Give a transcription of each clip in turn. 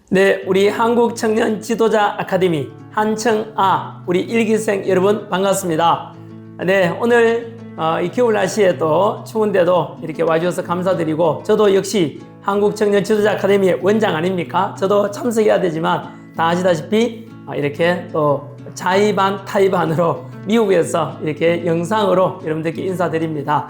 네, 우리 한국청년 지도자 아카데미 한청아 우리 일기생 여러분 반갑습니다. 네, 오늘 이 겨울 날씨에도 추운데도 이렇게 와주셔서 감사드리고, 저도 역시 한국청년 지도자 아카데미의 원장 아닙니까? 저도 참석해야 되지만 다 아시다시피 이렇게 또 자의반 타의반으로 미국에서 이렇게 영상으로 여러분들께 인사드립니다.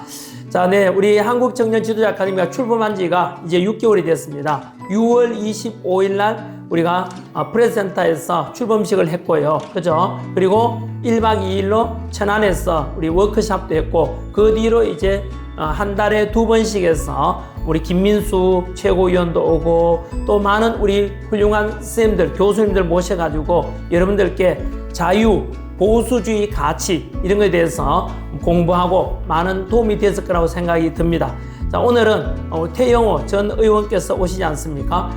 자, 네, 우리 한국청년 지도자 아카데미가 출범한 지가 이제 6개월이 됐습니다. 6월 25일 날 우리가 프레센터에서 출범식을 했고요. 그죠? 그리고 1박 2일로 천안에서 우리 워크숍도 했고, 그 뒤로 이제 한 달에 2번씩 해서 우리 김민수 최고위원도 오고, 또 많은 우리 훌륭한 선생님들, 교수님들 모셔가지고 여러분들께 자유, 보수주의 가치 이런 것에 대해서 공부하고 많은 도움이 됐을 거라고 생각이 듭니다. 자, 오늘은 태영호 전 의원께서 오시지 않습니까?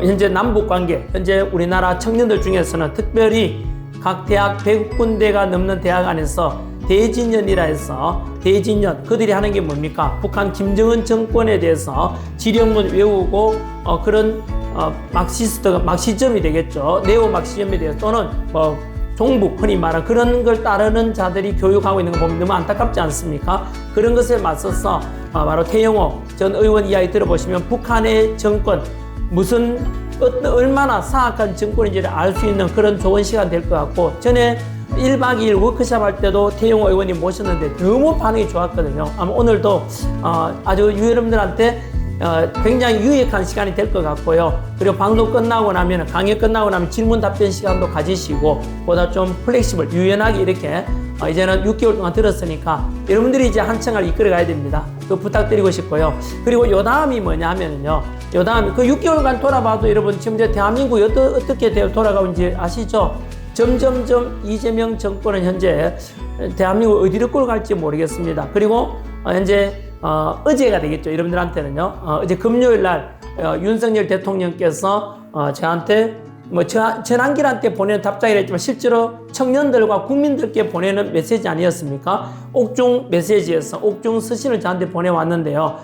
현재 남북관계, 현재 우리나라 청년들 중에서는 특별히 각 대학 100군데가 넘는 대학 안에서 대진연이라 해서, 대진연, 그들이 하는 게 뭡니까? 북한 김정은 정권에 대해서 지령문 외우고 그런 막시즘이 되겠죠. 네오 막시즘에 대해서, 또는 종북, 흔히 말하는 그런 걸 따르는 자들이 교육하고 있는 거 보면 너무 안타깝지 않습니까? 그런 것에 맞서서 바로 태영호 전 의원 이야기 들어보시면 북한의 정권, 얼마나 사악한 정권인지를 알 수 있는 그런 좋은 시간 될 것 같고, 전에 1박 2일 워크숍 할 때도 태영호 의원님 모셨는데 너무 반응이 좋았거든요. 아마 오늘도 아주 여러분들한테 굉장히 유익한 시간이 될 것 같고요. 그리고 방송 끝나고 나면, 강의 끝나고 나면 질문 답변 시간도 가지시고, 보다 좀 플렉시블, 유연하게 이렇게 이제는 6개월 동안 들었으니까 여러분들이 이제 한청을 이끌어 가야 됩니다. 그 부탁드리고 싶고요. 그리고 요 다음이 뭐냐 하면은요, 요 다음이 그 6개월간 돌아봐도 여러분 지금 이제 대한민국이 어떻게 돌아가는지 아시죠? 점점점 이재명 정권은 현재 대한민국 어디로 끌고 갈지 모르겠습니다. 그리고 현재 어제가 되겠죠. 여러분들한테는요. 어제 금요일 날 윤석열 대통령께서 저한테 전한길한테 보내는 답장이라 했지만 실제로 청년들과 국민들께 보내는 메시지 아니었습니까? 옥중 메시지에서 옥중 서신을 저한테 보내왔는데요.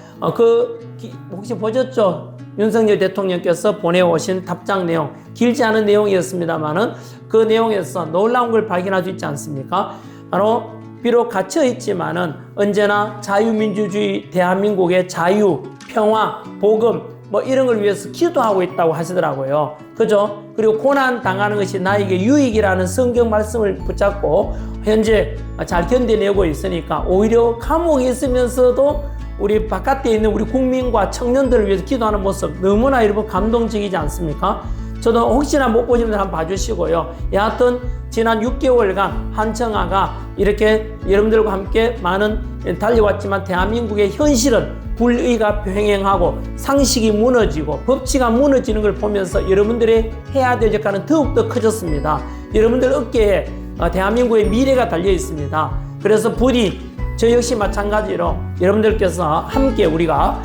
혹시 보셨죠? 윤석열 대통령께서 보내오신 답장 내용, 길지 않은 내용이었습니다만은 그 내용에서 놀라운 걸 발견할 수 있지 않습니까? 바로 비록 갇혀 있지만은 언제나 자유민주주의 대한민국의 자유, 평화, 복음 이런 걸 위해서 기도하고 있다고 하시더라고요. 그죠? 그리고 고난 당하는 것이 나에게 유익이라는 성경 말씀을 붙잡고 현재 잘 견뎌내고 있으니까, 오히려 감옥에 있으면서도 우리 바깥에 있는 우리 국민과 청년들을 위해서 기도하는 모습 너무나 여러분 감동적이지 않습니까? 저도 혹시나 못 보신 분들 한번 봐주시고요. 여하튼 지난 6개월간 한청아가 이렇게 여러분들과 함께 많은 달려왔지만, 대한민국의 현실은 불의가 횡행하고 상식이 무너지고 법치가 무너지는 걸 보면서 여러분들의 해야 될 역할은 더욱더 커졌습니다. 여러분들 어깨에 대한민국의 미래가 달려 있습니다. 그래서 부디 저 역시 마찬가지로 여러분들께서 함께 우리가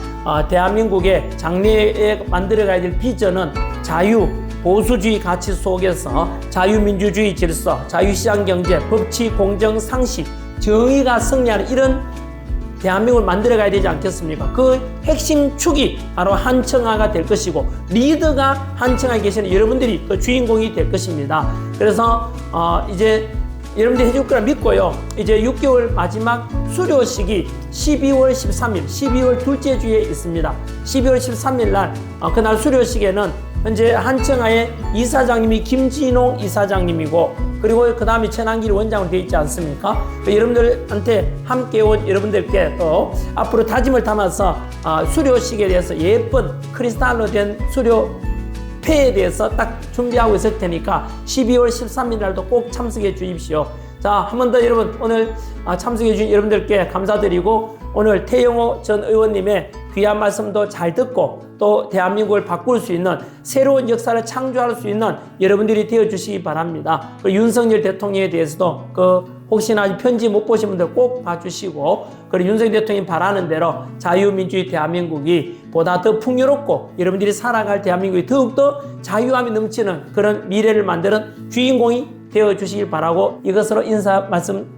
대한민국의 장래에 만들어가야 될 비전은 자유, 보수주의 가치 속에서 자유민주주의 질서, 자유시장경제, 법치, 공정, 상식, 정의가 승리하는 이런 대한민국을 만들어가야 되지 않겠습니까? 그 핵심 축이 바로 한청아가 될 것이고, 리더가 한청아에 계시는 여러분들이 그 주인공이 될 것입니다. 그래서 이제 여러분들이 해줄 거라 믿고요. 이제 6개월 마지막 수료식이 12월 13일, 12월 둘째 주에 있습니다. 12월 13일 날 그날 수료식에는 현재 한청아의 이사장님이 김진홍 이사장님이고, 그리고 그 다음에 천안길 원장으로 되어 있지 않습니까? 여러분들한테 함께 온 여러분들께 또 앞으로 다짐을 담아서 수료식에 대해서 예쁜 크리스탈로 된 수료패에 대해서 딱 준비하고 있을 테니까 12월 13일 날도 꼭 참석해 주십시오. 자, 한 번 더 여러분 오늘 참석해 주신 여러분들께 감사드리고, 오늘 태영호 전 의원님의 귀한 말씀도 잘 듣고 또 대한민국을 바꿀 수 있는 새로운 역사를 창조할 수 있는 여러분들이 되어주시기 바랍니다. 그리고 윤석열 대통령에 대해서도 혹시나 편지 못 보신 분들 꼭 봐주시고, 그리고 윤석열 대통령이 바라는 대로 자유민주주의 대한민국이 보다 더 풍요롭고 여러분들이 살아갈 대한민국이 더욱더 자유함이 넘치는 그런 미래를 만드는 주인공이 되어주시길 바라고, 이것으로 인사 말씀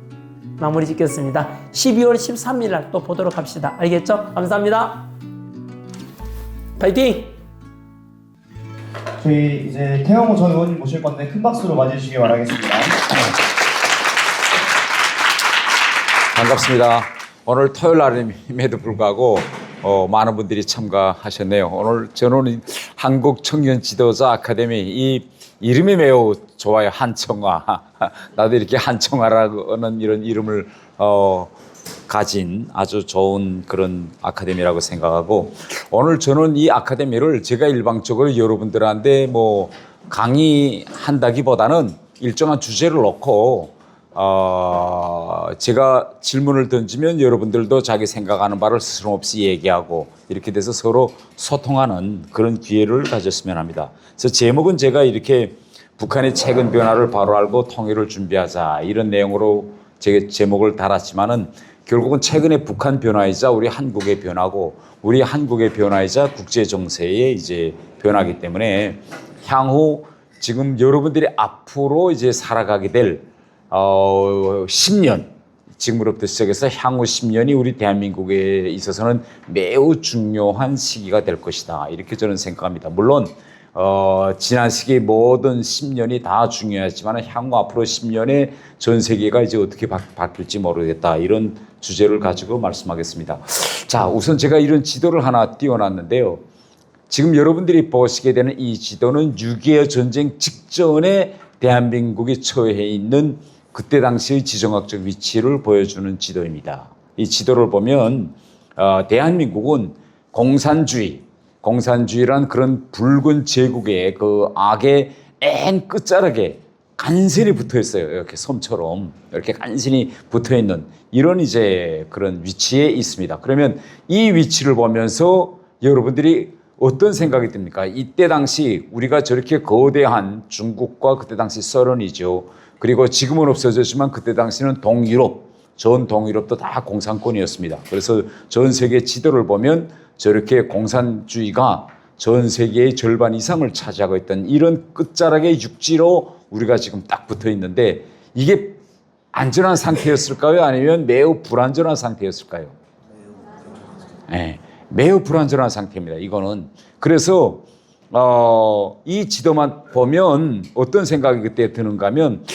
마무리 짓겠습니다. 12월 13일 날 또 보도록 합시다. 알겠죠? 감사합니다. 파이팅! 저희 이제 태영호 전 의원님 모실 건데 큰 박수로 맞이해주시기 바라겠습니다. 반갑습니다. 오늘 토요일 날임에도 불구하고 많은 분들이 참가하셨네요. 오늘 저는 한국 청년 지도자 아카데미 이 이름이 매우 좋아요. 한청아. 나도 이렇게 한청아라는 이런 이름을 가진 아주 좋은 그런 아카데미라고 생각하고, 오늘 저는 이 아카데미를 제가 일방적으로 여러분들한테 뭐 강의한다기보다는 일정한 주제를 놓고 제가 질문을 던지면 여러분들도 자기 생각하는 바를 스스럼 없이 얘기하고 이렇게 돼서 서로 소통하는 그런 기회를 가졌으면 합니다. 그래서 제목은 제가 이렇게 북한의 최근 변화를 바로 알고 통일을 준비하자 이런 내용으로 제목을 달았지만은 결국은 최근의 북한 변화이자 우리 한국의 변화고 우리 한국의 변화이자 국제 정세의 이제 변화이기 때문에 향후 지금 여러분들이 앞으로 이제 살아가게 될 10년, 지금으로부터 시작해서 향후 10년이 우리 대한민국에 있어서는 매우 중요한 시기가 될 것이다. 이렇게 저는 생각합니다. 물론 지난 시기 모든 10년이 다 중요하지만 향후 앞으로 10년에 전 세계가 이제 어떻게 바뀔지 모르겠다. 이런 주제를 가지고 말씀하겠습니다. 자, 우선 제가 이런 지도를 하나 띄워놨는데요. 지금 여러분들이 보시게 되는 이 지도는 6.25 전쟁 직전에 대한민국이 처해 있는 그때 당시의 지정학적 위치를 보여주는 지도입니다. 이 지도를 보면 대한민국은 공산주의란 그런 붉은 제국의 그 악의 맨 끝자락에 간신히 붙어 있어요. 이렇게 섬처럼 이렇게 간신히 붙어 있는 이런 이제 그런 위치에 있습니다. 그러면 이 위치를 보면서 여러분들이 어떤 생각이 듭니까? 이때 당시 우리가 저렇게 거대한 중국과 그때 당시 소련이죠. 그리고 지금은 없어졌지만 그때 당시는 전 동유럽도 다 공산권이었습니다. 그래서 전 세계 지도를 보면 저렇게 공산주의가 전 세계의 절반 이상을 차지하고 있던 이런 끝자락의 육지로 우리가 지금 딱 붙어 있는데, 이게 안전한 상태였을까요? 아니면 매우 불안전한 상태였을까요? 네, 매우 불안전한 상태입니다. 이거는. 그래서 이 지도만 보면 어떤 생각이 그때 드는가 하면,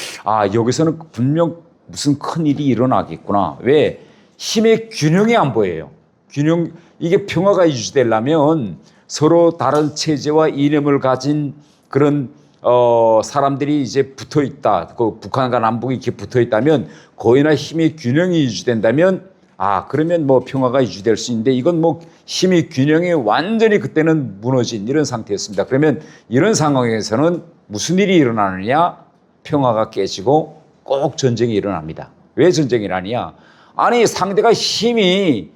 여기서는 분명 무슨 큰일이 일어나겠구나. 왜? 힘의 균형이 안 보여요. 이게 평화가 유지되려면 서로 다른 체제와 이념을 가진 그런 사람들이 이제 붙어 있다. 그 북한과 남북이 이렇게 붙어 있다면, 거의나 힘의 균형이 유지된다면, 그러면 뭐 평화가 유지될 수 있는데, 이건 뭐 힘의 균형이 완전히 그때는 무너진 이런 상태였습니다. 그러면 이런 상황에서는 무슨 일이 일어나느냐? 평화가 깨지고 꼭 전쟁이 일어납니다. 왜 전쟁이 일어나냐? 아니, 상대가 힘이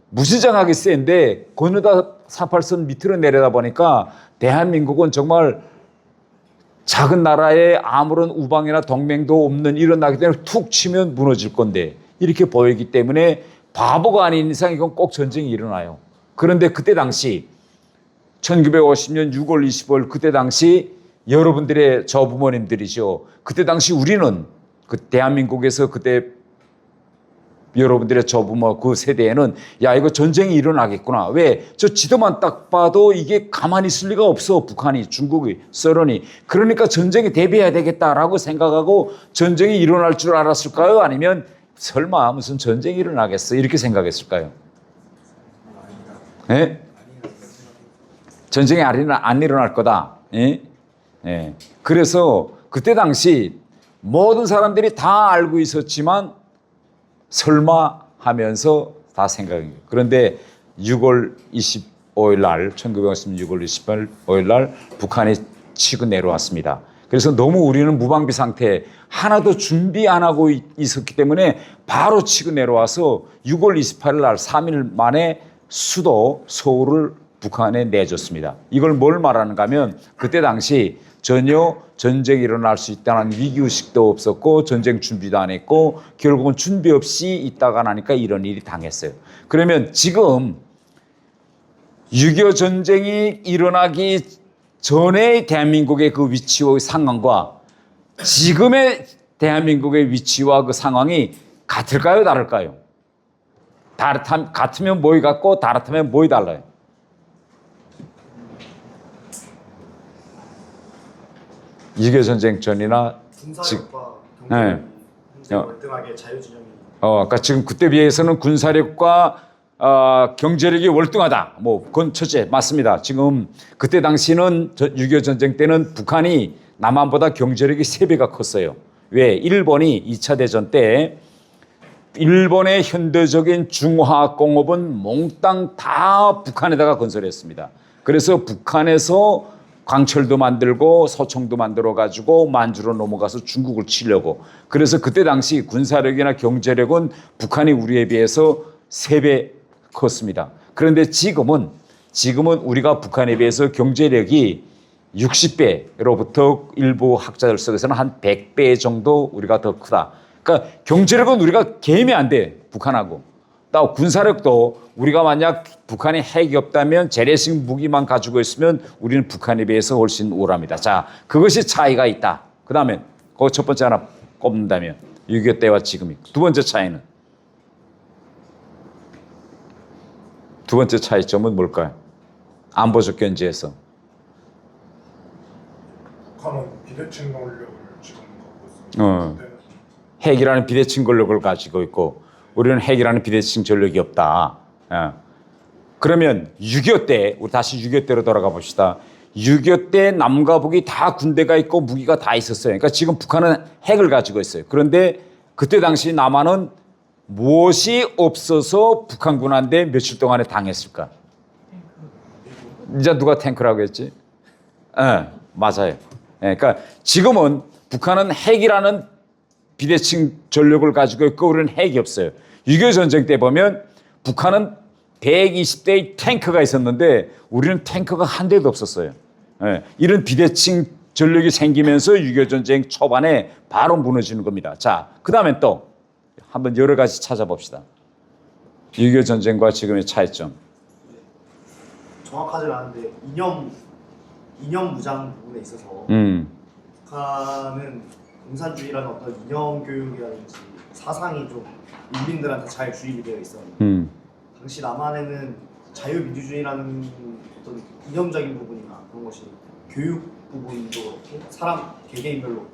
무시장하게 센데 건너다 48선 밑으로 내려다 보니까 대한민국은 정말 작은 나라에 아무런 우방이나 동맹도 없는 이런 나라기 때문에 툭 치면 무너질 건데, 이렇게 보이기 때문에 바보가 아닌 이상 이건 꼭 전쟁이 일어나요. 그런데 그때 당시 1950년 6월 25일 그때 당시 여러분들의 저 부모님들이죠. 그때 당시 우리는 그 대한민국에서 그때 여러분들의 저 부모 그 세대에는 이거 전쟁이 일어나겠구나. 왜? 저 지도만 딱 봐도 이게 가만히 있을 리가 없어. 북한이, 중국이, 소련이. 그러니까 전쟁에 대비해야 되겠다라고 생각하고 전쟁이 일어날 줄 알았을까요? 아니면 설마 무슨 전쟁이 일어나겠어? 이렇게 생각했을까요? 네? 전쟁이 안 일어날 거다. 네? 네. 그래서 그때 당시 모든 사람들이 다 알고 있었지만 설마 하면서 다 생각해요. 그런데 6월 25일 날, 1950년 6월 25일 날 북한이 치고 내려왔습니다. 그래서 너무 우리는 무방비 상태, 하나도 준비 안 하고 있었기 때문에 바로 치고 내려와서 6월 28일 날 3일 만에 수도 서울을 북한에 내줬습니다. 이걸 뭘 말하는가 하면, 그때 당시 전혀 전쟁이 일어날 수 있다는 위기의식도 없었고 전쟁 준비도 안 했고 결국은 준비 없이 있다가 나니까 이런 일이 당했어요. 그러면 지금 6.25 전쟁이 일어나기 전에 대한민국의 그 위치와 상황과 지금의 대한민국의 위치와 그 상황이 같을까요? 다를까요? 같으면 뭐이 같고 다르다면 뭐이 달라요? 6.25 전쟁 전이나 군사력과 네. 경제력이 현재 어. 월등하게 자유진영이 그러니까 지금 그때 비해서는 군사력과 경제력이 월등하다. 뭐 그건 첫째 맞습니다. 지금 그때 당시는 6.25 전쟁 때는 북한이 남한보다 경제력이 3배가 컸어요. 왜? 일본이 2차 대전 때 일본의 현대적인 중화학공업은 몽땅 다 북한에다가 건설했습니다. 그래서 북한에서 광철도 만들고 소총도 만들어 가지고 만주로 넘어가서 중국을 치려고. 그래서 그때 당시 군사력이나 경제력은 북한이 우리에 비해서 3배 컸습니다. 그런데 지금은 우리가 북한에 비해서 경제력이 60배로부터 일부 학자들 속에서는 한 100배 정도 우리가 더 크다. 그러니까 경제력은 우리가 개임이 안 돼. 북한하고. 또 군사력도 우리가 만약 북한에 핵이 없다면 재래식 무기만 가지고 있으면 우리는 북한에 비해서 훨씬 우월합니다. 자, 그것이 차이가 있다. 그 다음에 그 첫 번째 하나 꼽는다면 6.25 때와 지금이. 두 번째 차이는? 두 번째 차이점은 뭘까요? 안보적 견지에서. 북한은 비대칭 논력을 지금 갖고 있습니다. 핵이라는 비대칭 권력을 가지고 있고 우리는 핵이라는 비대칭 전력이 없다. 그러면 6.25 때, 우리 다시 6.25 때로 돌아가 봅시다. 6.25 때 남과 북이 다 군대가 있고 무기가 다 있었어요. 그러니까 지금 북한은 핵을 가지고 있어요. 그런데 그때 당시 남한은 무엇이 없어서 북한군한테 며칠 동안에 당했을까? 이제 누가 탱크라고 했지? 맞아요. 그러니까 지금은 북한은 핵이라는 비대칭 전력을 가지고 있고 우리는 핵이 없어요. 6.25 전쟁 때 보면 북한은 120대의 탱크가 있었는데 우리는 탱크가 한 대도 없었어요. 이런 비대칭 전력이 생기면서 6.25 전쟁 초반에 바로 무너지는 겁니다. 자, 그 다음엔 또 한번 여러 가지 찾아봅시다. 6.25 전쟁과 지금의 차이점. 정확하지 않은데 이념 무장 부분에 있어서 북한은 공산주의라는 어떤 이념 교육이라든지 사상이 좀 인민들한테 잘 주입이 되어 있었는데 당시 남한에는 자유민주주의라는 어떤 이념적인 부분이나 그런 것이 교육 부분도 그렇고 사람 개개인별로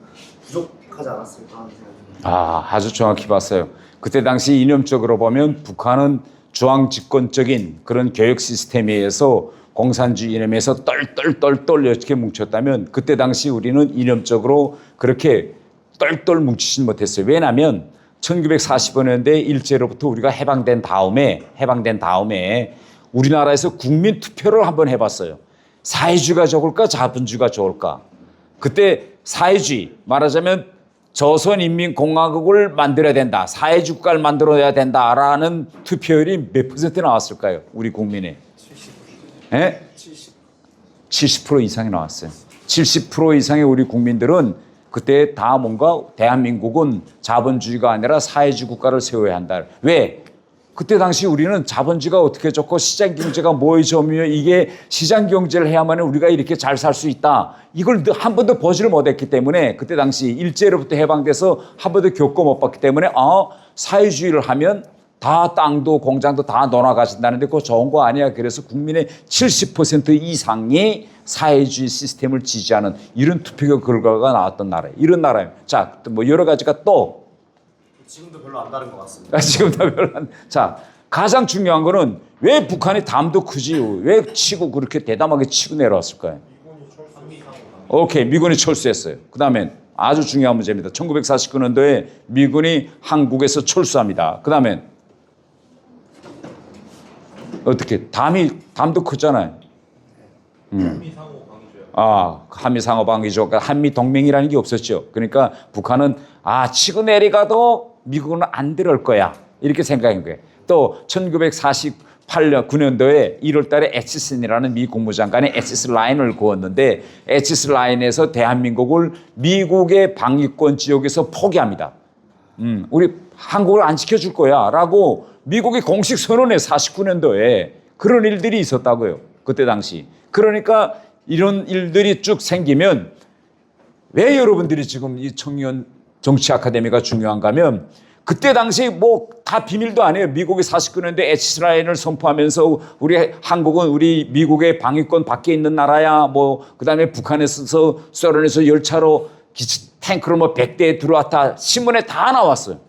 부족하지 않았을까 하는 생각이 아주 정확히 봤어요. 그때 당시 이념적으로 보면 북한은 중앙집권적인 그런 교육 시스템에 의해서 공산주의 이념에서 똘똘똘똘 이렇게 뭉쳤다면 그때 당시 우리는 이념적으로 그렇게 똘똘 뭉치진 못했어요. 왜냐하면 1945년대 일제로부터 우리가 해방된 다음에 우리나라에서 국민 투표를 한번 해봤어요. 사회주의가 좋을까 자본주의가 좋을까? 그때 사회주의 말하자면 조선인민공화국을 만들어야 된다. 사회주의 국가를 만들어야 된다라는 투표율이 몇 퍼센트 나왔을까요? 우리 국민의. 70% 이상이 나왔어요. 70% 이상의 우리 국민들은 그때 다 뭔가 대한민국은 자본주의가 아니라 사회주의 국가를 세워야 한다. 왜? 그때 당시 우리는 자본주의가 어떻게 좋고 시장경제가 뭐의 점이며 이게 시장경제를 해야만 우리가 이렇게 잘 살 수 있다. 이걸 한 번도 보지를 못했기 때문에 그때 당시 일제로부터 해방돼서 한 번도 겪어 못 봤기 때문에 사회주의를 하면 다 땅도 공장도 다 놀아가신다는데 그거 좋은 거 아니야. 그래서 국민의 70% 이상이 사회주의 시스템을 지지하는 이런 투표 결과가 나왔던 나라예요. 이런 나라예요. 자, 뭐 여러 가지가 또 지금도 별로 안 다른 것 같습니다. 지금도 별로 안. 자, 가장 중요한 거는 왜 북한이 담도 크지? 왜 치고 그렇게 대담하게 치고 내려왔을까요? 오케이, 미군이 철수했어요. 그 다음엔 아주 중요한 문제입니다. 1949년도에 미군이 한국에서 철수합니다. 그 다음엔 어떻게 담도 크잖아요. 한미 상호 방위조. 그러니까 한미 동맹이라는 게 없었죠. 그러니까 북한은 치고 내려가도 미국은 안 들어올 거야. 이렇게 생각한 거예요. 또 1948년 9년도에 1월 달에 에치슨이라는 미 국무장관이 에치스 라인을 그었는데 에치스 라인에서 대한민국을 미국의 방위권 지역에서 포기합니다. 우리 한국을 안 지켜줄 거야 라고 미국이 공식 선언해 49년도에 그런 일들이 있었다고요. 그때 당시. 그러니까 이런 일들이 쭉 생기면 왜 여러분들이 지금 이 청년 정치 아카데미가 중요한가 하면 그때 당시 뭐 다 비밀도 아니에요. 미국이 49년대 H라인을 선포하면서 우리 한국은 우리 미국의 방위권 밖에 있는 나라야. 뭐 그다음에 북한에서 소련에서 열차로 탱크로 뭐 100대 들어왔다. 신문에 다 나왔어요.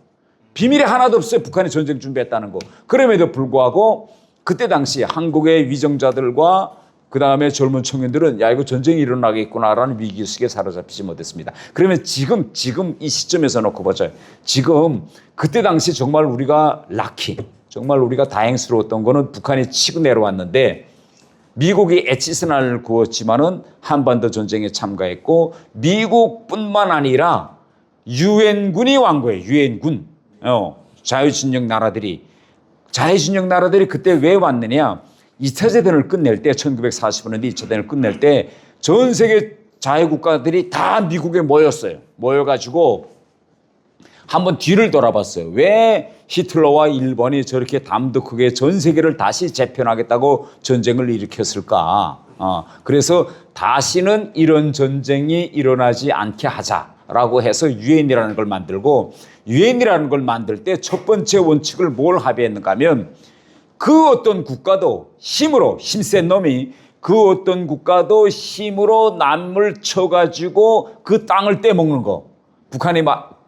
비밀이 하나도 없어요. 북한이 전쟁 준비했다는 거. 그럼에도 불구하고 그때 당시 한국의 위정자들과 그 다음에 젊은 청년들은 야 이거 전쟁이 일어나겠구나라는 위기의식에 사로잡히지 못했습니다. 그러면 지금 이 시점에서 놓고 보자. 지금 그때 당시 정말 우리가 락키, 정말 우리가 다행스러웠던 거는 북한이 치고 내려왔는데 미국이 엣지선을 그었지만은 한반도 전쟁에 참가했고 미국뿐만 아니라 유엔군이 완 거예요. 유엔군. 자유진영 나라들이 그때 왜 왔느냐? 2차 대전을 끝낼 때 1945년에 2차 대전을 끝낼 때 전 세계 자유국가들이 다 미국에 모였어요. 모여가지고 한번 뒤를 돌아봤어요. 왜 히틀러와 일본이 저렇게 담도 크게 전 세계를 다시 재편하겠다고 전쟁을 일으켰을까? 그래서 다시는 이런 전쟁이 일어나지 않게 하자라고 해서 유엔이라는 걸 만들고 유엔이라는 걸 만들 때 첫 번째 원칙을 뭘 합의했는가 하면 그 어떤 국가도 힘센 놈이 그 어떤 국가도 힘으로 남을 쳐가지고 그 땅을 떼먹는 거. 북한이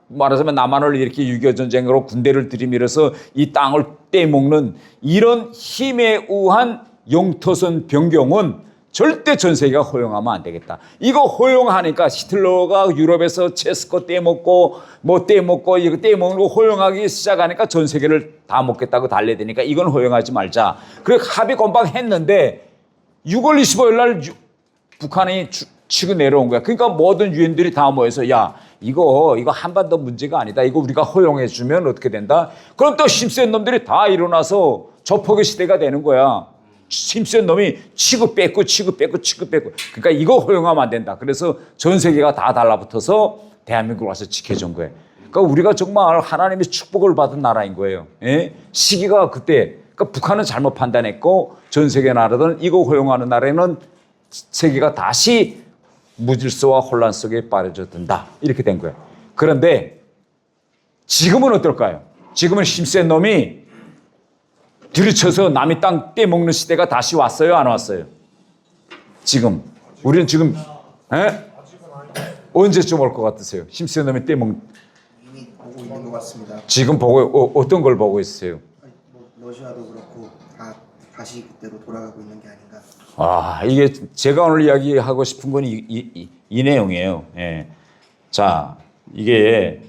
말하자면 남한을 이렇게 6.25 전쟁으로 군대를 들이밀어서 이 땅을 떼먹는 이런 힘에 의한 영토선 변경은 절대 전 세계가 허용하면 안 되겠다. 이거 허용하니까 히틀러가 유럽에서 체스코 떼먹고 이거 떼먹는 거 허용하기 시작하니까 전 세계를 다 먹겠다고 달래대니까 이건 허용하지 말자. 그래 합의 건방했는데 6월 25일 날 북한이 치고 내려온 거야. 그러니까 모든 유엔들이 다 모여서 야 이거 한반도 문제가 아니다. 이거 우리가 허용해 주면 어떻게 된다? 그럼 또 힘센 놈들이 다 일어나서 조폭의 시대가 되는 거야. 힘센 놈이 치고 뺏고. 그러니까 이거 허용하면 안 된다. 그래서 전 세계가 다 달라붙어서 대한민국을 와서 지켜준 거예요. 그러니까 우리가 정말 하나님의 축복을 받은 나라인 거예요. 예? 시기가 그때, 그러니까 북한은 잘못 판단했고 전 세계 나라들은 이거 허용하는 나라에는 세계가 다시 무질서와 혼란 속에 빠져든다. 이렇게 된 거예요. 그런데 지금은 어떨까요? 지금은 힘센 놈이 들이쳐서 남의 땅 떼먹는 시대가 다시 왔어요? 안 왔어요? 지금. 우리는 지금, 언제쯤 올 것 같으세요? 힘센 놈이 떼먹는. 이미 보고 있는 것 같습니다. 지금 보고, 어떤 걸 보고 있어요? 러시아도 그렇고 다시 그때로 돌아가고 있는 게 아닌가. 이게 제가 오늘 이야기하고 싶은 건 이 내용이에요. 예. 자, 이게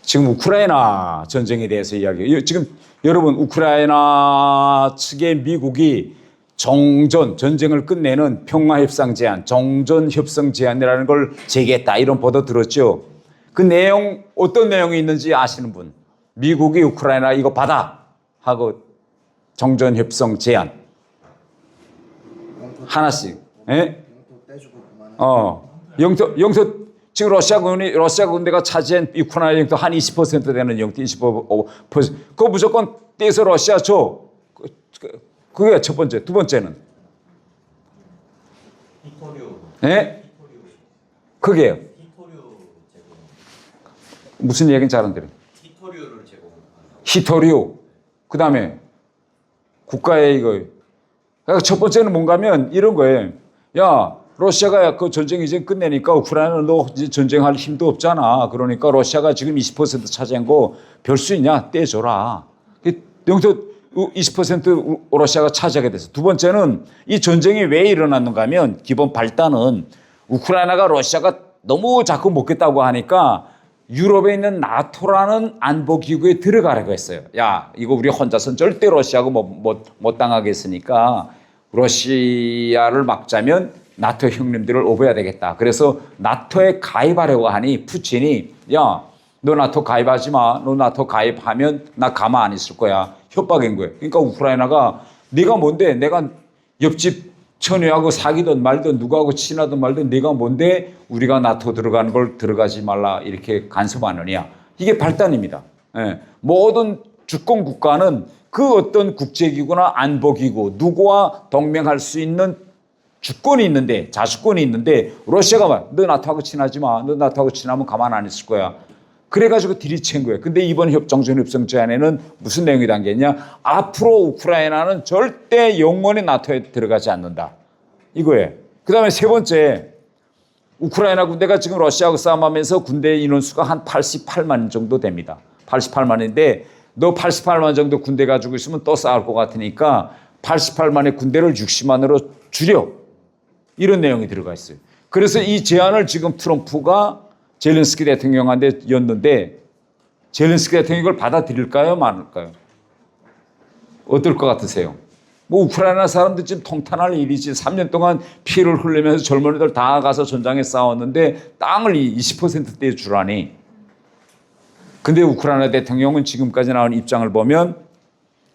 지금 우크라이나 전쟁에 대해서 이야기해요. 지금 여러분 우크라이나 측의 미국이 전쟁을 끝내는 평화협상 제안, 정전협상 제안이라는 걸 제기했다. 이런 보도 들었죠. 그 내용 어떤 내용이 있는지 아시는 분? 미국이 우크라이나 이거 받아 하고 정전협상 제안 하나씩. 예? 영토 지금 러시아 군대가 차지한 우크라이나 영토 한 20% 되는 영토 25%. 그거 무조건 떼서 러시아 줘. 그게 첫 번째. 두 번째는 예? 그게요. 무슨 얘기인지 잘 안 들어요. 히토류. 그다음에 국가의 이거. 그러니까 첫 번째는 뭔가면 이런 거예요. 야, 러시아가 그 전쟁 이제 끝내니까 우크라이나는 너 이제 전쟁할 힘도 없잖아. 그러니까 러시아가 지금 20% 차지한 거 별 수 있냐? 떼줘라. 영토 20% 러시아가 차지하게 됐어. 두 번째는 이 전쟁이 왜 일어났는가 하면 기본 발단은 우크라이나가 러시아가 너무 자꾸 먹겠다고 하니까 유럽에 있는 나토라는 안보기구에 들어가라고 했어요. 야, 이거 우리 혼자서는 절대 러시아하고 못 당하겠으니까 러시아를 막자면 나토 형님들을 오버해야 되겠다. 그래서 나토에 가입하려고 하니 푸틴이 야, 너 나토 가입하지 마. 너 나토 가입하면 나 가만 안 있을 거야. 협박인 거예요. 그러니까 우크라이나가 네가 뭔데? 내가 옆집 처녀하고 사귀든 말든 누구하고 친하든 말든 네가 뭔데 우리가 나토 들어가는 걸 들어가지 말라 이렇게 간섭하느냐. 이게 발단입니다. 예. 모든 주권 국가는 그 어떤 국제기구나 안보기구 누구와 동맹할 수 있는 주권이 있는데 자주권이 있는데 러시아가 너 나토하고 친하지 마. 너 나토하고 친하면 가만 안 있을 거야. 그래가지고 들이챈 거예요. 근데 이번 정전협정 제안에는 무슨 내용이 담겼냐? 앞으로 우크라이나는 절대 영원히 나토에 들어가지 않는다. 이거예요. 그 다음에 세 번째, 우크라이나 군대가 지금 러시아하고 싸움하면서 군대 인원수가 한 88만 정도 됩니다. 88만인데 너 88만 정도 군대 가지고 있으면 또 싸울 것 같으니까 88만의 군대를 60만으로 줄여. 이런 내용이 들어가 있어요. 그래서 이 제안을 지금 트럼프가 젤렌스키 대통령한테 였는데 젤렌스키 대통령이 이걸 받아들일까요? 말을까요? 어떨 것 같으세요? 뭐 우크라이나 사람들 지금 통탄할 일이지. 3년 동안 피를 흘리면서 젊은이들 다 가서 전장에 싸웠는데 땅을 20%대 주라니. 근데 우크라이나 대통령은 지금까지 나온 입장을 보면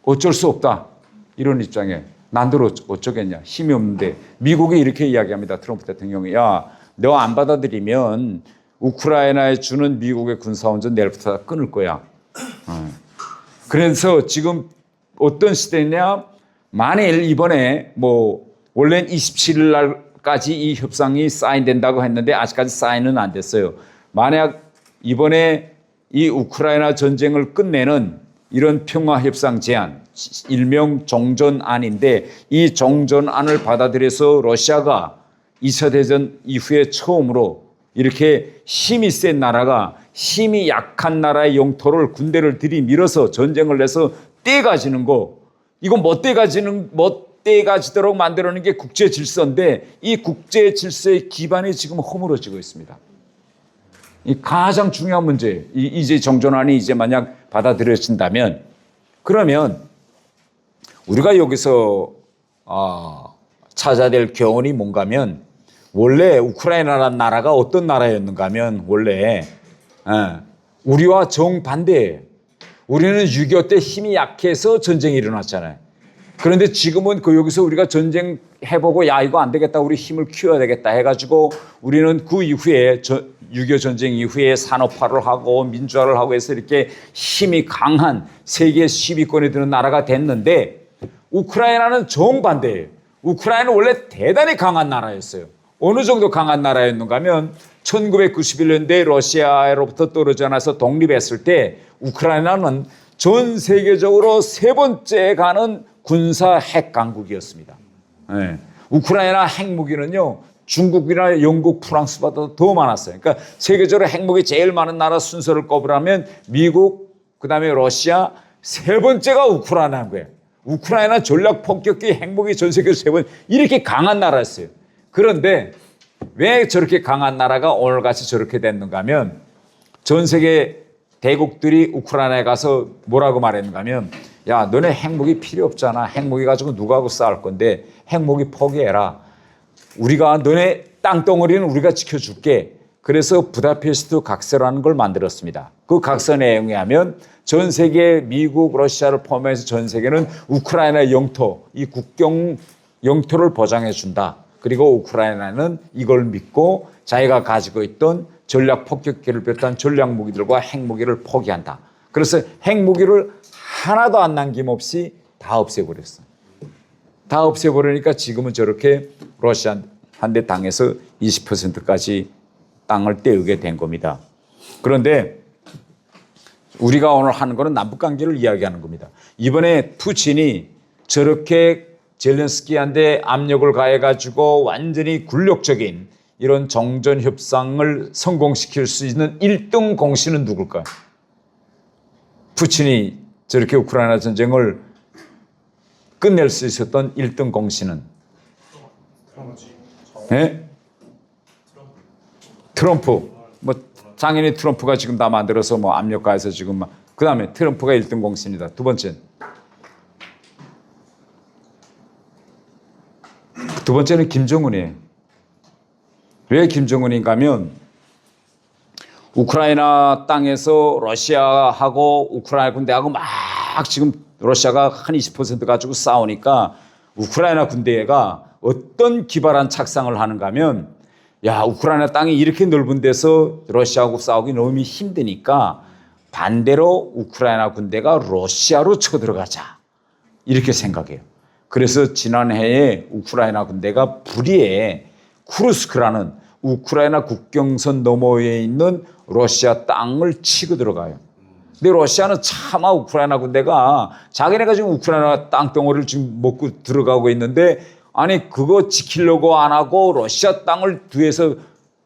어쩔 수 없다. 이런 입장에. 난들 어쩌겠냐. 힘이 없는데. 미국이 이렇게 이야기합니다. 트럼프 대통령이. 야, 너 안 받아들이면 우크라이나에 주는 미국의 군사원전 내일부터 다 끊을 거야. 그래서 지금 어떤 시대냐. 만일 이번에 뭐 원래는 27일 날까지 이 협상이 사인된다고 했는데 아직까지 사인은 안 됐어요. 만약 이번에 이 우크라이나 전쟁을 끝내는 이런 평화협상 제안, 일명 정전안인데 이 정전안을 받아들여서 러시아가 2차 대전 이후에 처음으로 이렇게 힘이 센 나라가 힘이 약한 나라의 영토를 군대를 들이밀어서 전쟁을 내서 떼가지는 거, 이거 못떼가지도록 만들어내는 게 국제 질서인데 이 국제 질서의 기반이 지금 허물어지고 있습니다. 이 가장 중요한 문제. 이제 정전안이 이제 만약 받아들여진다면 그러면 우리가 여기서 찾아야 될 교훈이 뭔가면 원래 우크라이나라는 나라가 어떤 나라였는가 하면 원래 우리와 정반대예요. 우리는 6.25 때 힘이 약해서 전쟁이 일어났잖아요. 그런데 지금은 여기서 우리가 전쟁 해보고 야 이거 안 되겠다 우리 힘을 키워야 되겠다 해가지고 우리는 그 이후에 6.25 전쟁 이후에 산업화를 하고 민주화를 하고 해서 이렇게 힘이 강한 세계 10위권에 드는 나라가 됐는데 우크라이나는 정반대예요. 우크라이나는 원래 대단히 강한 나라였어요. 어느 정도 강한 나라였는가 하면 1991년대 러시아로부터 떨어져 나서 독립했을 때 우크라이나는 전 세계적으로 세 번째 가는 군사 핵 강국이었습니다. 네. 우크라이나 핵무기는요 중국이나 영국, 프랑스보다 더 많았어요. 그러니까 세계적으로 핵무기 제일 많은 나라 순서를 꼽으라면 미국, 그다음에 러시아, 세 번째가 우크라이나인 거예요. 우크라이나 전략 폭격기 핵무기 전 세계에서 세 번 이렇게 강한 나라였어요. 그런데 왜 저렇게 강한 나라가 오늘같이 저렇게 됐는가 하면 전 세계 대국들이 우크라이나에 가서 뭐라고 말했는가 하면 야 너네 핵무기 필요 없잖아. 핵무기 가지고 누구하고 싸울 건데 핵무기 포기해라. 우리가 너네 땅덩어리는 우리가 지켜줄게. 그래서 부다페스트 각서라는 걸 만들었습니다. 그 각서 내용에 하면 전 세계 미국, 러시아를 포함해서 전 세계는 우크라이나 영토, 이 국경 영토를 보장해 준다. 그리고 우크라이나는 이걸 믿고 자기가 가지고 있던 전략 폭격기를 비롯한 전략 무기들과 핵무기를 포기한다. 그래서 핵무기를 하나도 안 남김없이 다 없애버렸어요. 다 없애버리니까 지금은 저렇게 러시아한테 당해서 20%까지 땅을 떼우게 된 겁니다. 그런데 우리가 오늘 하는 거는 남북관계를 이야기하는 겁니다. 이번에 푸틴이 저렇게 젤렌스키한테 압력을 가해가지고 완전히 굴욕적인 이런 정전협상을 성공시킬 수 있는 1등 공신은 누굴까요? 푸틴이 저렇게 우크라이나 전쟁을 끝낼 수 있었던 1등 공신은? 네? 트럼프. 뭐 당연히 트럼프가 지금 다 만들어서 뭐 압력 가해서 지금 그 다음에 트럼프가 1등 공신이다. 두 번째는? 두 번째는 김정은이에요. 왜 김정은인가 하면 우크라이나 땅에서 러시아하고 우크라이나 군대하고 막 지금 러시아가 한 20% 가지고 싸우니까 우크라이나 군대가 어떤 기발한 착상을 하는가 하면 야 우크라이나 땅이 이렇게 넓은 데서 러시아하고 싸우기 너무 힘드니까 반대로 우크라이나 군대가 러시아로 쳐들어가자 이렇게 생각해요. 그래서 지난해에 우크라이나 군대가 불의에 쿠르스크라는 우크라이나 국경선 너머에 있는 러시아 땅을 치고 들어가요. 근데 러시아는 차마 우크라이나 군대가 자기네가 지금 우크라이나 땅덩어리를 지금 먹고 들어가고 있는데 아니 그거 지키려고 안 하고 러시아 땅을 뒤에서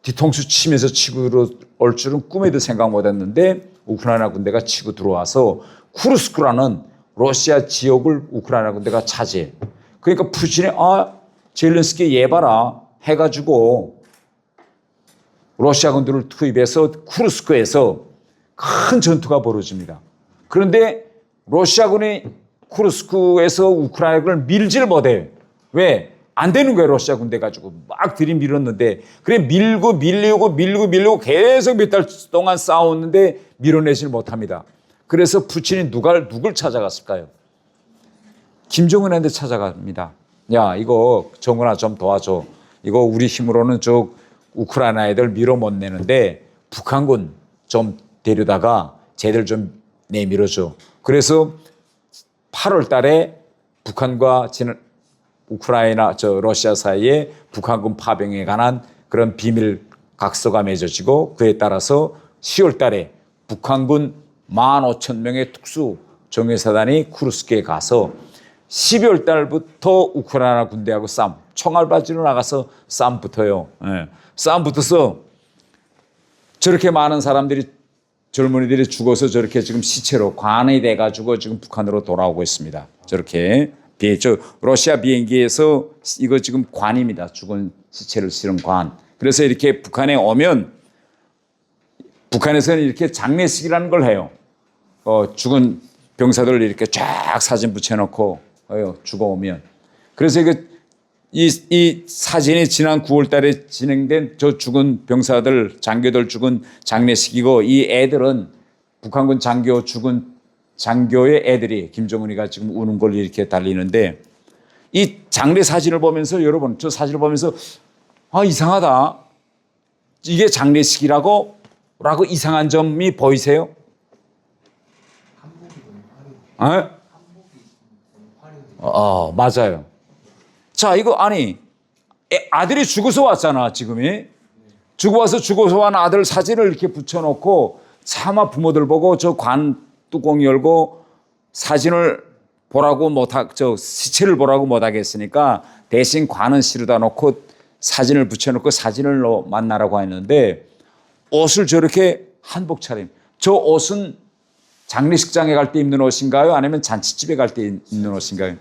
뒤통수 치면서 치고 들어올 줄은 꿈에도 생각 못했는데 우크라이나 군대가 치고 들어와서 쿠르스크라는 러시아 지역을 우크라이나 군대가 차지해. 그러니까 푸틴이 젤렌스키 얘 봐라 해가지고 러시아 군대를 투입해서 쿠르스크에서 큰 전투가 벌어집니다. 그런데 러시아군이 쿠르스크에서 우크라이나를 밀질 못해요. 왜? 안 되는 거예요. 러시아 군대 가지고 막 들이밀었는데 그래 밀고 계속 몇 달 동안 싸웠는데 밀어내질 못합니다. 그래서 푸틴이 누굴 찾아갔을까요? 김정은한테 찾아갑니다. 야 이거 정은아 좀 도와줘. 이거 우리 힘으로는 쭉 우크라이나 애들 밀어 못 내는데 북한군 좀 데려다가 쟤들 좀 내밀어줘. 그래서 8월 달에 북한과 우크라이나 러시아 사이에 북한군 파병에 관한 그런 비밀 각서가 맺어지고 그에 따라서 10월 달에 북한군 15,000명의 특수 정예사단이 쿠르스크에 가서 12월 달부터 우크라이나 군대하고 총알바지로 나가서 싸움 붙어요. 예. 싸움 붙어서 저렇게 많은 사람들이 젊은이들이 죽어서 저렇게 지금 시체로 관이 돼가지고 지금 북한으로 돌아오고 있습니다. 저렇게 러시아 비행기에서 이거 지금 관입니다. 죽은 시체를 실은 관. 그래서 이렇게 북한에 오면 북한에서는 이렇게 장례식이라는 걸 해요. 죽은 병사들 이렇게 쫙 사진 붙여놓고 죽어오면. 그래서 이 사진이 지난 9월 달에 진행된 저 죽은 병사들, 장교들 죽은 장례식이고 이 애들은 북한군 죽은 장교의 애들이 김정은이가 지금 우는 걸 이렇게 달리는데 이 장례 사진을 보면서 여러분 저 사진을 보면서 이상하다. 이게 장례식이라고 이상한 점이 보이세요? 맞아요. 자, 이거 아들이 죽어서 왔잖아, 지금이. 죽어서 온 아들 사진을 이렇게 붙여놓고 차마 부모들 보고 저 관 뚜껑 열고 사진을 보라고 시체를 보라고 못하겠으니까 대신 관은 실어다 놓고 사진을 붙여놓고 사진을 만나라고 했는데 옷을 저렇게 한복 차림. 저 옷은 장례식장에 갈 때 입는 옷인가요? 아니면 잔치집에 갈 때 입는 옷인가요?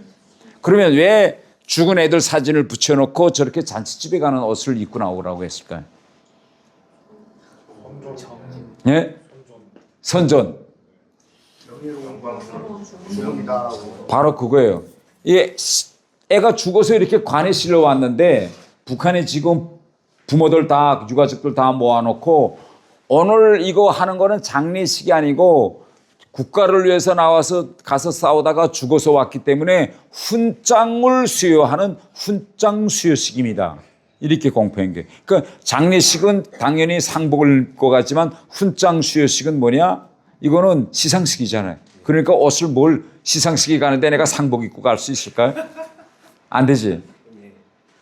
그러면 왜 죽은 애들 사진을 붙여놓고 저렇게 잔치집에 가는 옷을 입고 나오라고 했을까요? 예? 선전. 바로 그거예요. 애가 죽어서 이렇게 관에 실려 왔는데 북한에 지금 부모들 다 유가족들 다 모아놓고 오늘 이거 하는 거는 장례식이 아니고 국가를 위해서 가서 싸우다가 죽어서 왔기 때문에 훈장을 수여하는 훈장 수여식입니다. 이렇게 공표한 게. 그러니까 장례식은 당연히 상복을 입고 가지만 훈장 수여식은 뭐냐? 이거는 시상식이잖아요. 그러니까 옷을 시상식에 가는데 내가 상복 입고 갈 수 있을까요? 안 되지.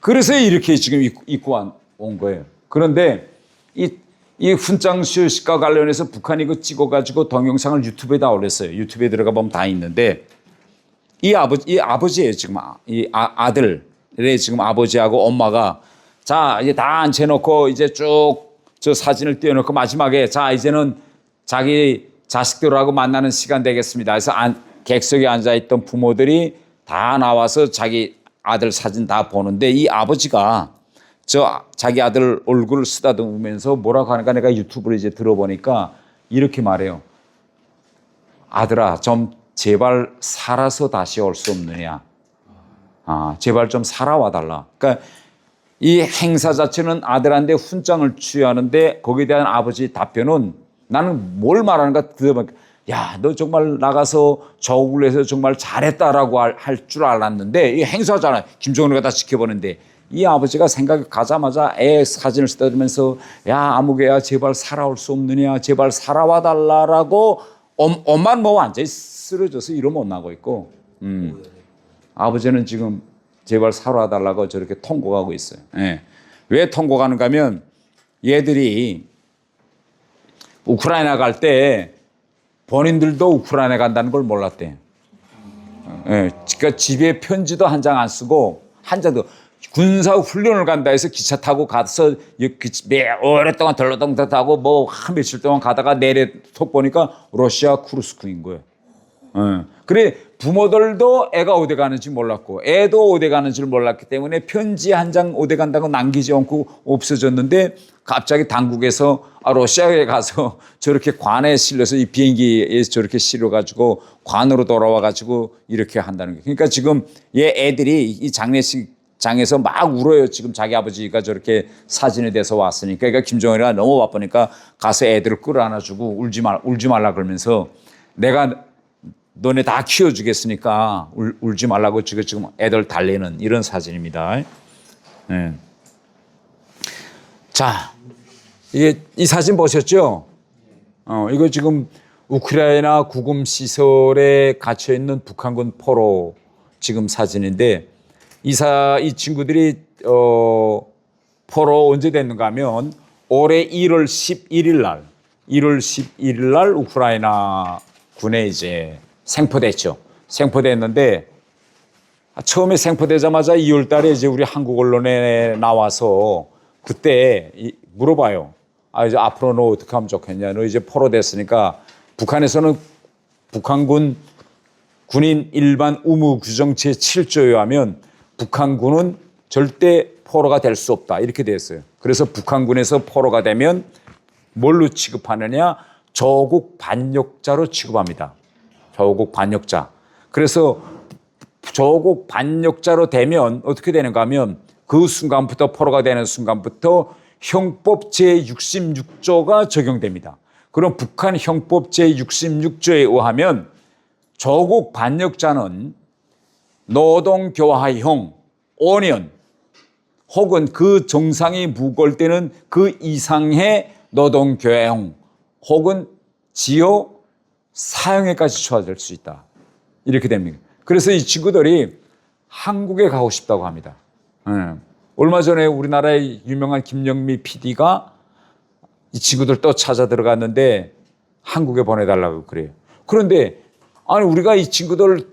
그래서 이렇게 지금 입고 온 거예요. 그런데 이 훈장 수여식과 관련해서 북한이 이거 찍어가지고 동영상을 유튜브에다 올렸어요. 유튜브에 들어가 보면 다 있는데 이 아버지예요. 지금 이 아들의 지금 아버지하고 엄마가 자 이제 다 앉혀놓고 이제 쭉 저 사진을 띄워놓고 마지막에 자 이제는 자기 자식들하고 만나는 시간 되겠습니다. 그래서 객석에 앉아있던 부모들이 다 나와서 자기 아들 사진 다 보는데 이 아버지가 자기 아들 얼굴을 쓰다듬으면서 뭐라고 하니까 내가 유튜브를 이제 들어보니까 이렇게 말해요. 아들아, 좀 제발 살아서 다시 올 수 없느냐. 제발 좀 살아와 달라. 그러니까 이 행사 자체는 아들한테 훈장을 취하는데 거기에 대한 아버지 답변은 나는 뭘 말하는가 들어보니까 야, 너 정말 나가서 저국을 위해서 정말 잘했다라고 할 줄 알았는데 이 행사잖아요. 김정은이가 다 지켜보는데 이 아버지가 생각이 가자마자 애 사진을 쓰다듬으면서 야 아무개야 제발 살아올 수 없느냐 제발 살아와 달라라고 엄만 뭐 완전히 쓰러져서 이러 못 나고 있고 아버지는 지금 제발 살아와 달라고 저렇게 통곡하고 있어요. 예. 왜 통곡하는가 하면 얘들이 우크라이나 갈 때 본인들도 우크라이나 간다는 걸 몰랐대. 예, 그러니까 집에 편지도 한 장 안 쓰고 한 장도 군사 훈련을 간다 해서 기차 타고 가서 오랫동안 덜렁덜렁 타고 뭐 한 며칠 동안 가다가 내려 톡 보니까 러시아 쿠르스크인 거예요. 예. 그래 부모들도 애가 어디 가는지 몰랐고 애도 어디 가는지 몰랐기 때문에 편지 한 장 어디 간다고 남기지 않고 없어졌는데 갑자기 당국에서 러시아에 가서 저렇게 관에 실려서 이 비행기에 저렇게 실려가지고 관으로 돌아와가지고 이렇게 한다는 거예요. 그러니까 지금 얘 애들이 이 장례식장에서 막 울어요. 지금 자기 아버지가 저렇게 사진에 대해서 왔으니까. 그러니까 김정은이가 너무 바쁘니까 가서 애들을 끌어안아주고 울지 말라 그러면서 내가 너네 다 키워주겠으니까 울지 말라고 지금 애들 달래는 이런 사진입니다. 네. 자, 이 사진 보셨죠? 이거 지금 우크라이나 구금 시설에 갇혀 있는 북한군 포로 지금 사진인데 이 친구들이 포로 언제 됐는가 하면 올해 1월 11일 날 우크라이나 군에 이제 생포됐죠. 생포됐는데 처음에 생포되자마자 2월 달에 이제 우리 한국 언론에 나와서 그때 물어봐요. 이제 앞으로 너 어떻게 하면 좋겠냐. 너 이제 포로 됐으니까 북한에서는 북한군 군인 일반 의무 규정 제7조에 의하면 북한군은 절대 포로가 될 수 없다. 이렇게 됐어요. 그래서 북한군에서 포로가 되면 뭘로 취급하느냐? 조국 반역자로 취급합니다. 조국 반역자. 그래서 조국 반역자로 되면 어떻게 되는가 하면 그 순간부터 포로가 되는 순간부터 형법 제66조가 적용됩니다. 그럼 북한 형법 제66조에 의하면 조국 반역자는 노동교화형 5년 혹은 그 정상이 무거울 때는 그 이상의 노동교화형 혹은 지요 사형에까지 처해질 수 있다. 이렇게 됩니다. 그래서 이 친구들이 한국에 가고 싶다고 합니다. 얼마 전에 우리나라의 유명한 김영미 PD가 이 친구들 또 찾아 들어갔는데 한국에 보내달라고 그래요. 그런데 아니 우리가 이 친구들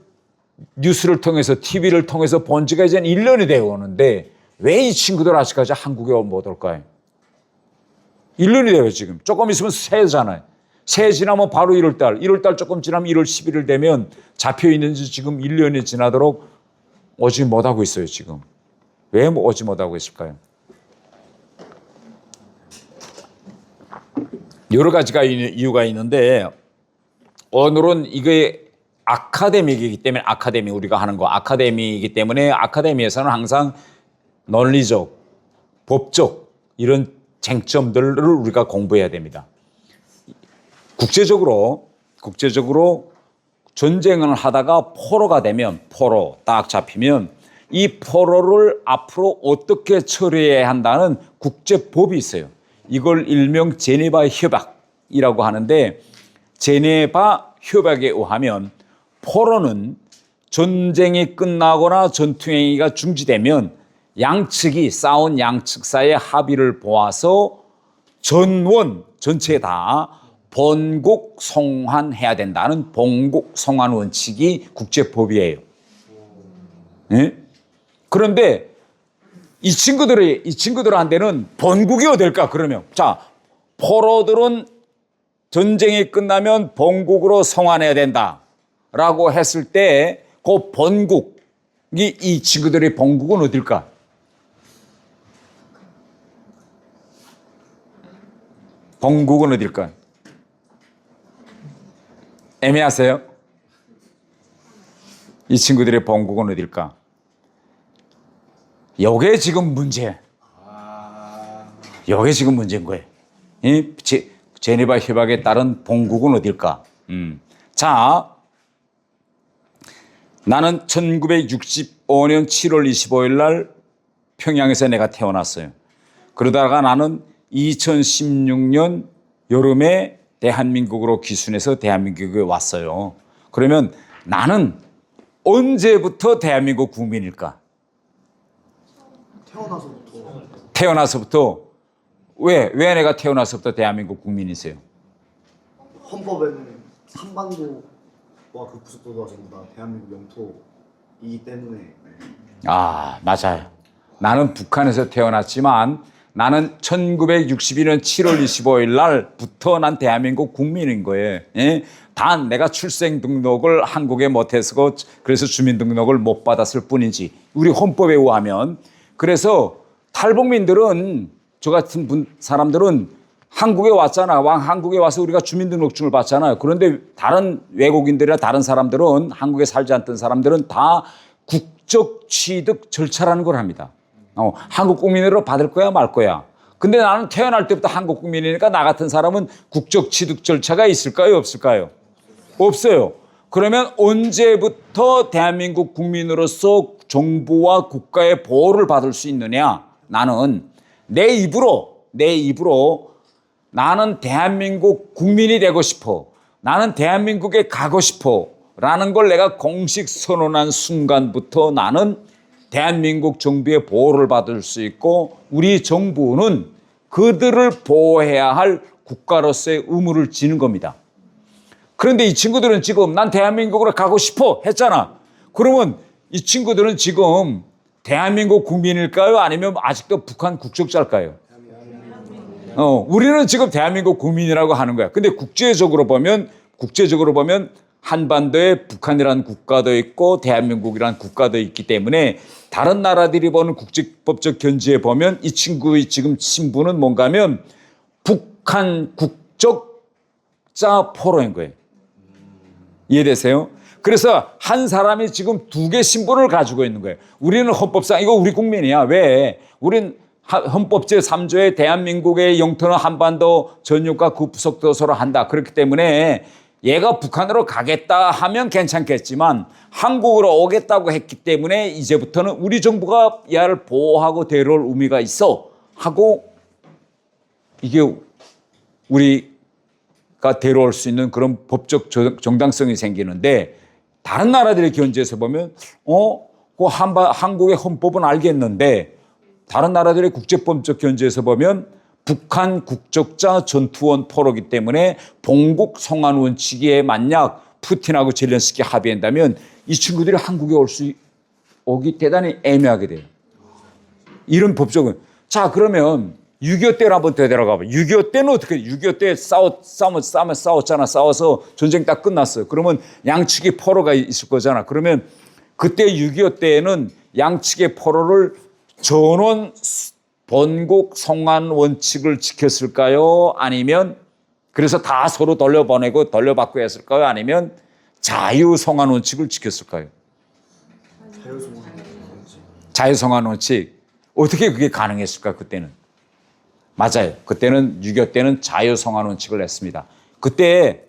뉴스를 통해서 TV를 통해서 본 지가 이제 1년이 되어 오는데 왜 이 친구들 아직까지 한국에 못 올까요? 1년이 돼요 지금. 조금 있으면 새해잖아요. 새해 지나면 바로 1월달 조금 지나면 1월 11일 되면 잡혀있는지 지금 1년이 지나도록 오지 못하고 있어요 지금. 왜 오지 못하고 있을까요? 여러 가지가 이유가 있는데 오늘은 이게 아카데미이기 때문에 우리가 하는 거 아카데미이기 때문에 아카데미에서는 항상 논리적, 법적 이런 쟁점들을 우리가 공부해야 됩니다. 국제적으로 전쟁을 하다가 포로가 되면 포로 딱 잡히면 이 포로를 앞으로 어떻게 처리해야 한다는 국제법이 있어요. 이걸 일명 제네바 협약이라고 하는데 제네바 협약에 의하면 포로는 전쟁이 끝나거나 전투행위가 중지되면 싸운 양측 사이의 합의를 보아서 전체 다 본국 송환해야 된다는 본국 송환 원칙이 국제법이에요. 네? 그런데 이 친구들한테는 본국이 어딜까? 그러면 자 포로들은 전쟁이 끝나면 본국으로 송환해야 된다라고 했을 때 그 본국이 이 친구들의 본국은 어딜까? 본국은 어딜까? 애매하세요? 이 친구들의 본국은 어딜까? 요게 지금 문제인 거예요. 이 제네바 협약에 따른 본국은 어딜까? 자, 나는 1965년 7월 25일 날 평양에서 내가 태어났어요. 그러다가 나는 2016년 여름에 대한민국으로 귀순해서 대한민국에 왔어요. 그러면 나는 언제부터 대한민국 국민일까? 태어나서부터 왜 내가 태어나서부터 대한민국 국민이세요? 헌법에는 한반도와 그 부속도가 전부 다 대한민국 영토이기 때문에 아, 맞아요. 나는 북한에서 태어났지만 나는 1962년 7월 25일 날부터 난 대한민국 국민인 거예요. 예? 단 내가 출생 등록을 한국에 못해서 그래서 주민등록을 못 받았을 뿐이지. 우리 헌법에 의하면. 그래서 탈북민들은 저 같은 사람들은 한국에 왔잖아. 한국에 와서 우리가 주민등록증을 받잖아요. 그런데 다른 외국인들이나 다른 사람들은 한국에 살지 않던 사람들은 다 국적 취득 절차라는 걸 합니다. 한국 국민으로 받을 거야 말 거야. 근데 나는 태어날 때부터 한국 국민이니까 나 같은 사람은 국적 취득 절차가 있을까요 없을까요? 없어요. 그러면 언제부터 대한민국 국민으로서 정부와 국가의 보호를 받을 수 있느냐? 나는 내 입으로 나는 대한민국 국민이 되고 싶어. 나는 대한민국에 가고 싶어. 라는 걸 내가 공식 선언한 순간부터 나는 대한민국 정부의 보호를 받을 수 있고 우리 정부는 그들을 보호해야 할 국가로서의 의무를 지는 겁니다. 그런데 이 친구들은 지금 난 대한민국으로 가고 싶어 했잖아. 그러면 이 친구들은 지금 대한민국 국민일까요? 아니면 아직도 북한 국적자일까요? 우리는 지금 대한민국 국민이라고 하는 거야. 근데 국제적으로 보면 한반도에 북한이라는 국가도 있고 대한민국이라는 국가도 있기 때문에 다른 나라들이 보는 국제법적 견지에 보면 이 친구의 지금 신분은 뭔가 하면 북한 국적자 포로인 거예요. 이해되세요? 그래서 한 사람이 지금 두 개 신분을 가지고 있는 거예요. 우리는 헌법상 이거 우리 국민이야. 왜? 우린 헌법 제3조에 대한민국의 영토는 한반도 전역과 그 부속도서로 한다. 그렇기 때문에 얘가 북한으로 가겠다 하면 괜찮겠지만 한국으로 오겠다고 했기 때문에 이제부터는 우리 정부가 얘를 보호하고 데려올 의미가 있어 하고 이게 우리가 데려올 수 있는 그런 법적 정당성이 생기는데 다른 나라들의 견지에서 보면 그 한국의 헌법은 알겠는데 다른 나라들의 국제법적 견지에서 보면 북한 국적자 전투원 포로기 때문에 봉국 송환 원칙에 만약 푸틴하고 젤렌스키 합의한다면 이 친구들이 한국에 오기 대단히 애매하게 돼요. 이런 법적은. 자, 그러면 6.25 때를 한번 되돌아가 봐. 6.25 때는 어떻게 해? 6.25 때 싸웠잖아. 싸워서 전쟁 딱 끝났어요. 그러면 양측이 포로가 있을 거잖아. 그러면 그때 6.25 때에는 양측의 포로를 전원 본국 송환 원칙을 지켰을까요? 아니면 그래서 다 서로 돌려보내고 돌려받고 했을까요? 아니면 자유 송환 원칙을 지켰을까요? 자유 송환 원칙. 어떻게 그게 가능했을까 그때는? 맞아요. 그때는 6.25 때는 자유 송환 원칙을 했습니다. 그때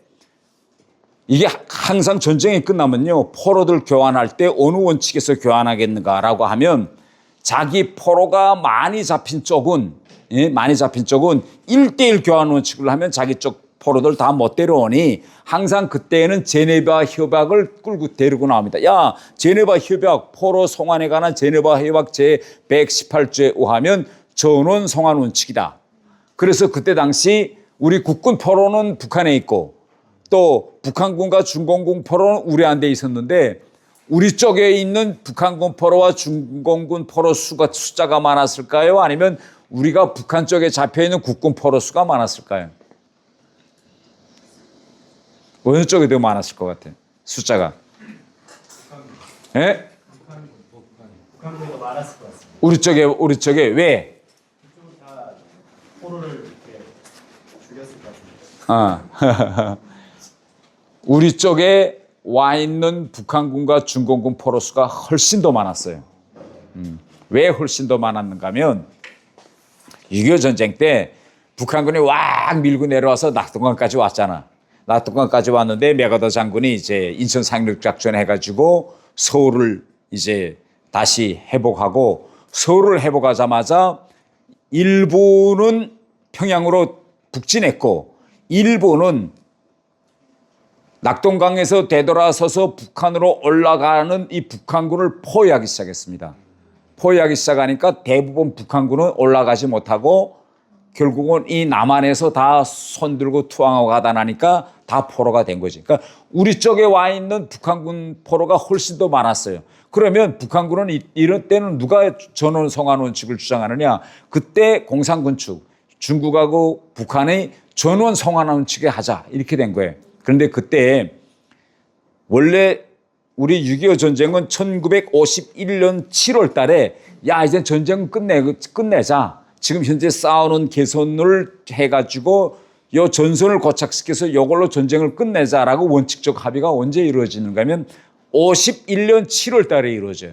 이게 항상 전쟁이 끝나면요. 포로들 교환할 때 어느 원칙에서 교환하겠는가라고 하면 자기 포로가 많이 잡힌 쪽은 1대1 교환 원칙을 하면 자기 쪽 포로들 다 못 데려오니 항상 그때는 제네바 협약을 끌고 데리고 나옵니다. 야, 제네바 협약 포로 송환에 관한 제네바 협약 제118조에 의하면 전원 송환 원칙이다. 그래서 그때 당시 우리 국군 포로는 북한에 있고 또 북한군과 중공군 포로는 우리 안에 있었는데 우리 쪽에 있는 북한군 포로와 중공군 포로 숫자가 많았을까요? 아니면 우리가 북한 쪽에 잡혀있는 국군 포로 수가 많았을까요? 어느 쪽이 더 많았을 것 같아요? 숫자가. 예? 북한군이 많았을 것 같습니다. 우리 쪽에 왜? 그쪽은 다 포로를 이렇게 죽였을 것 같습니다. 우리 쪽에 와 있는 북한군과 중공군 포로 수가 훨씬 더 많았어요. 왜 훨씬 더 많았는가 하면 6.25 전쟁 때 북한군이 왁 밀고 내려와서 낙동강까지 왔잖아. 낙동강까지 왔는데 메가더 장군이 이제 인천 상륙작전 해가지고 서울을 이제 다시 회복하고 서울을 회복하자마자 일부는 평양으로 북진했고 일부는 낙동강에서 되돌아서서 북한으로 올라가는 이 북한군을 포위하기 시작했습니다. 포위하기 시작하니까 대부분 북한군은 올라가지 못하고 결국은 이 남한에서 다 손들고 투항하고 가다 나니까 다 포로가 된 거지. 그러니까 우리 쪽에 와 있는 북한군 포로가 훨씬 더 많았어요. 그러면 북한군은 이런 때는 누가 전원 성안 원칙을 주장하느냐? 그때 공산군 측, 중국하고 북한의 전원 성안 원칙에 하자 이렇게 된 거예요. 그런데 그때 원래 우리 6.25 전쟁은 1951년 7월 달에 야 이제 전쟁은 끝내자. 지금 현재 싸우는 개선을 해가지고 요 전선을 고착시켜서 이걸로 전쟁을 끝내자라고 원칙적 합의가 언제 이루어지는가 하면 51년 7월 달에 이루어져요.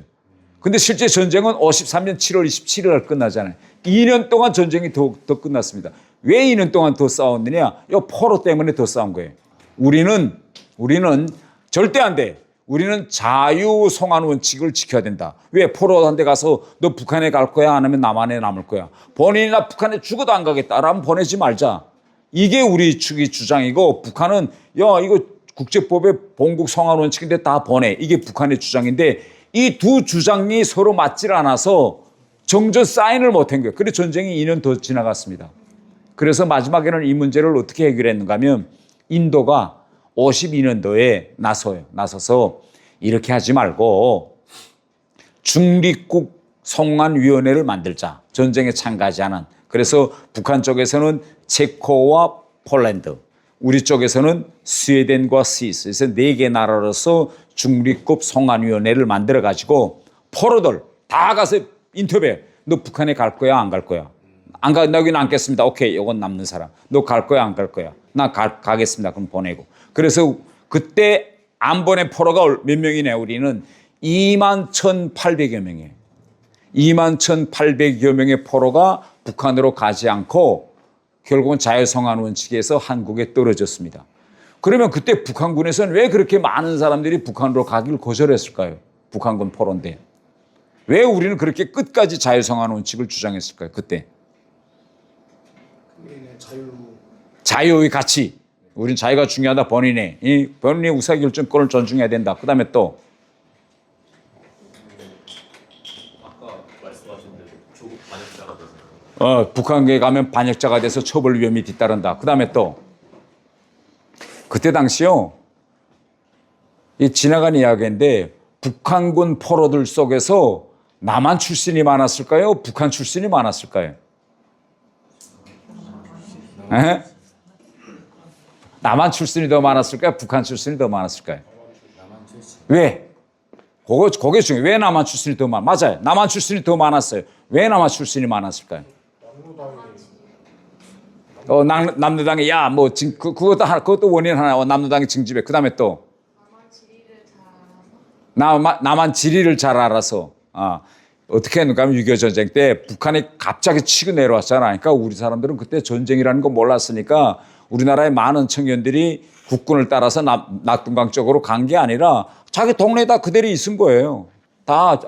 근데 실제 전쟁은 53년 7월 27일 끝나잖아요. 2년 동안 전쟁이 더 끝났습니다. 왜 2년 동안 더 싸웠느냐? 이 포로 때문에 더 싸운 거예요. 우리는 절대 안 돼. 우리는 자유송환 원칙을 지켜야 된다. 왜? 포로한테 가서 너 북한에 갈 거야? 안 하면 남한에 남을 거야. 본인이나 북한에 죽어도 안 가겠다라면 보내지 말자. 이게 우리 측의 주장이고 북한은 야 이거 국제법의 본국 송환 원칙인데 다 보내. 이게 북한의 주장인데 이 두 주장이 서로 맞질 않아서 정전 사인을 못한 거예요. 그래서 전쟁이 2년 더 지나갔습니다. 그래서 마지막에는 이 문제를 어떻게 해결했는가 하면 인도가 52년도에 나서서 이렇게 하지 말고 중립국 송환위원회를 만들자. 전쟁에 참가하지 않은. 그래서 북한 쪽에서는 체코와 폴란드, 우리 쪽에서는 스웨덴과 스위스, 그래서 4개 나라로서 중립국 송환위원회를 만들어가지고 포로들 다 가서 인터뷰해. 너 북한에 갈 거야? 안 갈 거야? 나 여기는 앉겠습니다. 오케이, 이건 남는 사람. 너 갈 거야? 안 갈 거야? 나 가겠습니다. 그럼 보내고. 그래서 그때 안 보낸 포로가 몇 명이냐? 우리는 21,800여 명이에요. 21,800여 명의 포로가 북한으로 가지 않고 결국은 자유송환 원칙에서 한국에 떨어졌습니다. 그러면 그때 북한군에서는 왜 그렇게 많은 사람들이 북한으로 가기를 거절했을까요? 북한군 포로인데. 왜 우리는 그렇게 끝까지 자유송환 원칙을 주장했을까요? 그때. 자유의 가치. 우린 자유가 중요하다. 본인의 의사결정권을 존중해야 된다. 그 다음에 또 아까 말씀하신 대로 조국 반역자가 돼서 북한에 가면 반역자가 돼서 처벌 위험이 뒤따른다. 그 다음에 또 그때 당시요 이 지나간 이야기인데 북한군 포로들 속에서 남한 출신이 많았을까요? 북한 출신이 많았을까요? 에? 남한 출신이 더 많았을까요? 북한 출신이 더 많았을까요? 왜? 그게 중요해요. 왜 남한 출신이 더 맞아요. 남한 출신이 더 많았어요. 왜 남한 출신이 많았을까요? 남로당이 그것도 원인 하나. 남로당이 징집해. 그 다음에 또 남한 지리를 잘 알아서. 어떻게 했는가 하면 6.25 전쟁 때 북한이 갑자기 치고 내려왔잖아요. 그러니까 우리 사람들은 그때 전쟁이라는 거 몰랐으니까 우리나라의 많은 청년들이 국군을 따라서 낙동강 쪽으로 간 게 아니라 자기 동네에다 그대로 있은 거예요. 다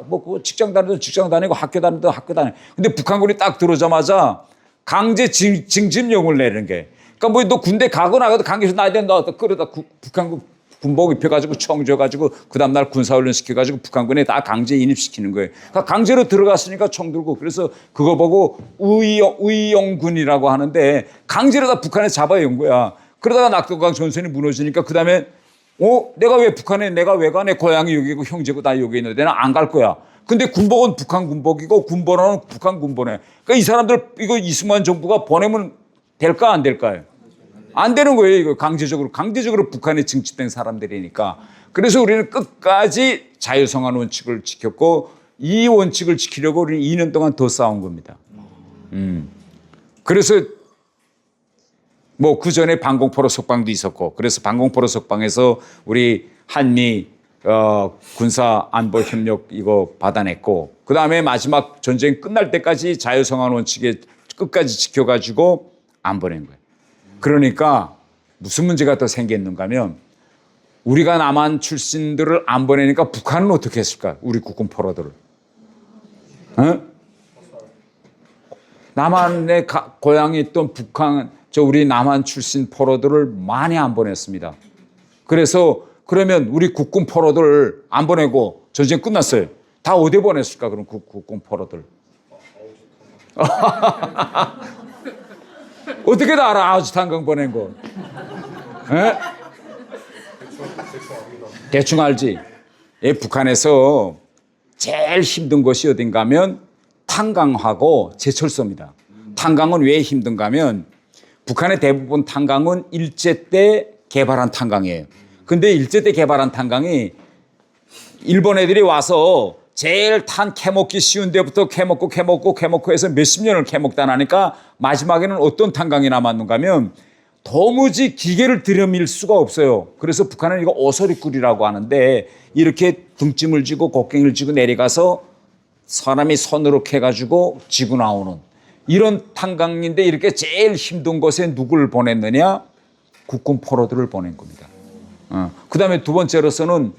직장 다니던 직장 다니고 학교 다니던 학교 다니고. 근데 북한군이 딱 들어오자마자 강제 징집령을 내리는 게. 그러니까 너 군대 가고 나가도 강제해서 나야 된다. 그러다 북한군 군복 입혀가지고 총 줘가지고 그 다음날 군사훈련 시켜가지고 북한군에 다 강제 인입시키는 거예요. 그러니까 강제로 들어갔으니까 총 들고 그래서 그거 보고 의용군이라고 하는데 강제로 다 북한에 잡아온 거야. 그러다가 낙동강 전선이 무너지니까 그 다음에 내가 왜 북한에 내가 왜 가? 내 고향이 여기고 형제고 다 여기 있는데 난 안 갈 거야. 근데 군복은 북한 군복이고 군번호는 북한 군번호야. 그러니까 이 사람들 이거 이승만 정부가 보내면 될까 안 될까요? 안 되는 거예요. 이거 강제적으로 북한에 증치된 사람들이니까. 그래서 우리는 끝까지 자유송환 원칙을 지켰고 이 원칙을 지키려고 우리는 2년 동안 더 싸운 겁니다. 그래서 그 전에 방공포로 석방도 있었고 그래서 방공포로 석방에서 우리 한미 군사 안보 협력 이거 받아냈고 그 다음에 마지막 전쟁 끝날 때까지 자유송환 원칙에 끝까지 지켜가지고 안 보낸 거예요. 그러니까 무슨 문제가 더 생겼는가 하면 우리가 남한 출신들을 안 보내니까 북한은 어떻게 했을까? 우리 국군 포로들을. 남한의 고향에 있던 우리 남한 출신 포로들을 많이 안 보냈습니다. 그래서 그러면 우리 국군 포로들 안 보내고 전쟁 끝났어요. 다 어디 보냈을까? 그럼 국군 포로들. 어떻게 다 알아? 아우지 탄광 보낸 거. 에? 대충 알지? 예, 북한에서 제일 힘든 것이 어딘가 하면 탄광하고 제철소입니다. 탄광은 왜 힘든가 하면 북한의 대부분 탄광은 일제 때 개발한 탄광이에요. 근데 일제 때 개발한 탄광이 일본 애들이 와서 제일 탄 캐먹기 쉬운 데부터 캐먹고 해서 몇십 년을 캐먹다 나니까 마지막에는 어떤 탄광이 남았는가 하면 도무지 기계를 들여밀 수가 없어요. 그래서 북한은 이거 오소리꿀이라고 하는데 이렇게 등짐을 지고 곡괭이를 쥐고 내려가서 사람이 손으로 캐가지고 지고 나오는 이런 탄광인데 이렇게 제일 힘든 곳에 누구를 보냈느냐? 국군 포로들을 보낸 겁니다. 그 다음에 두 번째로서는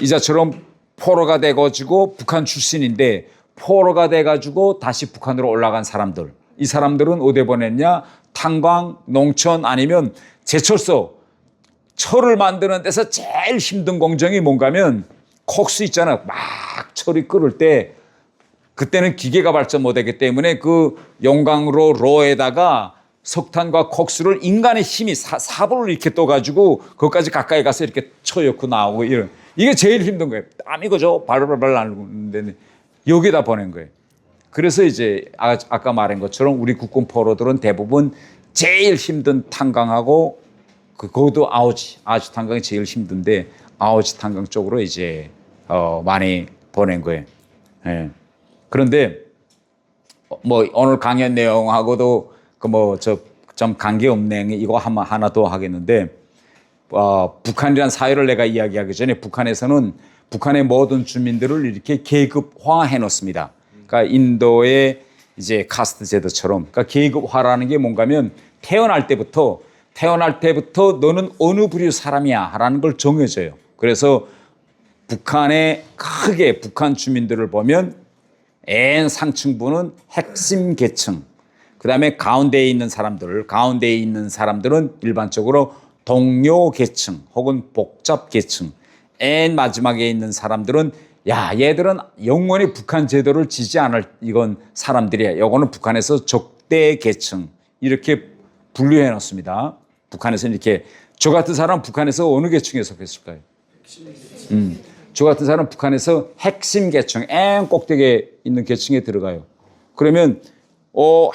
이자처럼 포로가 돼가지고 북한 출신인데 포로가 돼가지고 다시 북한으로 올라간 사람들. 이 사람들은 어디 보냈냐? 탄광, 농촌 아니면 제철소. 철을 만드는 데서 제일 힘든 공정이 뭔가 하면 콕스 있잖아. 막 철이 끓을 때 그때는 기계가 발전 못하기 때문에 그 용광로 로에다가 석탄과 콕스를 인간의 힘이 삽을 이렇게 떠가지고 그것까지 가까이 가서 이렇게 쳐넣고 나오고 이런 이게 제일 힘든 거예요. 땀이 그죠? 발발발 나는데 여기다 보낸 거예요. 그래서 이제 아까 말한 것처럼 우리 국군 포로들은 대부분 제일 힘든 탄광하고 그것도 아우지 탄광이 제일 힘든데 아우지 탄광 쪽으로 이제 많이 보낸 거예요. 예. 그런데 뭐 오늘 강연 내용하고도 그 뭐 좀 관계 없네 이거 하나 더 하겠는데 북한이란 사회를 내가 이야기하기 전에 북한에서는 북한의 모든 주민들을 이렇게 계급화해 놓습니다. 그러니까 인도의 이제 카스트 제도처럼 그러니까 계급화라는 게 뭔가면 태어날 때부터 너는 어느 부류 사람이야라는 걸 정해줘요. 그래서 북한의 크게 북한 주민들을 보면 N 상층부는 핵심 계층, 그 다음에 가운데에 있는 사람들은 일반적으로 동료 계층 혹은 복잡 계층, N 마지막에 있는 사람들은 야 얘들은 영원히 북한 제도를 지지 않을 이건 사람들이야. 요거는 북한에서 적대 계층 이렇게 분류해 놓습니다. 북한에서는 이렇게 저 같은 사람 북한에서 어느 계층에 속했을까요? 저 같은 사람 북한에서 핵심 계층, N 꼭대기에 있는 계층에 들어가요. 그러면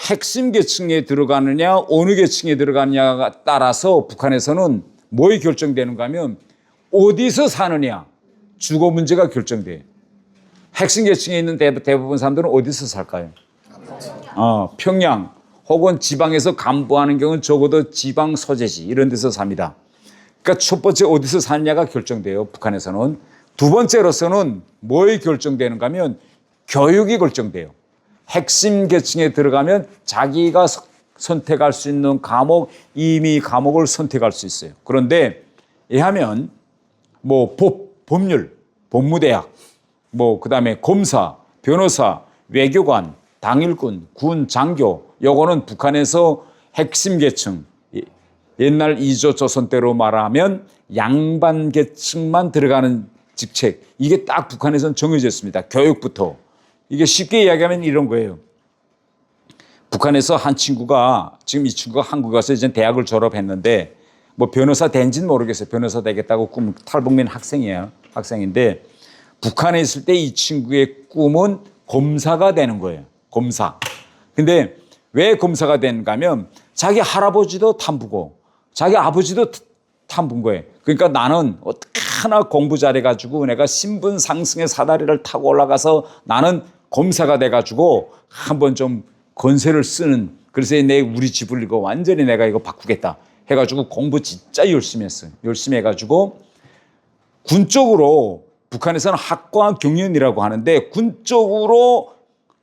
핵심 계층에 들어가느냐 어느 계층에 들어가느냐가 따라서 북한에서는 뭐에 결정되는가 하면 어디서 사느냐 주거 문제가 결정돼요. 핵심 계층에 있는 대부분 사람들은 어디서 살까요? 평양 혹은 지방에서 간부하는 경우는 적어도 지방 소재지 이런 데서 삽니다. 그러니까 첫 번째 어디서 사느냐가 결정돼요. 북한에서는. 두 번째로서는 뭐에 결정되는가 하면 교육이 결정돼요. 핵심 계층에 들어가면 자기가 선택할 수 있는 과목, 이미 과목을 선택할 수 있어요. 그런데 이하면 뭐 법률, 법무대학, 뭐 그다음에 검사, 변호사, 외교관, 당일군, 군, 장교 요거는 북한에서 핵심 계층 옛날 이조 조선 때로 말하면 양반 계층만 들어가는 직책 이게 딱 북한에서는 정해졌습니다. 교육부터. 이게 쉽게 이야기하면 이런 거예요. 북한에서 한 친구가 지금 이 친구가 한국에 와서 이제 대학을 졸업했는데 뭐 변호사 된지는 모르겠어요. 변호사 되겠다고 꿈 탈북민 학생이에요. 학생인데 북한에 있을 때 이 친구의 꿈은 검사가 되는 거예요. 검사. 근데 왜 검사가 되는가 하면 자기 할아버지도 탐부고 자기 아버지도 탐부인 거예요. 그러니까 나는 어떻게 하나 공부 잘해가지고 내가 신분 상승의 사다리를 타고 올라가서 나는 검사가 돼가지고 한번 좀 건세를 쓰는 그래서 우리 집을 이거 완전히 내가 이거 바꾸겠다 해가지고 공부 진짜 열심히 했어요. 열심히 해가지고 군 쪽으로 북한에서는 학과 경연이라고 하는데 군 쪽으로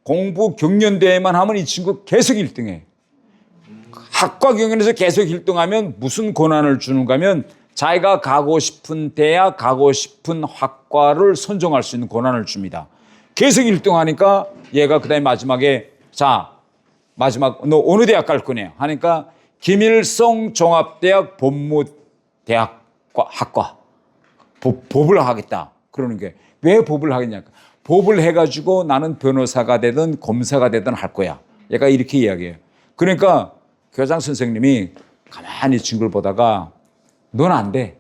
공부 경연대회만 하면 이 친구 계속 1등해. 학과 경연에서 계속 1등하면 무슨 권한을 주는가 하면 자기가 가고 싶은 대학, 가고 싶은 학과를 선정할 수 있는 권한을 줍니다. 계속 1등 하니까 얘가 그 다음에 마지막에 마지막 너 어느 대학 갈 거냐 하니까 김일성 종합대학 법무대학과 학과 법을 하겠다 그러는 게 왜 법을 하겠냐 법을 해가지고 나는 변호사가 되든 검사가 되든 할 거야 얘가 이렇게 이야기해요. 그러니까 교장 선생님이 가만히 친구를 보다가 넌 안 돼.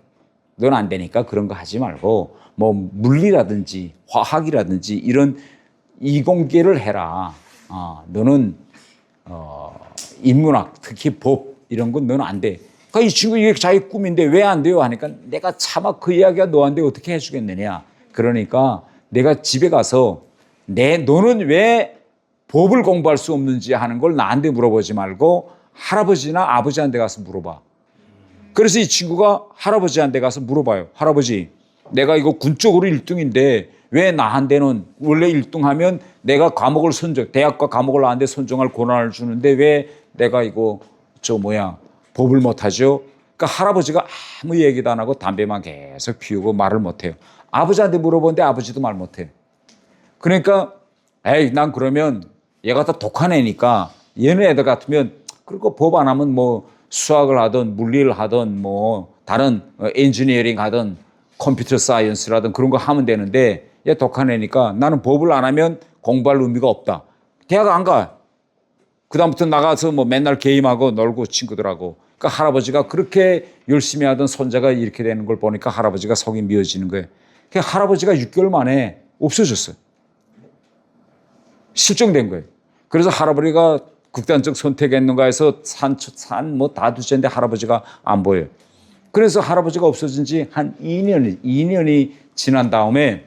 넌 안 되니까 그런 거 하지 말고 뭐 물리라든지 화학이라든지 이런 이공계를 해라. 너는 인문학 특히 법 이런 건 너는 안 돼. 그러니까 이 친구 이게 자기 꿈인데 왜 안 돼요? 하니까 내가 차마 그 이야기가 너한테 어떻게 해주겠느냐. 그러니까 내가 집에 가서 너는 왜 법을 공부할 수 없는지 하는 걸 나한테 물어보지 말고 할아버지나 아버지한테 가서 물어봐. 그래서 이 친구가 할아버지한테 가서 물어봐요. 할아버지, 내가 이거 군 쪽으로 1등인데 왜 나한테는 원래 1등하면 내가 과목을 대학과 과목을 나한테 선정할 권한을 주는데 왜 내가 이거 법을 못하죠? 그러니까 할아버지가 아무 얘기도 안 하고 담배만 계속 피우고 말을 못해요. 아버지한테 물어보는데 아버지도 말 못해. 그러니까 난 그러면 얘가 다 독한 애니까 얘네 애들 같으면 그리고 법 안 하면 뭐 수학을 하든 물리를 하든 뭐 다른 엔지니어링 하든 컴퓨터 사이언스라든 그런 거 하면 되는데 얘 독한 애니까 나는 법을 안 하면 공부할 의미가 없다. 대학 안 가. 그다음부터 나가서 뭐 맨날 게임하고 놀고 친구들하고. 그러니까 할아버지가 그렇게 열심히 하던 손자가 이렇게 되는 걸 보니까 할아버지가 속이 미어지는 거예요. 그러니까 할아버지가 6개월 만에 없어졌어요. 실종된 거예요. 그래서 할아버지가 극단적 선택했는가 해서 산 뭐 다 두셨는데 할아버지가 안 보여요. 그래서 할아버지가 없어진 지 한 2년이 지난 다음에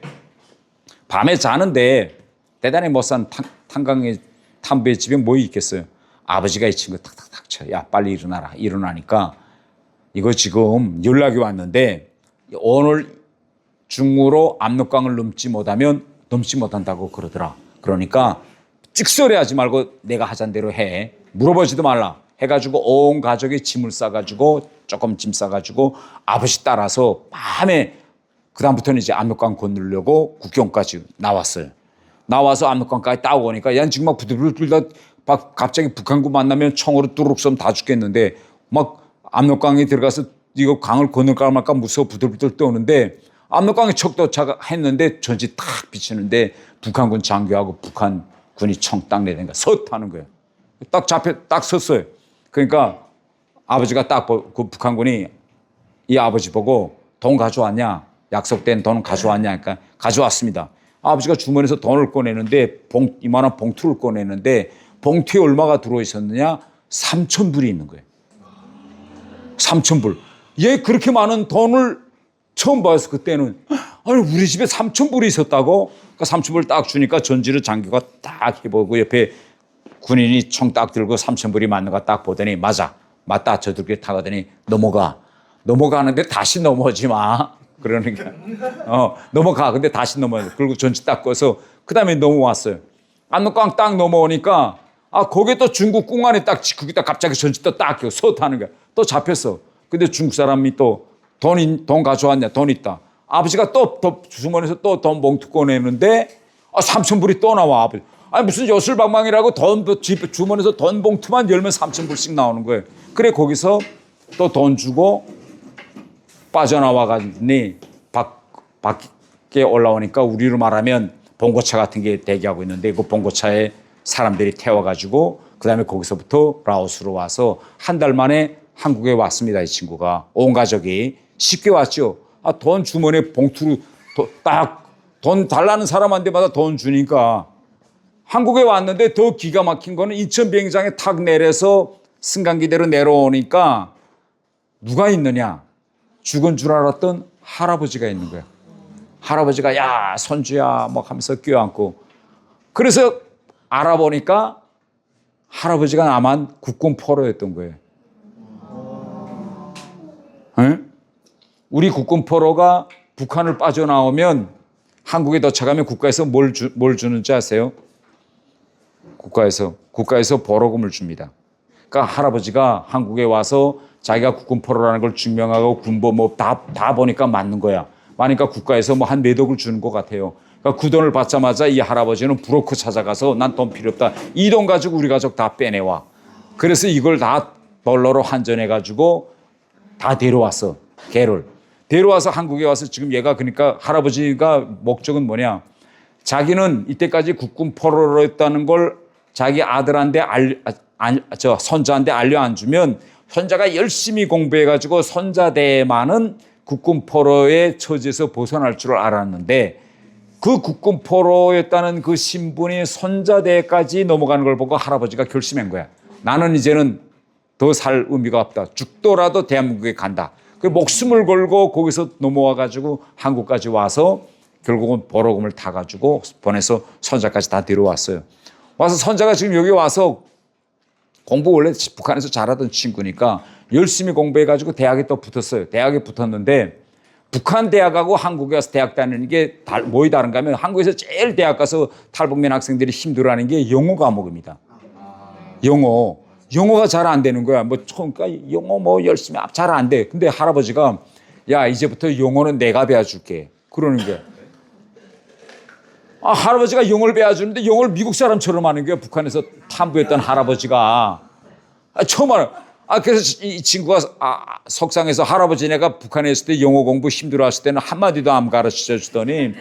밤에 자는데 대단히 못 산 탄광의 탐배 집에 뭐 있겠어요. 아버지가 이 친구 탁탁탁 쳐. 야 빨리 일어나라. 일어나니까 이거 지금 연락이 왔는데 오늘 중으로 압록강을 넘지 못한다고 그러더라. 그러니까 찍소리하지 말고 내가 하자는 대로 해. 물어보지도 말라. 해가지고 온 가족이 짐을 싸가지고 조금 짐 싸가지고 아버지 따라서 밤에 그다음부터는 이제 압록강 건너려고 국경까지 나왔어요. 나와서 압록강까지 딱 오니까 얘는 지금 막 부들부들 갑자기 북한군 만나면 총으로 뚜룩 쏘면 다 죽겠는데 막 압록강에 들어가서 이거 강을 건널까 말까 무서워 부들부들 떠오는데 압록강에 척 도착했는데 전지 탁 비치는데 북한군 장교하고 북한 군이 총 딱 내대니까 섰하는 거예요. 딱 섰어요. 그러니까 아버지가 그 북한군이 이 아버지 보고 돈 가져왔냐? 약속된 돈 가져왔냐? 그러니까 가져왔습니다. 아버지가 주머니에서 돈을 꺼내는데 이만한 봉투를 꺼내는데 봉투에 얼마가 들어있었느냐? 3,000불이 있는 거예요. 3,000불. 얘 그렇게 많은 돈을 처음 봐서 그때는 아니 우리 집에 3,000불이 있었다고? 그러니까 3,000불 딱 주니까 전지를 장교가 딱 해보고 옆에 군인이 총 딱 들고 3,000불이 맞는 거 딱 보더니 맞다 저들끼리 타가더니 넘어가는데 다시 넘어오지 마. 그러니까 넘어가. 근데 다시 넘어요. 그리고 전지 딱 꺼서 그다음에 넘어왔어요. 압록강 딱 넘어오니까 거기에 또 중국 공안에 딱 거기다 갑자기 전지 딱 껴 섰하는 거야. 또 잡혔어. 근데 중국 사람이 또 돈 가져왔냐? 돈 있다. 아버지가 또 주머니에서 또 돈 봉투 꺼내는데 3,000불이 또 나와. 아버지. 아니 무슨 여술방망이라고 주머니에서 돈 봉투만 열면 3,000불씩 나오는 거예요. 그래 거기서 또 돈 주고 빠져나와가니 밖에 올라오니까 우리로 말하면 봉고차 같은 게 대기하고 있는데 그 봉고차에 사람들이 태워가지고 그다음에 거기서부터 라오스로 와서 한 달 만에 한국에 왔습니다. 이 친구가 온 가족이 쉽게 왔죠. 돈 주머니에 봉투로 딱 돈 달라는 사람한테마다 돈 주니까 한국에 왔는데 더 기가 막힌 거는 인천 비행장에 탁 내려서 승강기대로 내려오니까 누가 있느냐? 죽은 줄 알았던 할아버지가 있는 거야. 할아버지가 야 손주야 뭐 하면서 껴안고 그래서 알아보니까 할아버지가 남한 국군 포로였던 거예요. 응? 우리 국군 포로가 북한을 빠져나오면 한국에 도착하면 국가에서 뭘 주는지 아세요? 국가에서 보로금을 줍니다. 그러니까 할아버지가 한국에 와서 자기가 국군 포로라는 걸 증명하고 군보 뭐 다 보니까 맞는 거야. 그러니까 국가에서 뭐 한 몇 억을 주는 것 같아요. 그러니까 그 돈을 받자마자 이 할아버지는 브로커 찾아가서 난 돈 필요 없다. 이 돈 가지고 우리 가족 다 빼내와. 그래서 이걸 다 달러로 환전해가지고 다 데려왔어. 개를. 데려와서 한국에 와서 지금 얘가 그러니까 할아버지가 목적은 뭐냐. 자기는 이때까지 국군 포로로 했다는 걸 자기 아들한테 손자한테 알려 안 주면 손자가 열심히 공부해가지고 손자대만은 국군 포로의 처지에서 벗어날 줄 알았는데 그 국군 포로였다는 그 신분이 손자대까지 넘어가는 걸 보고 할아버지가 결심한 거야. 나는 이제는 더 살 의미가 없다. 죽더라도 대한민국에 간다. 그 목숨을 걸고 거기서 넘어와가지고 한국까지 와서 결국은 보로금을 타가지고 보내서 손자까지 다 데려왔어요. 와서 손자가 지금 여기 와서 공부 원래 북한에서 잘하던 친구니까 열심히 공부해가지고 대학에 또 붙었어요. 대학에 붙었는데 북한 대학하고 한국에 와서 대학 다니는 게 뭐이 다른가 하면 한국에서 제일 대학 가서 탈북민 학생들이 힘들어하는 게 영어 과목입니다. 영어가 잘 안 되는 거야. 그러니까 영어 열심히 잘 안 돼. 근데 할아버지가 야 이제부터 영어는 내가 배워줄게. 그러는 거야. 할아버지가 영어를 배워주는데 영어를 미국 사람처럼 하는 거야. 북한에서 탐구했던 할아버지가. 처음 알아. 그래서 이 친구가 속상해서 할아버지네가 북한에 있을 때 영어 공부 힘들어했을 때는 한마디도 안 가르쳐 주더니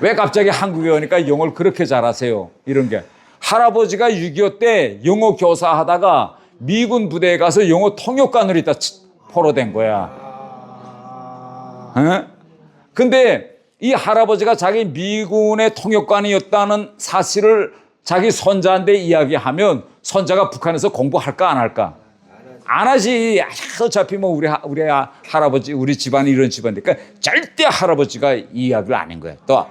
왜 갑자기 한국에 오니까 영어를 그렇게 잘하세요. 이런 게. 할아버지가 6.25 때 영어 교사 하다가 미군 부대에 가서 영어 통역관으로 있다 포로된 거야. 근데 이 할아버지가 자기 미군의 통역관이었다는 사실을 자기 손자한테 이야기하면 손자가 북한에서 공부할까 안 할까? 안 하지. 어차피 우리 할아버지 우리 집안이 이런 집안이니까 절대 할아버지가 이야기를 안 한 거야. 또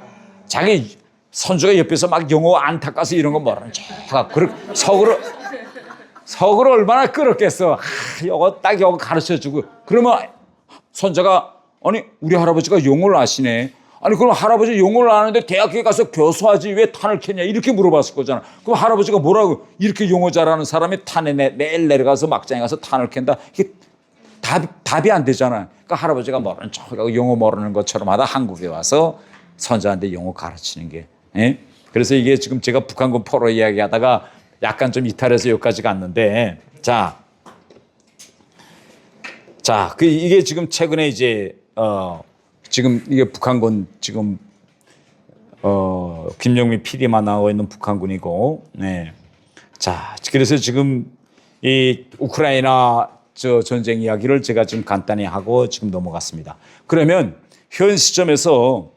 자기 손주가 옆에서 막 영어 안 닦아서 이런 거 모르는 척 속으로 얼마나 끓었겠어. 이거 딱 이거 가르쳐주고 그러면 손자가 아니 우리 할아버지가 영어를 아시네. 아니 그럼 할아버지 영어를 아는데 대학에 가서 교수하지 왜 탄을 캐냐 이렇게 물어봤을 거잖아. 그럼 할아버지가 뭐라고 이렇게 영어 잘하는 사람이 탄에 내일 내려가서 막장에 가서 탄을 캔다. 이게 답이 안 되잖아. 그러니까 할아버지가 모르는 척하고 영어 모르는 것처럼 하다 한국에 와서 손자한테 영어 가르치는 게. 예? 그래서 이게 지금 제가 북한군 포로 이야기하다가 약간 좀 이탈해서 여기까지 갔는데 이게 지금 최근에 이제 지금 이게 북한군 지금 김영민 PD만 나와 있는 북한군이고, 네. 자 그래서 지금 이 우크라이나 전쟁 이야기를 제가 지금 간단히 하고 지금 넘어갔습니다. 그러면 현 시점에서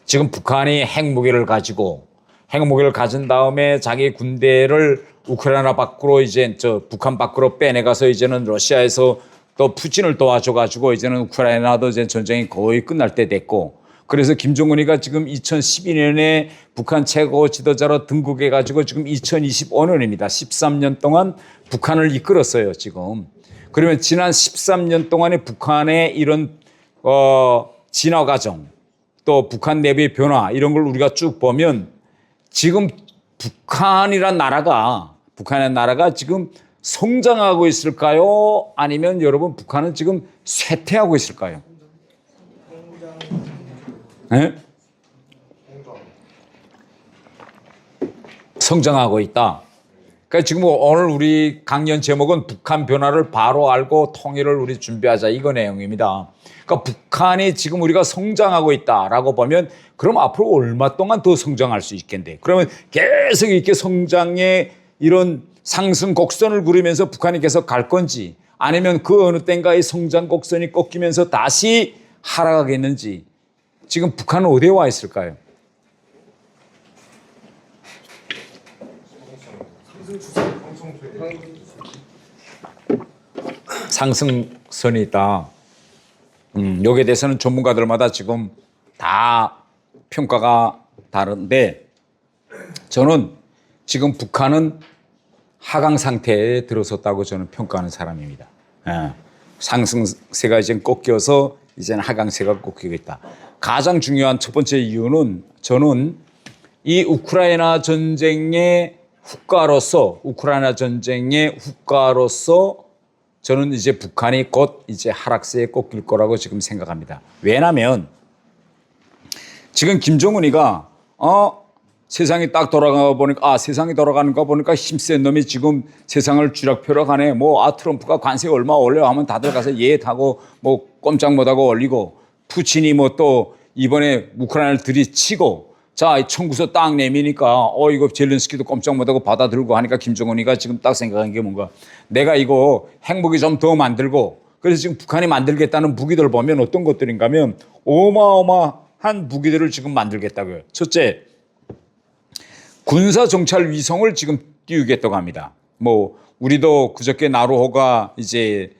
지금 북한이 핵무기를 가진 다음에 자기 군대를 우크라이나 밖으로 이제 북한 밖으로 빼내가서 이제는 러시아에서 또 푸틴을 도와줘가지고 이제는 우크라이나도 이제 전쟁이 거의 끝날 때 됐고 그래서 김정은이가 지금 2012년에 북한 최고 지도자로 등극해가지고 지금 2025년입니다. 13년 동안 북한을 이끌었어요, 지금. 그러면 지난 13년 동안에 북한의 이런, 진화 과정, 또 북한 내부의 변화, 이런 걸 우리가 쭉 보면 지금 북한의 나라가 지금 성장하고 있을까요? 아니면 여러분 북한은 지금 쇠퇴하고 있을까요? 네? 성장하고 있다. 그러니까 지금 오늘 우리 강연 제목은 북한 변화를 바로 알고 통일을 우리 준비하자 이거 내용입니다. 그러니까 북한이 지금 우리가 성장하고 있다라고 보면 그럼 앞으로 얼마 동안 더 성장할 수 있겠는데 그러면 계속 이렇게 성장의 이런 상승 곡선을 그리면서 북한이 계속 갈 건지 아니면 그 어느 땐가의 성장 곡선이 꺾이면서 다시 하락하겠는지 지금 북한은 어디에 와 있을까요? 상승선이 있다. 여기에 대해서는 전문가들마다 지금 다 평가가 다른데 저는 지금 북한은 하강 상태에 들어섰다고 저는 평가하는 사람입니다. 상승세가 이제 꺾여서 이제는 하강세가 꺾이고 있다. 가장 중요한 첫 번째 이유는 저는 이 우크라이나 전쟁의 후과로서 저는 이제 북한이 곧 이제 하락세에 꺾일 거라고 지금 생각합니다. 왜냐하면 지금 김정은이가 세상이 딱 돌아가 보니까 세상이 돌아가는가 보니까 힘센 놈이 지금 세상을 쥐락펴락하네. 트럼프가 관세 얼마 올려 하면 다들 가서 예 타고 꼼짝 못하고 올리고 푸틴이 또 이번에 우크라이나를 들이치고 자, 이 청구서 딱 내미니까 이거 젤렌스키도 꼼짝 못하고 받아들고 하니까 김정은이가 지금 딱 생각한 게 뭔가 내가 이거 핵무기 좀 더 만들고 그래서 지금 북한이 만들겠다는 무기들 보면 어떤 것들인가 하면 어마어마한 무기들을 지금 만들겠다고요. 첫째, 군사 정찰 위성을 지금 띄우겠다고 합니다. 뭐 우리도 그저께 나로호가 이제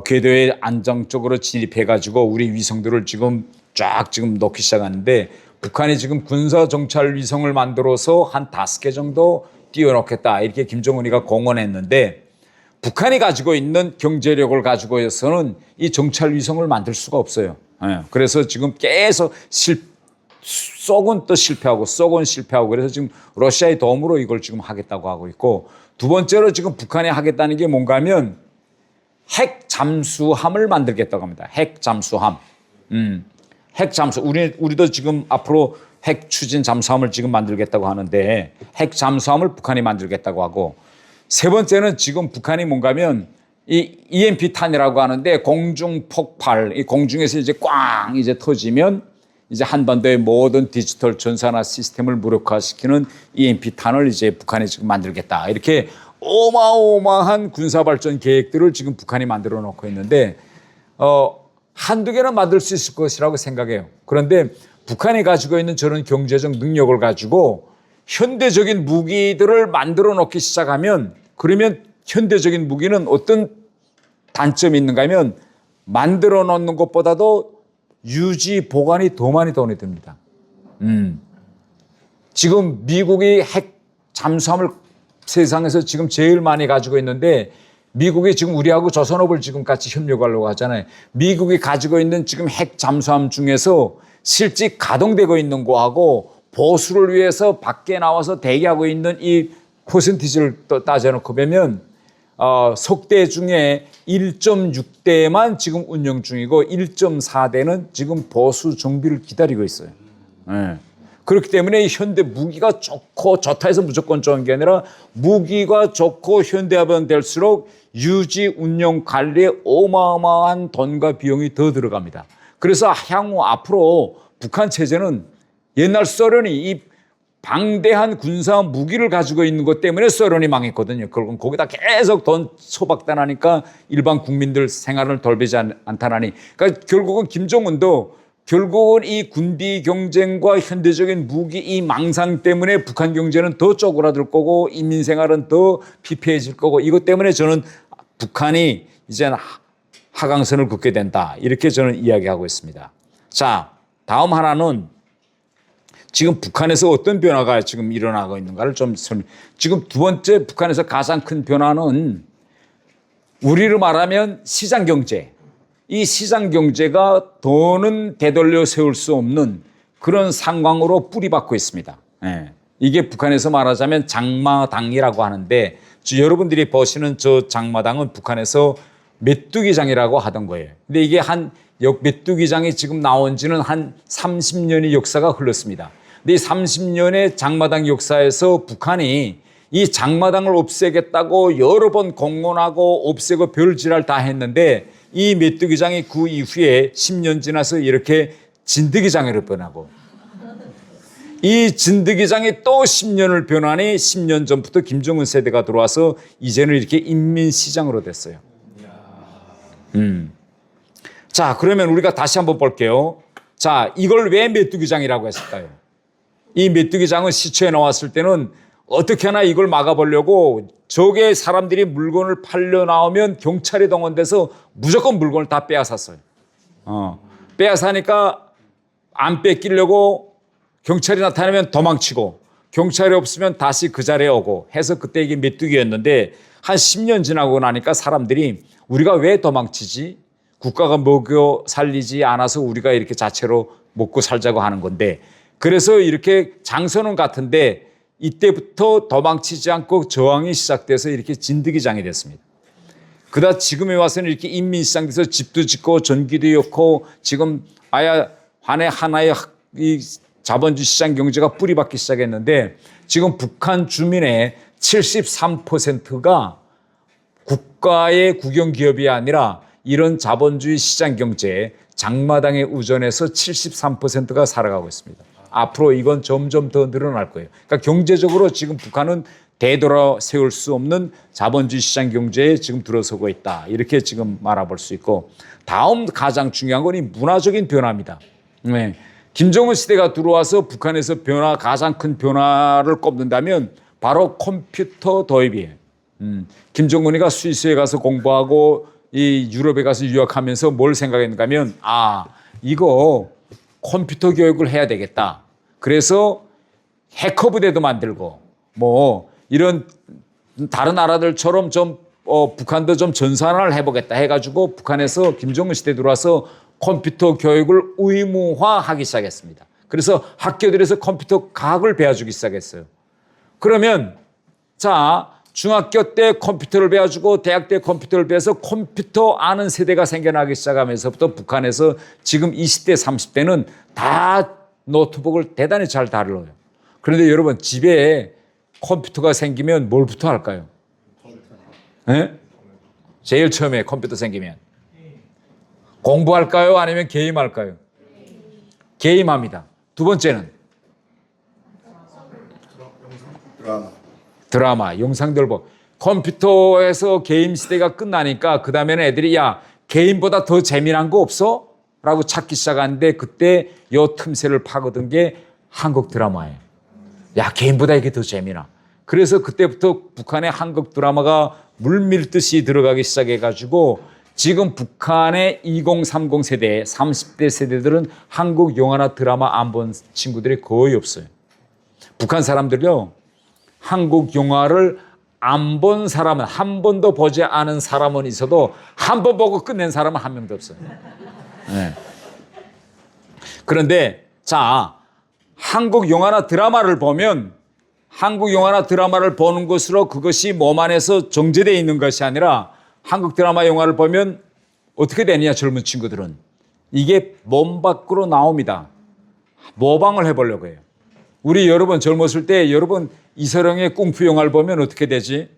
궤도에 안정적으로 진입해가지고 우리 위성들을 지금 쫙 지금 넣기 시작하는데 북한이 지금 군사 정찰 위성을 만들어서 한 5개 정도 띄워놓겠다 이렇게 김정은이가 공언했는데 북한이 가지고 있는 경제력을 가지고 해서는 이 정찰 위성을 만들 수가 없어요. 그래서 지금 계속 쏙은 또 실패하고 쏙은 실패하고 그래서 지금 러시아의 도움으로 이걸 지금 하겠다고 하고 있고 두 번째로 지금 북한이 하겠다는 게 뭔가 하면 핵 잠수함을 만들겠다고 합니다. 핵 잠수함. 핵 잠수. 우리도 지금 앞으로 핵 추진 잠수함을 지금 만들겠다고 하는데 핵 잠수함을 북한이 만들겠다고 하고 세 번째는 지금 북한이 뭔가 하면 이 EMP 탄이라고 하는데 공중 폭발, 이 공중에서 이제 꽝 이제 터지면 이제 한반도의 모든 디지털 전산화 시스템을 무력화시키는 EMP 탄을 이제 북한이 지금 만들겠다. 이렇게 어마어마한 군사발전 계획들을 지금 북한이 만들어 놓고 있는데, 한두 개는 만들 수 있을 것이라고 생각해요. 그런데 북한이 가지고 있는 저런 경제적 능력을 가지고 현대적인 무기들을 만들어 놓기 시작하면 그러면 현대적인 무기는 어떤 단점이 있는가 하면 만들어 놓는 것보다도 유지 보관이 더 많이 돈이 듭니다. 지금 미국이 핵 잠수함을 세상에서 지금 제일 많이 가지고 있는데 미국이 지금 우리하고 조선업을 지금 같이 협력하려고 하잖아요. 미국이 가지고 있는 지금 핵 잠수함 중에서 실제 가동되고 있는 거하고 보수를 위해서 밖에 나와서 대기하고 있는 이 퍼센티지를 또 따져놓고 보면 석대 중에 1.6대만 지금 운영 중이고 1.4대는 지금 보수 정비를 기다리고 있어요. 네. 그렇기 때문에 현대 무기가 좋고 좋다 해서 무조건 좋은 게 아니라 무기가 좋고 현대화면 될수록 유지, 운영, 관리에 어마어마한 돈과 비용이 더 들어갑니다. 그래서 향후 앞으로 북한 체제는 옛날 소련이 이 방대한 군사 무기를 가지고 있는 것 때문에 소련이 망했거든요. 결국은 거기다 계속 돈 소박단하니까 일반 국민들 생활을 돌보지 않다나니. 그러니까 결국은 김정은도 결국은 이 군비 경쟁과 현대적인 무기 이 망상 때문에 북한 경제는 더 쪼그라들 거고 인민 생활은 더 피폐해질 거고 이것 때문에 저는 북한이 이제 하강선을 긋게 된다. 이렇게 저는 이야기하고 있습니다. 자, 다음 하나는 지금 북한에서 어떤 변화가 지금 일어나고 있는가를 좀 지금 두 번째 북한에서 가장 큰 변화는 우리로 말하면 시장 경제. 이 시장 경제가 더는 되돌려 세울 수 없는 그런 상황으로 뿌리박고 있습니다. 예. 이게 북한에서 말하자면 장마당이라고 하는데 여러분들이 보시는 저 장마당은 북한에서 메뚜기장이라고 하던 거예요. 근데 이게 메뚜기장이 지금 나온 지는 한 30년의 역사가 흘렀습니다. 근데 이 30년의 장마당 역사에서 북한이 이 장마당을 없애겠다고 여러 번 공언하고 없애고 별지랄 다 했는데 이 메뚜기장이 그 이후에 10년 지나서 이렇게 진드기장으로 변하고 이 진드기장이 또 10년을 변하니 10년 전부터 김정은 세대가 들어와서 이제는 이렇게 인민시장으로 됐어요. 자, 그러면 우리가 다시 한번 볼게요. 자, 이걸 왜 메뚜기장이라고 했을까요? 이 메뚜기장은 시초에 나왔을 때는 어떻게 하나 이걸 막아보려고 저게 사람들이 물건을 팔려 나오면 경찰이 동원돼서 무조건 물건을 다 빼앗았어요. 빼앗으니까 안 뺏기려고 경찰이 나타나면 도망치고 경찰이 없으면 다시 그 자리에 오고 해서 그때 이게 메뚜기였는데 한 10년 지나고 나니까 사람들이 우리가 왜 도망치지? 국가가 먹여 살리지 않아서 우리가 이렇게 자체로 먹고 살자고 하는 건데 그래서 이렇게 장소는 같은데 이때부터 도망치지 않고 저항이 시작돼서 이렇게 진드기장이 됐습니다. 그러다 지금에 와서는 이렇게 인민시장 돼서 집도 짓고 전기도 엮고 지금 아예 하나의 이 자본주의 시장 경제가 뿌리박기 시작했는데 지금 북한 주민의 73%가 국가의 국영기업이 아니라 이런 자본주의 시장 경제 장마당에 우전해서 73%가 살아가고 있습니다. 앞으로 이건 점점 더 늘어날 거예요. 그러니까 경제적으로 지금 북한은 되돌아 세울 수 없는 자본주의 시장 경제에 지금 들어서고 있다. 이렇게 지금 말해볼 수 있고, 다음 가장 중요한 건 이 문화적인 변화입니다. 네. 김정은 시대가 들어와서 북한에서 가장 큰 변화를 꼽는다면 바로 컴퓨터 도입이에요. 김정은이가 스위스에 가서 공부하고 이 유럽에 가서 유학하면서 뭘 생각했는가 하면, 이거 컴퓨터 교육을 해야 되겠다. 그래서 해커 부대도 만들고 뭐 이런 다른 나라들처럼 좀 북한도 좀 전산화를 해보겠다 해가지고 북한에서 김정은 시대 들어와서 컴퓨터 교육을 의무화하기 시작했습니다. 그래서 학교들에서 컴퓨터 과학을 배워주기 시작했어요. 그러면 자, 중학교 때 컴퓨터를 배워주고 대학 때 컴퓨터를 배워서 컴퓨터 아는 세대가 생겨나기 시작하면서부터 북한에서 지금 20대, 30대는 다 노트북을 대단히 잘 다뤄요. 그런데 여러분, 집에 컴퓨터가 생기면 뭘부터 할까요? 네? 제일 처음에 컴퓨터 생기면 공부할까요? 아니면 게임할까요? 게임합니다. 두 번째는 드라마, 영상들 보고. 컴퓨터에서 게임 시대가 끝나니까 그 다음에는 애들이 야, 게임보다 더 재미난 거 없어? 라고 찾기 시작하는데 그때 요 틈새를 파고든 게 한국 드라마예요. 야, 게임보다 이게 더 재미나. 그래서 그때부터 북한의 한국 드라마가 물밀듯이 들어가기 시작해가지고 지금 북한의 2030 세대, 30대 세대들은 한국 영화나 드라마 안 본 친구들이 거의 없어요. 북한 사람들요, 한국 영화를 안 본 사람은, 한 번도 보지 않은 사람은 있어도 한 번 보고 끝낸 사람은 한 명도 없어요. 네. 그런데 자, 한국 영화나 드라마를 보면 한국 영화나 드라마를 보는 것으로 그것이 몸 안에서 정제되어 있는 것이 아니라 한국 드라마 영화를 보면 어떻게 되느냐, 젊은 친구들은. 이게 몸 밖으로 나옵니다. 모방을 해보려고 해요. 우리 여러분 젊었을 때 여러분 이서령의 꿍푸 영화를 보면 어떻게 되지?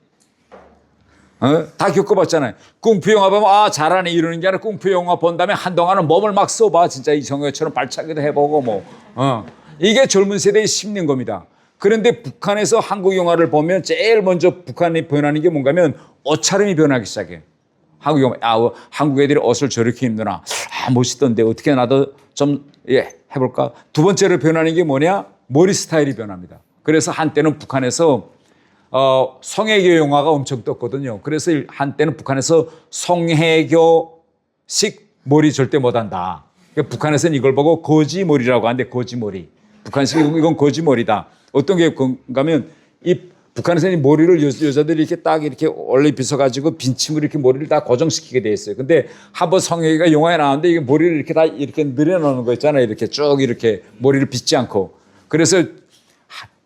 다 겪어봤잖아요. 꿍푸 영화 보면 잘하네 이러는 게 아니라 꿍푸 영화 본 다음에 한동안은 몸을 막 써봐. 진짜 이성효처럼 발차기도 해보고 뭐. 이게 젊은 세대의 심리인 겁니다. 그런데 북한에서 한국 영화를 보면 제일 먼저 북한이 변하는 게 뭔가 하면 옷차림이 변하기 시작해요. 한국 영화, 한국 애들이 옷을 저렇게 입느나. 멋있던데 어떻게 나도 좀 해볼까? 두 번째로 변하는 게 뭐냐? 머리 스타일이 변합니다. 그래서 한때는 북한에서 성애교 영화가 엄청 떴거든요. 그래서 한때는 북한에서 성애교식 머리 절대 못한다. 그러니까 북한에서는 이걸 보고 거지머리라고 하는데, 거지머리. 북한식 이건 거지머리다. 어떤 게 그런가 하면 이 북한에서는 이 머리를 여자들이 이렇게 딱 이렇게 원래 빗어가지고 빈침으로 이렇게 머리를 다 고정시키게 돼 있어요. 근데 한번 성애가 영화에 나왔는데 이게 머리를 이렇게 다 이렇게 늘여놓는 거 있잖아요. 이렇게 쭉 이렇게 머리를 빗지 않고. 그래서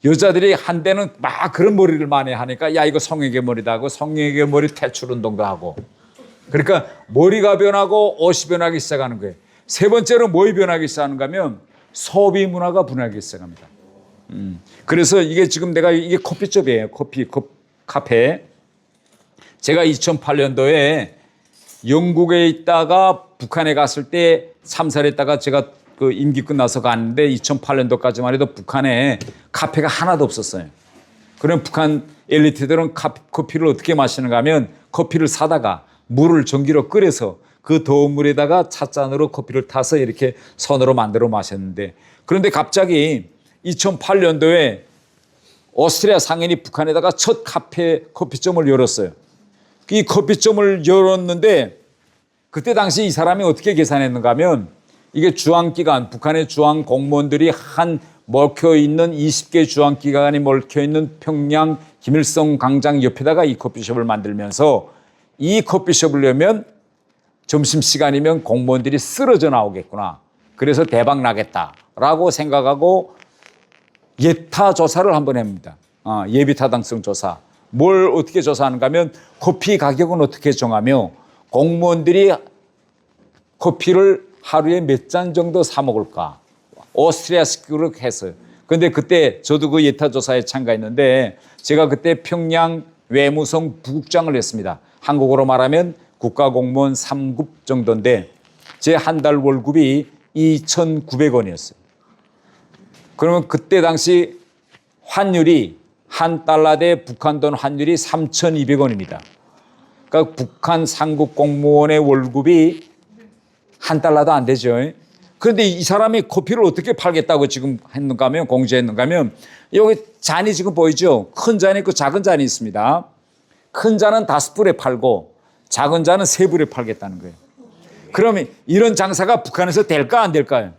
여자들이 한때는 막 그런 머리를 많이 하니까 야, 이거 성애계 머리다 하고 성애계 머리 퇴출 운동도 하고. 그러니까 머리가 변하고 옷이 변하기 시작하는 거예요. 세 번째로 뭐이 변하기 시작하는가 하면 소비 문화가 변하기 시작합니다. 그래서 이게 지금 이게 커피숍이에요. 카페. 제가 2008년도에 영국에 있다가 북한에 갔을 때 3살 했다가 제가 그 임기 끝나서 갔는데 2008년도까지만 해도 북한에 카페가 하나도 없었어요. 그럼 북한 엘리트들은 커피를 어떻게 마시는가 하면 커피를 사다가 물을 전기로 끓여서 그 더운 물에다가 찻잔으로 커피를 타서 이렇게 손으로 만들어 마셨는데, 그런데 갑자기 2008년도에 오스트리아 상인이 북한에다가 첫 커피점을 열었어요. 이 커피점을 열었는데 그때 당시 이 사람이 어떻게 계산했는가 하면 이게 주한기관, 북한의 주한 공무원들이 먹혀있는 20개 주한기관이 먹혀있는 평양 김일성 광장 옆에다가 이 커피숍을 만들면서 이 커피숍을 열면 점심시간이면 공무원들이 쓰러져 나오겠구나. 그래서 대박 나겠다라고 생각하고 예타 조사를 한번 합니다. 예비 타당성 조사. 뭘 어떻게 조사하는가 하면 커피 가격은 어떻게 정하며 공무원들이 커피를 하루에 몇 잔 정도 사 먹을까. 오스트리아식으로 했어요. 그런데 그때 저도 그 예타 조사에 참가했는데 제가 그때 평양 외무성 부국장을 했습니다. 한국어로 말하면 국가공무원 3급 정도인데 제 한 달 월급이 2,900원이었어요. 그러면 그때 당시 환율이 한 달러 대 북한 돈 환율이 3,200원입니다. 그러니까 북한 상급 공무원의 월급이 한 달러도 안 되죠. 그런데 이 사람이 커피를 어떻게 팔겠다고 지금 했는가 하면, 공지했는가 하면, 여기 잔이 지금 보이죠? 큰 잔이 있고 작은 잔이 있습니다. 큰 잔은 5불에 팔고 작은 잔은 3불에 팔겠다는 거예요. 그러면 이런 장사가 북한에서 될까 안 될까요?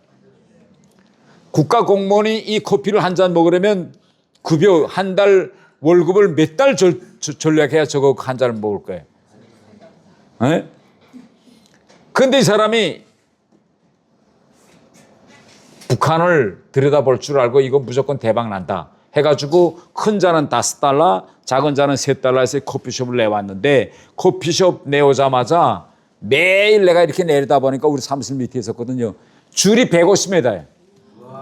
국가 공무원이 이 커피를 한 잔 먹으려면 급여 한 달 월급을 몇 달 전략해야 저거 한 잔을 먹을 거예요. 그런데 이 사람이 북한을 들여다볼 줄 알고 이거 무조건 대박 난다 해가지고 큰 잔은 5달러, 작은 잔은 3달러에서 커피숍을 내왔는데 커피숍 내오자마자 매일 내가 이렇게 내리다 보니까 우리 사무실 밑에 있었거든요. 줄이 150m예요.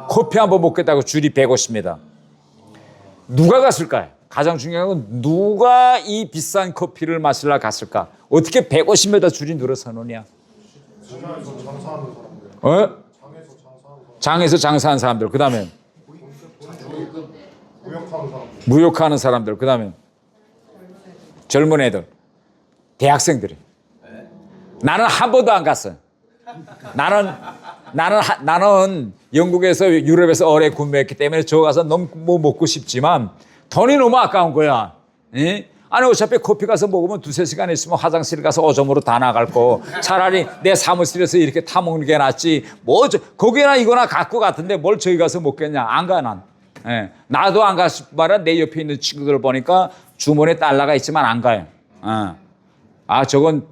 커피 한 번 먹겠다고 줄이 150m. 누가 갔을까요? 가장 중요한 건 누가 이 비싼 커피를 마시러 갔을까? 어떻게 150m 줄이 늘어서 노냐? 장에서 장사하는 사람들. 어? 장에서 장사하는 사람들. 장에서 장사하는 사람들. 그 다음에 무역하는 사람들. 무역하는 사람들. 그 다음에 젊은 애들. 대학생들이. 나는 한 번도 안 갔어요. 나는 영국에서 유럽에서 오래 근무했기 때문에 저 가서 너무 뭐 먹고 싶지만 돈이 너무 아까운 거야. 에? 아니 어차피 커피 가서 먹으면 2-3시간 있으면 화장실 가서 오줌으로 다 나갈 거 차라리 내 사무실에서 이렇게 타 먹는 게 낫지 뭐 거기나 이거나 갖고 같은데 뭘 저기 가서 먹겠냐. 안 가 난. 예. 나도 안 갈 말은 내 옆에 있는 친구들 보니까 주머니에 달러가 있지만 안 가요. 아 저건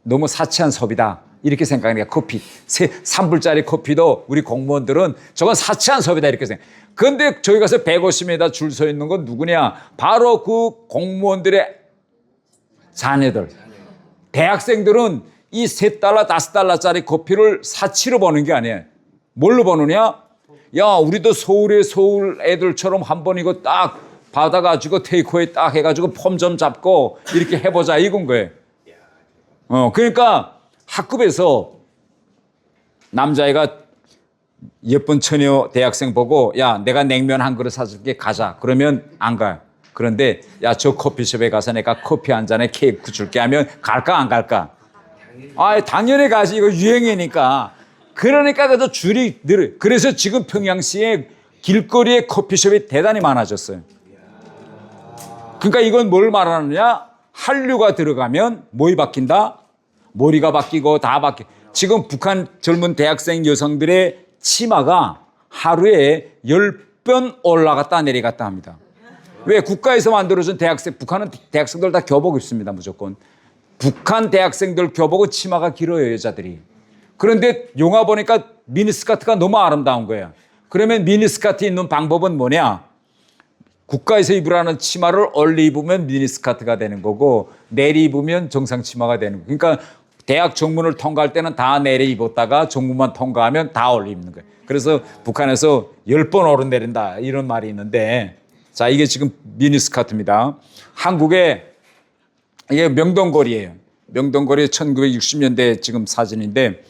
너무 사치한 소비다. 이렇게 생각하니까 커피 3불짜리 커피도 우리 공무원들은 저건 사치한 소비다 이렇게 생각. 그런데 저기 가서 150m 줄 서 있는 건 누구냐? 바로 그 공무원들의 자녀들. 대학생들은 이 3달러, 5달러짜리 커피를 사치로 버는 게 아니에요. 뭘로 버느냐? 야, 우리도 서울 애들처럼 한번 이거 딱 받아가지고 테이크어웨이 딱 해가지고 폼 좀 잡고 이렇게 해보자 이건 거예요. 그러니까 학급에서 남자애가 예쁜 처녀 대학생 보고 야 내가 냉면 한 그릇 사줄게 가자 그러면 안 가요. 그런데 야 저 커피숍에 가서 내가 커피 한 잔에 케이크 줄게 하면 갈까 안 갈까? 아 당연히 가지. 이거 유행이니까. 그러니까 그래서 줄이 늘어요. 그래서 지금 평양시에 길거리에 커피숍이 대단히 많아졌어요. 그러니까 이건 뭘 말하느냐? 한류가 들어가면 뭐이 바뀐다? 머리가 바뀌고 다 바뀌고. 지금 북한 젊은 대학생 여성들의 치마가 하루에 10번 올라갔다 내려갔다 합니다. 왜? 국가에서 만들어준 대학생, 북한은 대학생들 다 교복 입습니다, 무조건. 북한 대학생들 교복은 치마가 길어요, 여자들이. 그런데 영화 보니까 미니스커트가 너무 아름다운 거예요. 그러면 미니스커트 입는 방법은 뭐냐? 국가에서 입으라는 치마를 얼리 입으면 미니스커트가 되는 거고 내리 입으면 정상 치마가 되는 거예요. 그러니까 대학 정문을 통과할 때는 다 내리 입었다가 정문만 통과하면 다 올리 입는 거예요. 그래서 북한에서 10번 오르내린다 이런 말이 있는데 자 이게 지금 미니스커트입니다. 한국에 이게 명동거리예요. 명동거리 1960년대 지금 사진인데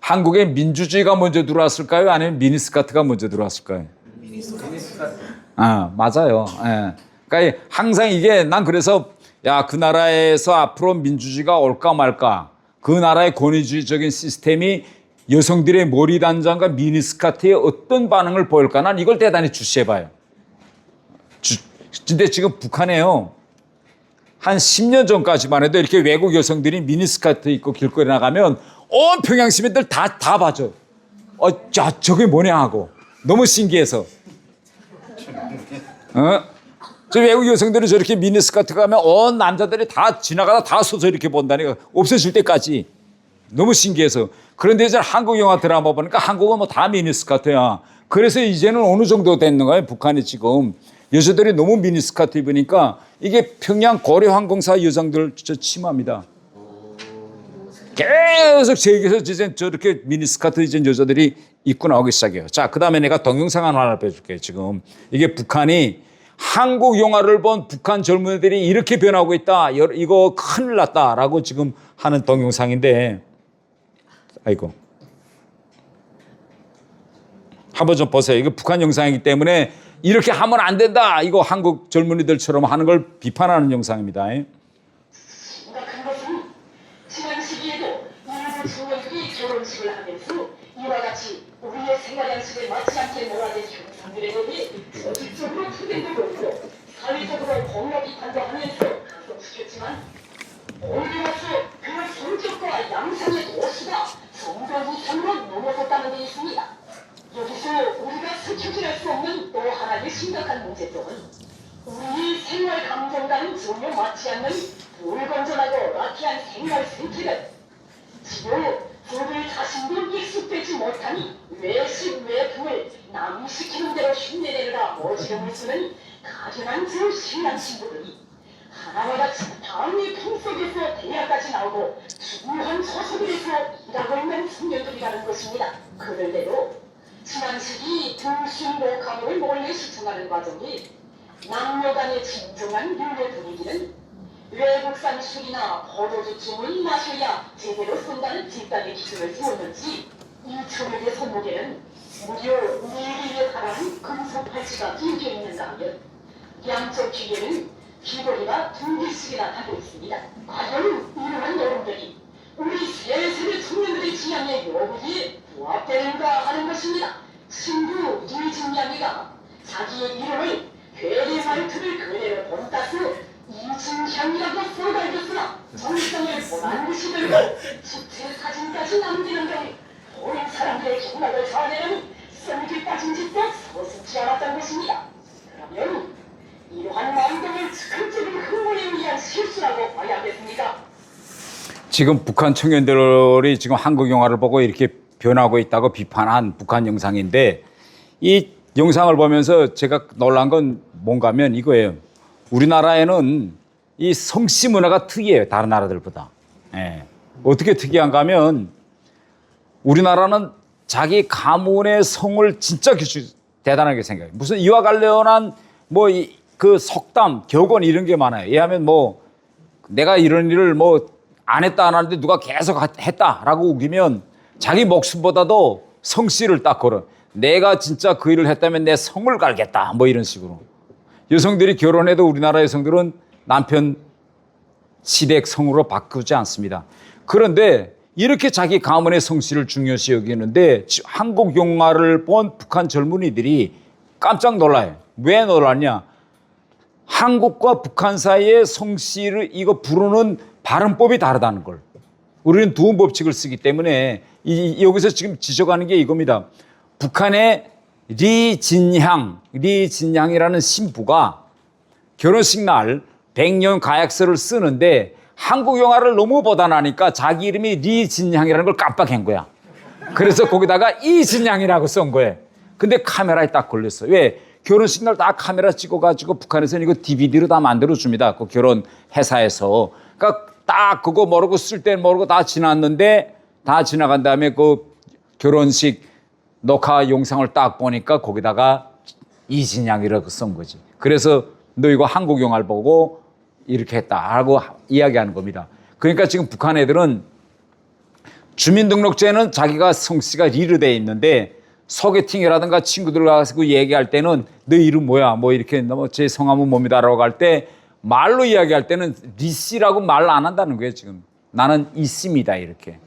한국에 민주주의가 먼저 들어왔을까요? 아니면 미니스커트가 먼저 들어왔을까요? 미니스커트. 아 맞아요. 예. 그러니까 항상 이게 난 그래서 야 그 나라에서 앞으로 민주주의가 올까 말까 그 나라의 권위주의적인 시스템이 여성들의 머리 단장과 미니스커트에 어떤 반응을 보일까 난 이걸 대단히 주시해봐요. 근데 지금 북한에요. 한 10년 전까지만 해도 이렇게 외국 여성들이 미니스커트 입고 길거리 나가면 온 평양 시민들 다 봐줘. 저게 뭐냐 하고 너무 신기해서. 저 외국 여성들이 저렇게 미니스커트 가면 온 남자들이 다 지나가다 다 서서 이렇게 본다니까 없어질 때까지 너무 신기해서. 그런데 이제 한국 영화 드라마 보니까 한국은 뭐 다 미니스커트야. 그래서 이제는 어느 정도 됐는 거예요. 북한이 지금 여자들이 너무 미니스커트 입으니까 이게 평양 고려항공사 여성들 저 치마입니다. 계속 세계에서 이제 저렇게 미니스커트 이제 여자들이 입고 나오기 시작해요. 자, 그 다음에 내가 동영상 하나 보여줄게요. 지금 이게 북한이 한국 영화를 본 북한 젊은이들이 이렇게 변하고 있다. 이거 큰일 났다라고 지금 하는 동영상인데, 아이고. 한번 좀 보세요. 이거 북한 영상이기 때문에 이렇게 하면 안 된다. 이거 한국 젊은이들처럼 하는 걸 비판하는 영상입니다. 심각한 것은 지난 시기에도 일부 청년들이 결혼식을 하면서 이와 같이 우리의 생활 양식에 맞지 않게 몰아든 형상들에 대해 조직적으로 투쟁도 있고 사회적으로 폭력 비판도 하면서 각성시켰지만 올리면서 그 성격과 양상의 도수가 성전 이상으로 넘어섰다는 데 있습니다. 여기서 우리가 스쳐지할 수 없는 또 하나의 심각한 문제점은 우리 생활 감정과는 전혀 맞지 않는 불건전하고 라키한 생활 생태를 지도 저들 자신도 익숙되지 못하니 외식 외풍을 남시키는 대로 흉내내느라 어지럼을 쓰는 가련한 저 신랑 신부들이 하나와 같이 다음의 품속에서 대학까지 나오고 중요한 소속에서 일하고 있는 청년들이라는 것입니다. 그런데도 지난 시기 등신 목화물을 몰래 시청하는 과정이 남녀 간의 진정한 윤회 분위기는 외국산 술이나 포도주쯤을 마셔야 제대로 쓴다는 집단의 기준을 세웠는지 이 저녁의 손목에는 무려 4개에 달하는 금속 팔찌가 끼겨 있는가 하면 양쪽 귀에는 귀걸이가 2개씩이나 달려 있습니다. 과연 이러한 노름들이 우리 세세대 청년들의 지향의 요구에 부합되는가 하는 것입니다. 친구 이진양이가 자기의 이름을 괴뢰 말투를 그대로 본따서 이진향이라고 써달겼으나 정성을 보란 듯이 들고 수채 사진까지 남기는 경우 보는 사람들의 경락을 자아내는 썰기 빠진 짓도 서슴지 않았던 것입니다. 그러면 이러한 마음동을 즉흥적인 흥분에 의한 실수라고 봐야겠습니까? 지금 북한 청년들이 지금 한국 영화를 보고 이렇게 변하고 있다고 비판한 북한 영상인데 이 영상을 보면서 제가 놀란 건 뭔가 하면 이거예요. 우리나라에는 이 성씨 문화가 특이해요. 다른 나라들보다. 예. 어떻게 특이한가 하면 우리나라는 자기 가문의 성을 진짜 대단하게 생각해요. 무슨 이와 관련한 뭐 그 속담, 격언 이런 게 많아요. 왜냐하면 뭐 내가 이런 일을 뭐 안 했다 안 하는데 누가 계속 했다라고 우기면 자기 목숨보다도 성씨를 딱 걸어. 내가 진짜 그 일을 했다면 내 성을 갈겠다. 뭐 이런 식으로. 여성들이 결혼해도 우리나라 여성들은 남편 시댁 성으로 바꾸지 않습니다. 그런데 이렇게 자기 가문의 성씨를 중요시 여기는데 한국 영화를 본 북한 젊은이들이 깜짝 놀라요. 왜 놀랐냐? 한국과 북한 사이의 성씨를 이거 부르는 발음법이 다르다는 걸. 우리는 두음 법칙을 쓰기 때문에 여기서 지금 지적하는 게 이겁니다. 북한의 리진향이라는 신부가 결혼식 날 백년 가약서를 쓰는데 한국 영화를 너무 보다 나니까 자기 이름이 리진향이라는 걸 깜빡한 거야. 그래서 거기다가 이진향이라고 쓴 거예요. 근데 카메라에 딱 걸렸어. 왜? 결혼식 날 다 카메라 찍어가지고 북한에서는 이거 DVD로 다 만들어줍니다. 그 결혼 회사에서. 그러니까 딱 그거 모르고 쓸 때 모르고 다 지났는데 다 지나간 다음에 그 결혼식 녹화 영상을 딱 보니까 거기다가 이진양이라고 쓴 거지. 그래서 너 이거 한국 영화를 보고 이렇게 했다라고 이야기하는 겁니다. 그러니까 지금 북한 애들은 주민등록증에는 자기가 성씨가 리로 돼 있는데 소개팅이라든가 친구들 가서 얘기할 때는 너 이름 뭐야? 뭐 이렇게 제 성함은 뭡니다라고 할 때 말로 이야기할 때는 리씨라고 말 안 한다는 거예요, 지금. 나는 이씨입니다, 이렇게.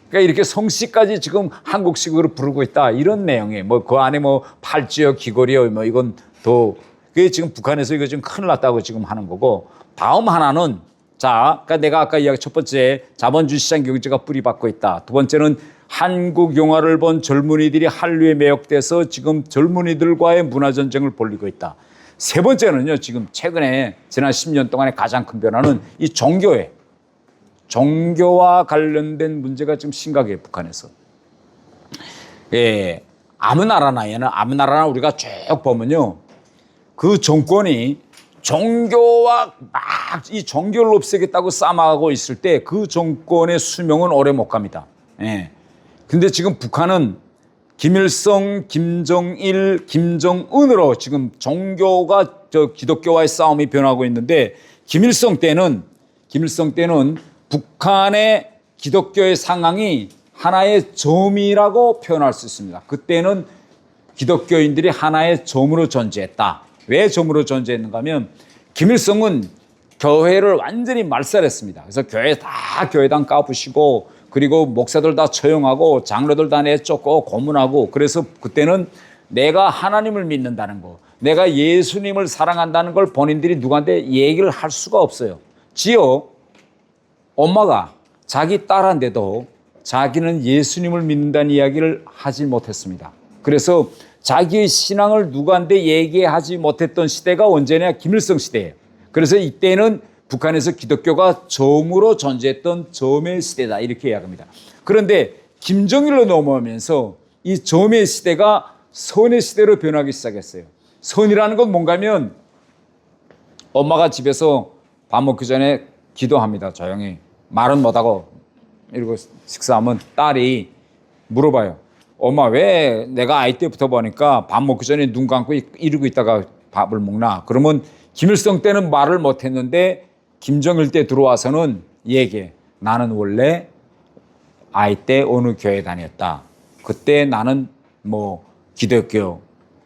그러니까 이렇게 성씨까지 지금 한국식으로 부르고 있다. 이런 내용이에요. 뭐 그 안에 뭐 팔찌요, 귀걸이요, 뭐 이건 더. 그게 지금 북한에서 이거 지금 큰일 났다고 지금 하는 거고. 다음 하나는 자, 그러니까 내가 아까 이야기 첫 번째 자본주의 시장 경제가 뿌리박고 있다. 두 번째는 한국 영화를 본 젊은이들이 한류에 매혹돼서 지금 젊은이들과의 문화 전쟁을 벌이고 있다. 세 번째는요, 지금 최근에 지난 10년 동안의 가장 큰 변화는 이 종교예요. 종교와 관련된 문제가 지금 심각해요, 북한에서. 예, 아무 나라나 우리가 쭉 보면요, 그 정권이 종교와 막 이 종교를 없애겠다고 싸움하고 있을 때 그 정권의 수명은 오래 못 갑니다. 예. 근데 지금 북한은 김일성, 김정일, 김정은으로 지금 종교가 기독교와의 싸움이 변하고 있는데 김일성 때는 북한의 기독교의 상황이 하나의 점이라고 표현할 수 있습니다. 그때는 기독교인들이 하나의 점으로 존재했다. 왜 점으로 존재했는가 하면 김일성은 교회를 완전히 말살했습니다. 그래서 교회당 까부시고 그리고 목사들 다 처형하고 장로들 다 내쫓고 고문하고 그래서 그때는 내가 하나님을 믿는다는 거, 내가 예수님을 사랑한다는 걸 본인들이 누구한테 얘기를 할 수가 없어요. 지요 엄마가 자기 딸한테도 자기는 예수님을 믿는다는 이야기를 하지 못했습니다. 그래서 자기의 신앙을 누구한테 얘기하지 못했던 시대가 언제냐? 김일성 시대예요. 그래서 이때는 북한에서 기독교가 점으로 존재했던 점의 시대다 이렇게 이야기합니다. 그런데 김정일로 넘어오면서 이 점의 시대가 선의 시대로 변하기 시작했어요. 선이라는 건 뭔가 하면 엄마가 집에서 밥 먹기 전에 기도합니다. 조용히. 말은 못하고 이러고 식사하면 딸이 물어봐요. 엄마 왜 내가 아이 때부터 보니까 밥 먹기 전에 눈 감고 이러고 있다가 밥을 먹나? 그러면 김일성 때는 말을 못했는데 김정일 때 들어와서는 얘기해. 나는 원래 아이 때 어느 교회 다녔다. 그때 나는 뭐 기독교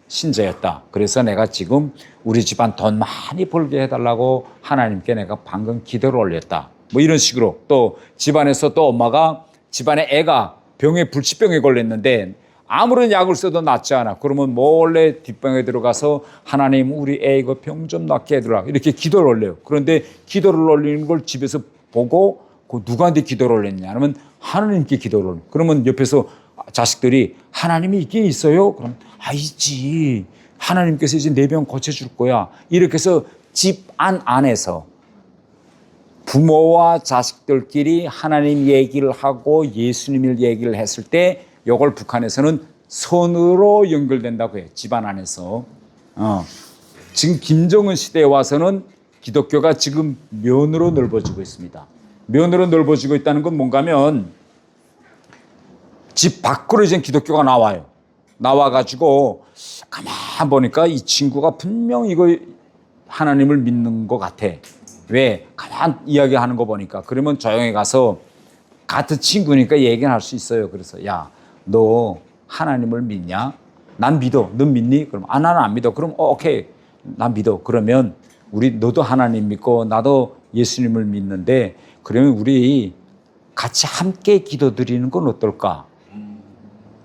신자였다. 그래서 내가 지금 우리 집안 돈 많이 벌게 해달라고 하나님께 내가 방금 기도를 올렸다. 뭐 이런 식으로 또 집안에서 또 엄마가 집안에 애가 불치병에 걸렸는데 아무런 약을 써도 낫지 않아. 그러면 몰래 뒷방에 들어가서 하나님 우리 애 이거 병 좀 낫게 해주라. 이렇게 기도를 올려요. 그런데 기도를 올리는 걸 집에서 보고 그 누구한테 기도를 올렸냐 하면 하나님께 기도를 올려요. 그러면 옆에서 자식들이 하나님이 있긴 있어요? 그럼 있지. 하나님께서 이제 내 병 고쳐줄 거야. 이렇게 해서 집안 안에서 부모와 자식들끼리 하나님 얘기를 하고 예수님을 얘기를 했을 때 이걸 북한에서는 선으로 연결된다고 해요. 집안 안에서. 지금 김정은 시대에 와서는 기독교가 지금 면으로 넓어지고 있습니다. 면으로 넓어지고 있다는 건 뭔가 하면 집 밖으로 이제 기독교가 나와요. 나와가지고 가만 보니까 이 친구가 분명 이거 하나님을 믿는 것 같아. 왜? 가만 이야기하는 거 보니까. 그러면 조용히 가서 같은 친구니까 얘기는 할 수 있어요. 그래서 야, 너 하나님을 믿냐? 난 믿어. 넌 믿니? 그럼 나는 안 믿어. 그럼 오케이. 난 믿어. 그러면 너도 하나님 믿고 나도 예수님을 믿는데 그러면 우리 같이 함께 기도드리는 건 어떨까?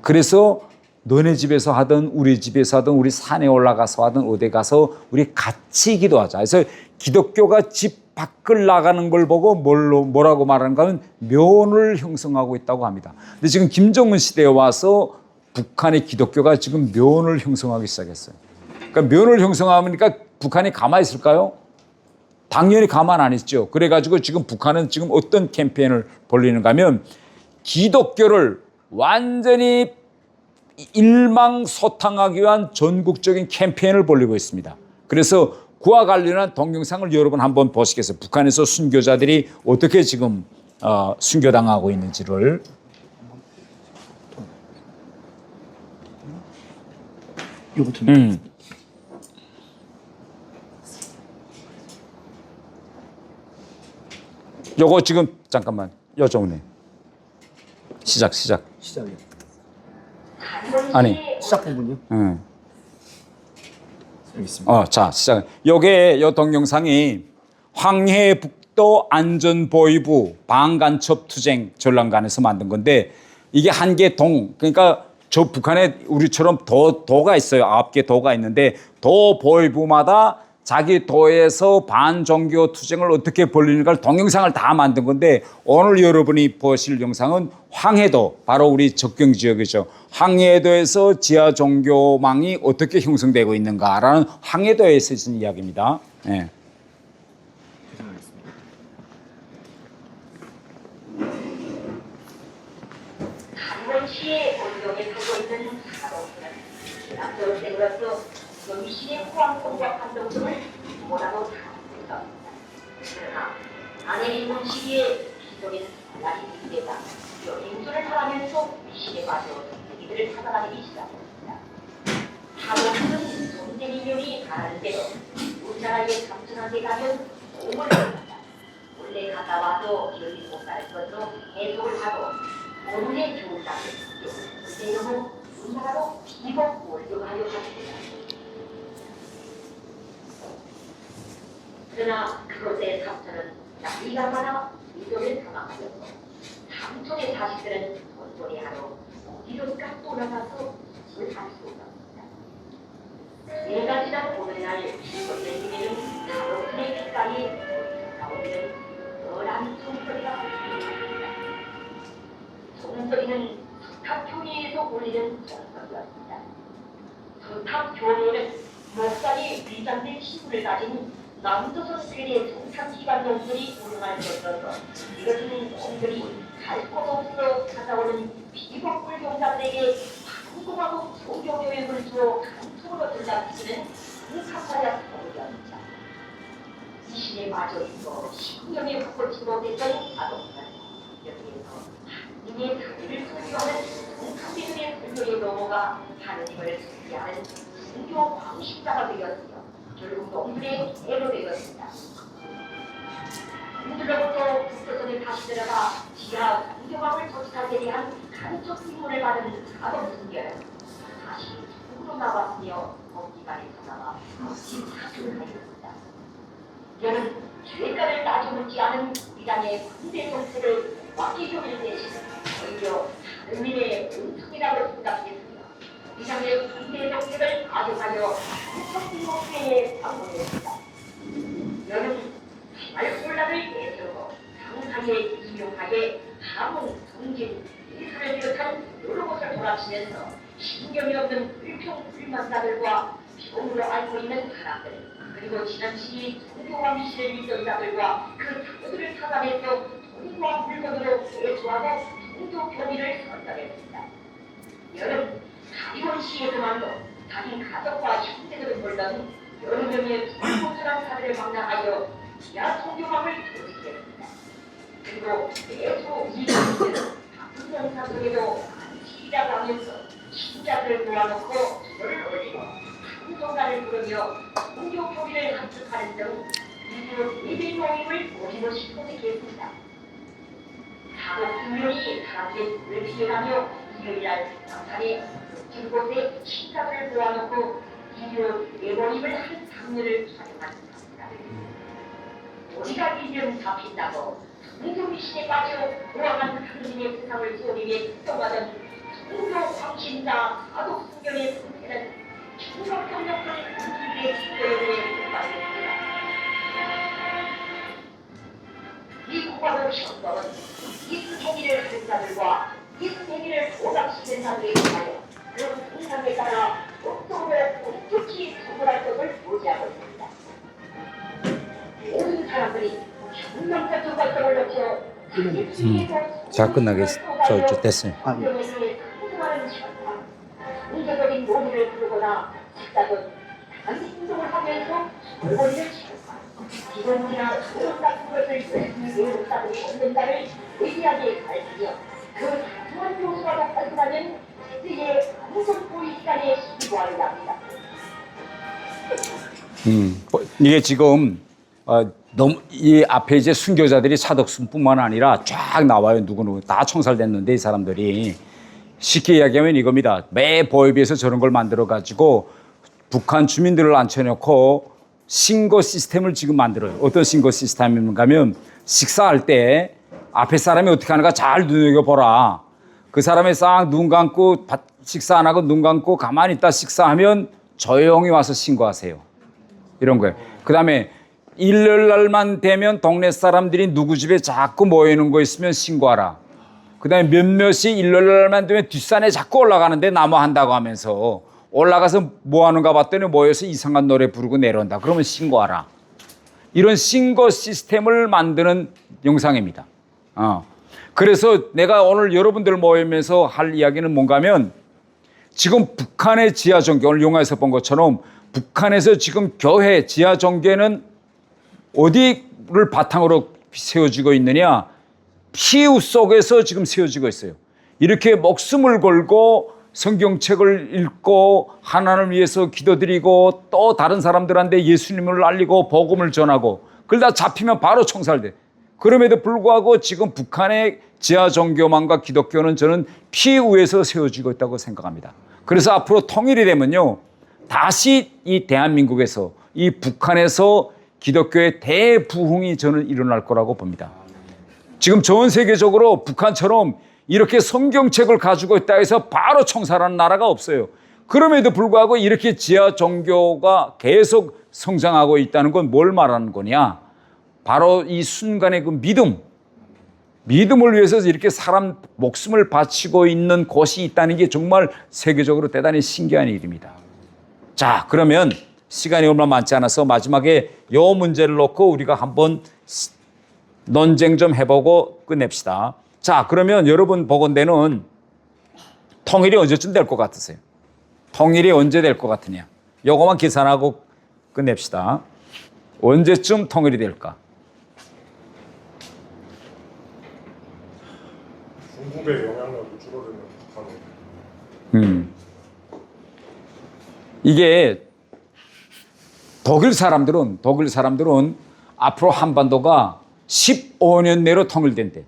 그래서 너네 집에서 하든 우리 집에서 하든 우리 산에 올라가서 하든 어디 가서 우리 같이 기도하자. 그래서 기독교가 집 밖을 나가는 걸 보고 뭐라고 말하는가 하면 면을 형성하고 있다고 합니다. 근데 지금 김정은 시대에 와서 북한의 기독교가 지금 면을 형성하기 시작했어요. 그러니까 면을 형성하니까 북한이 가만히 있을까요? 당연히 가만 안 있죠. 그래가지고 지금 북한은 지금 어떤 캠페인을 벌리는가 하면 기독교를 완전히 일망소탕하기 위한 전국적인 캠페인을 벌이고 있습니다. 그래서 그와 관련한 동영상을 여러분 한번 보시겠어요? 북한에서 순교자들이 어떻게 지금 순교당하고 있는지를. 요거 지금 잠깐만 여정네 시작이요. 아니 시작 부분이요? 응. 여기 있습니다. 자 시작. 요게 요 동영상이 황해북도 안전보위부 방간첩투쟁 전람관에서 만든 건데 이게 한 개 동, 그러니까 저 북한에 우리처럼 도가 있어요. 9개 도가 있는데 도 보위부마다 자기 도에서 반종교 투쟁을 어떻게 벌리는가를 동영상을 다 만든 건데 오늘 여러분이 보실 영상은 황해도, 바로 우리 접경 지역이죠. 황해도에서 지하 종교망이 어떻게 형성되고 있는가라는 황해도에서 있는 이야기입니다. 네. 강원시의 원동에 두고 있는 사도들은 앞으로 생각도 영시의 호황권과 반동성을 뭐라고 생각합니다. 그러나 안에 있는 시기에 기속에서 달라진 이때가 영행술을 하면서 미신에 빠져 이들을 찾아다니기 시작합니다. 사도들은 존재 인연이 가라는 대로 우리나라에 삼천하게 가면 오물을 한다. 원래 갔다 와도 여기 못 갈 것으로 해석을 하고 오늘의 좋은 땅을 문제는 우리나라로 비법 월드화하여 줬습니다. 그러나 그것의 삼촌은 나이가 많아 민족을 사망하였고 삼촌의 자식들은 돈벌이 하러 어디론가 떠나가서 짓을 할 수 없었습니다. 내가 지난 오늘날 선생님에는 가로수의 깃발이 나오기는 너란 종소리가 들립니다. 종소리는 석탑교리에서 울리는 종소리였습니다. 석탑교리는 목살이 위장된 신분을 가진 남조선 세대 정착기관 놈들이 운영할 것이어서 이것은 놈들이 갈 곳 없어 찾아오는 비법불 경자들에게 궁금하고 종교교육을 주어 간통으로 들락치는 그 사사야 소리였습니다. 이신에 마저 있어 신념에 바꿔지 못했던 아동들 여기에서 하느님의 자비를 소유하는 동탄비들의 설교에 넘어가 하느님을 소유하는 종교 광신자가 되었으며 결국 놈들의 애로 되었습니다. 놈들로부터 북조선에 다시 들어가 지하 공교방을 조직하게 대한 간접 임무를 받은 아동순결 다시 북으로 나왔으며 법기관에서 나와 멋진 사주를 하였습니다. 이는 죄가를 따져묻지 않은 이단의 군대 정책을 와기교일 대신 오히려 하느님의 은총이라고 생각했으며 이단의 군대 정책을 가져가려 간접 임무회에 방문했습니다. 이는 생활 혼란을 내세우고 강하게 이용하게 하문, 정진, 이사를 비롯한 여러 곳을 돌아치면서 신경이 없는 불평, 불만자들과 병으로 앓고 있는 사람들 그리고 지난 시기 종교와 미신을 믿던 자들과 그 자녀들을 찾아내서 돈과 물건으로 대조하고 종교 교리를 선정했습니다. 여름 가리곤시에서만도 자기 가족과 형제들을 몰던 여러 명의 불공정한 사들을 망라하여 지하 종교망을 조직했습니다. 그리고 매주 이 교리는 같은 영상 속에도 안식이라고 하면서 신자들을 모아놓고 기도를 올리고 찬송가를 부르며 종교 교리를 합숙하는 등 이주 예배 모임을 모임없이 소개했습니다. 사복 분명히 사람들의 물을 피해가며 일요일날 남산에 높은 곳에 신자들을 모아놓고 이주 예모임을 하는 장면을 촬영한 겁니다. 우리가 일념 잡힌다고 종교 미신에 빠져 돌아간 하느님의 세상을 소리에 특정하던 종교 광신자 사독순결의 승패는 충격적력을 우리의 지도에 빠졌습니다. 이 국가의 형법은 이승행위를 하는 자들과 이승행위를 도닥치는 자들에 대하여 그 인상에 따라 법적으로 엄격히 처벌할 것을 보지하고 있습니다. 모든 사람들이 혁명적 발전을 거쳐 자, 끝나겠어. 됐어요. 문제적인 논의를 부르거나 식사든 다른 행동을 하면서 골머리를 치고 기본이나 소름 같은 것을 열심히 외우는 사람이 없는가를 의지하게 가르치며 그 사소한 요소라도 발견하면 그때의 아무런 보이 시간에 시도하려 합니다. 이게 지금 너무 이 앞에 이제 순교자들이 차덕순뿐만 아니라 쫙 나와요. 누구누구 다 총살됐는데 이 사람들이 쉽게 이야기하면 이겁니다. 매 보협에서 저런 걸 만들어 가지고 북한 주민들을 앉혀놓고 신고 시스템을 지금 만들어요. 어떤 신고 시스템인가 하면 식사할 때 앞에 사람이 어떻게 하는가 잘 눈여겨보라. 그 사람이 싹 눈 감고 식사 안 하고 눈 감고 가만히 있다 식사하면 조용히 와서 신고하세요. 이런 거예요. 그 다음에 일요일 날만 되면 동네 사람들이 누구 집에 자꾸 모이는 거 있으면 신고하라. 그 다음에 몇몇이 일요일 날만 되면 뒷산에 자꾸 올라가는데 나무한다고 하면서 올라가서 뭐 하는가 봤더니 모여서 이상한 노래 부르고 내려온다. 그러면 신고하라. 이런 신고 시스템을 만드는 영상입니다. 그래서 내가 오늘 여러분들 모이면서 할 이야기는 뭔가 하면 지금 북한의 지하 종교, 오늘 영화에서 본 것처럼 북한에서 지금 교회, 지하 종교는 어디를 바탕으로 세워지고 있느냐? 피우 속에서 지금 세워지고 있어요. 이렇게 목숨을 걸고 성경책을 읽고 하나님을 위해서 기도드리고 또 다른 사람들한테 예수님을 알리고 복음을 전하고 그러다 잡히면 바로 총살돼. 그럼에도 불구하고 지금 북한의 지하 종교만과 기독교는 저는 피우에서 세워지고 있다고 생각합니다. 그래서 앞으로 통일이 되면요, 다시 이 대한민국에서, 이 북한에서 기독교의 대부흥이 저는 일어날 거라고 봅니다. 지금 전 세계적으로 북한처럼 이렇게 성경책을 가지고 있다 해서 바로 청산하는 나라가 없어요. 그럼에도 불구하고 이렇게 지하 종교가 계속 성장하고 있다는 건 뭘 말하는 거냐? 바로 이 순간의 그 믿음을 위해서 이렇게 사람 목숨을 바치고 있는 곳이 있다는 게 정말 세계적으로 대단히 신기한 일입니다. 자, 그러면 시간이 얼마 많지 않아서 마지막에 이 문제를 놓고 우리가 한번 논쟁 좀 해보고 끝냅시다. 자, 그러면 여러분 보건대는 통일이 언제쯤 될 것 같으세요? 통일이 언제 될 것 같으냐? 요거만 계산하고 끝냅시다. 언제쯤 통일이 될까? 중국의 영향력이 줄어들면 북한은 이게 독일 사람들은 앞으로 한반도가 15년 내로 통일된대.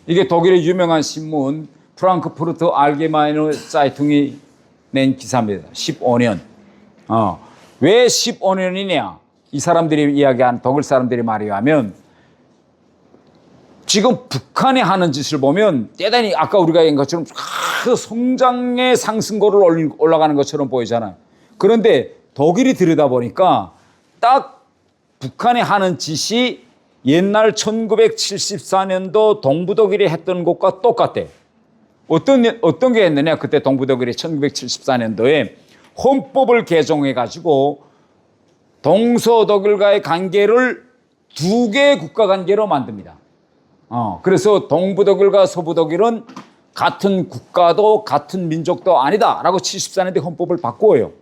이게 독일의 유명한 신문 프랑크푸르트 알게마이너 사이퉁이 낸 기사입니다. 15년. 왜 15년이냐? 이 사람들이 이야기한 독일 사람들이 말이하면 지금 북한이 하는 짓을 보면 대단히 아까 우리가 얘기한 것처럼 성장의 상승고를 올라가는 것처럼 보이잖아요. 그런데 독일이 들여다보니까 딱 북한이 하는 짓이 옛날 1974년도 동부독일이 했던 것과 똑같대. 어떤 게 했느냐? 그때 동부독일이 1974년도에 헌법을 개정해가지고 동서독일과의 관계를 두 개의 국가 관계로 만듭니다. 그래서 동부독일과 서부독일은 같은 국가도 같은 민족도 아니다라고 74년대 헌법을 바꾸어요.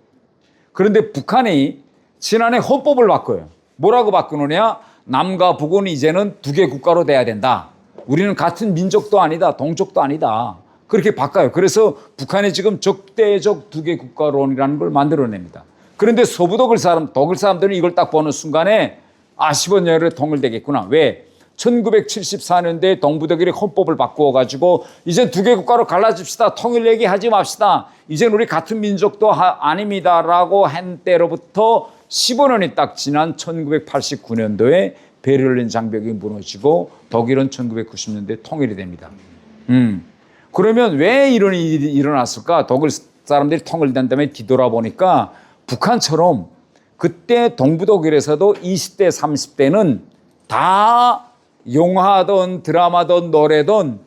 그런데 북한이 지난해 헌법을 바꿔요. 뭐라고 바꾸느냐? 남과 북은 이제는 두 개 국가로 돼야 된다. 우리는 같은 민족도 아니다. 동족도 아니다. 그렇게 바꿔요. 그래서 북한이 지금 적대적 두 개 국가론이라는 걸 만들어냅니다. 그런데 서부독일 독일 사람들은 이걸 딱 보는 순간에 15년 내로 통일되겠구나. 왜? 1974년도에 동부독일이 헌법을 바꾸어가지고 이제 두 개 국가로 갈라집시다. 통일 얘기하지 맙시다. 이제 우리 같은 민족도 아닙니다라고 한 때로부터 15년이 딱 지난 1989년도에 베를린 장벽이 무너지고 독일은 1990년도에 통일이 됩니다. 그러면 왜 이런 일이 일어났을까? 독일 사람들이 통일된 다음에 뒤돌아보니까 북한처럼 그때 동부독일에서도 20대, 30대는 다 영화든 드라마든 노래든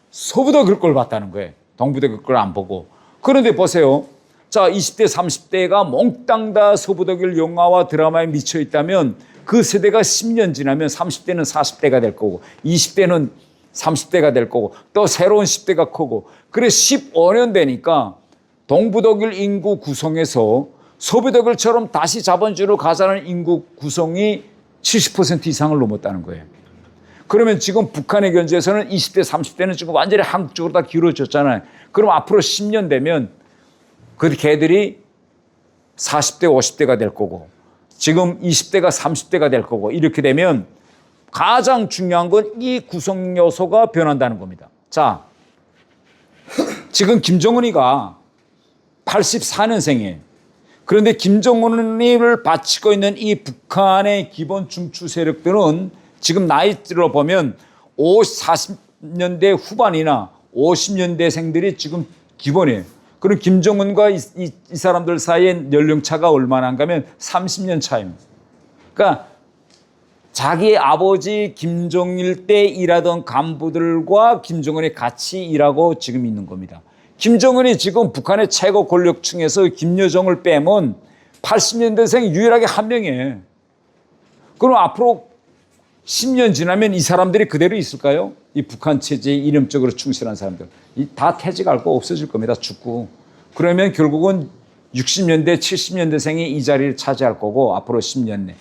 서부독일 걸 봤다는 거예요. 동부독일 걸 안 보고. 그런데 보세요. 자, 20대, 30대가 몽땅 다 서부독일 영화와 드라마에 미쳐 있다면 그 세대가 10년 지나면 30대는 40대가 될 거고 20대는 30대가 될 거고 또 새로운 10대가 크고 그래 15년 되니까 동부독일 인구 구성에서 서부독일처럼 다시 자본주의로 가자는 인구 구성이 70% 이상을 넘었다는 거예요. 그러면 지금 북한의 견제에서는 20대, 30대는 지금 완전히 한국 쪽으로 다 기울어졌잖아요. 그럼 앞으로 10년 되면 그 걔들이 40대, 50대가 될 거고 지금 20대가 30대가 될 거고 이렇게 되면 가장 중요한 건 이 구성 요소가 변한다는 겁니다. 자, 지금 김정은이가 84년생이에요. 그런데 김정은을 바치고 있는 이 북한의 기본 중추 세력들은 지금 나이로 보면 40년대 후반이나 50년대생들이 지금 기본이에요. 그럼 김정은과 이 사람들 사이의 연령차가 얼마나 한가면 30년 차입니다. 그러니까 자기 아버지 김정일 때 일하던 간부들과 김정은이 같이 일하고 지금 있는 겁니다. 김정은이 지금 북한의 최고 권력층에서 김여정을 빼면 80년대생 유일하게 한 명이에요. 그럼 앞으로 10년 지나면 이 사람들이 그대로 있을까요? 이 북한 체제에 이념적으로 충실한 사람들. 다 퇴직할 거 없어질 겁니다. 죽고. 그러면 결국은 60년대, 70년대생이 이 자리를 차지할 거고 앞으로 10년 내.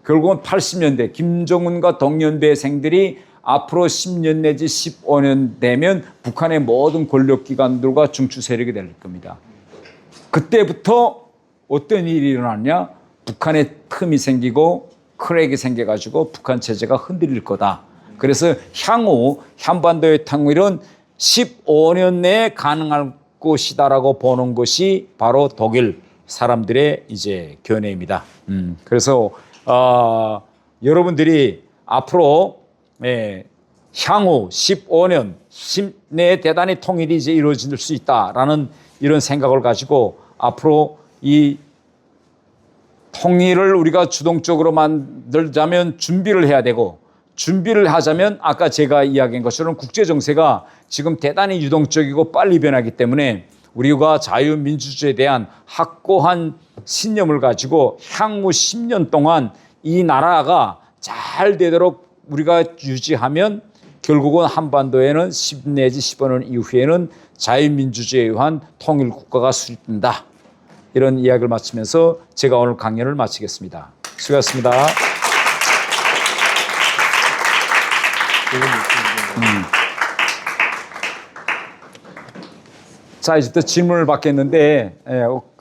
결국은 80년대 김정은과 동년배생들이 앞으로 10년 내지 15년 되면 북한의 모든 권력기관들과 중추 세력이 될 겁니다. 그때부터 어떤 일이 일어났냐? 북한의 틈이 생기고 크랙이 생겨가지고 북한 체제가 흔들릴 거다. 그래서 향후 한반도의 통일은 15년 내에 가능할 것이다라고 보는 것이 바로 독일 사람들의 이제 견해입니다. 그래서 여러분들이 앞으로 향후 15년, 10 내에 대단히 통일이 이제 이루어질 수 있다라는 이런 생각을 가지고 앞으로 이 통일을 우리가 주동적으로 만들자면 준비를 해야 되고, 준비를 하자면 아까 제가 이야기한 것처럼 국제 정세가 지금 대단히 유동적이고 빨리 변하기 때문에 우리가 자유민주주의에 대한 확고한 신념을 가지고 향후 10년 동안 이 나라가 잘 되도록 우리가 유지하면 결국은 한반도에는 10 내지 15년 이후에는 자유민주주의에 의한 통일국가가 수립된다. 이런 이야기를 마치면서 제가 오늘 강연을 마치겠습니다. 수고하셨습니다. 자, 이제 또 질문을 받겠는데,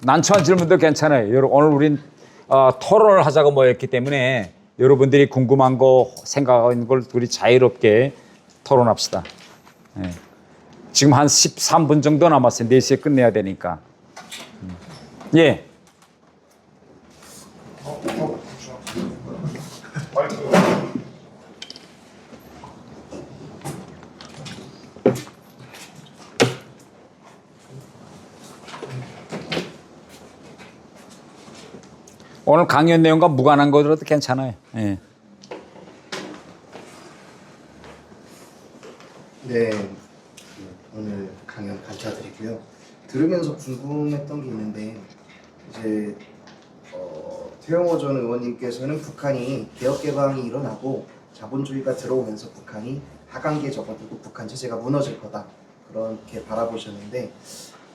난처한 질문도 괜찮아요. 여러분, 오늘 우린 토론을 하자고 모였기 때문에 여러분들이 궁금한 거, 생각하는 걸 우리 자유롭게 토론합시다. 지금 한 13분 정도 남았어요. 4시에 끝내야 되니까. 예. 그렇죠. 마이크. 오늘 강연 내용과 무관한 거라도 괜찮아요. 예. 네, 오늘 강연 감사드리고요. 들으면서 궁금했던 게 있는데 이제 태영호 전 의원님께서는 북한이 개혁 개방이 일어나고 자본주의가 들어오면서 북한이 하강기에 접어들고 북한 체제가 무너질 거다 그렇게 바라보셨는데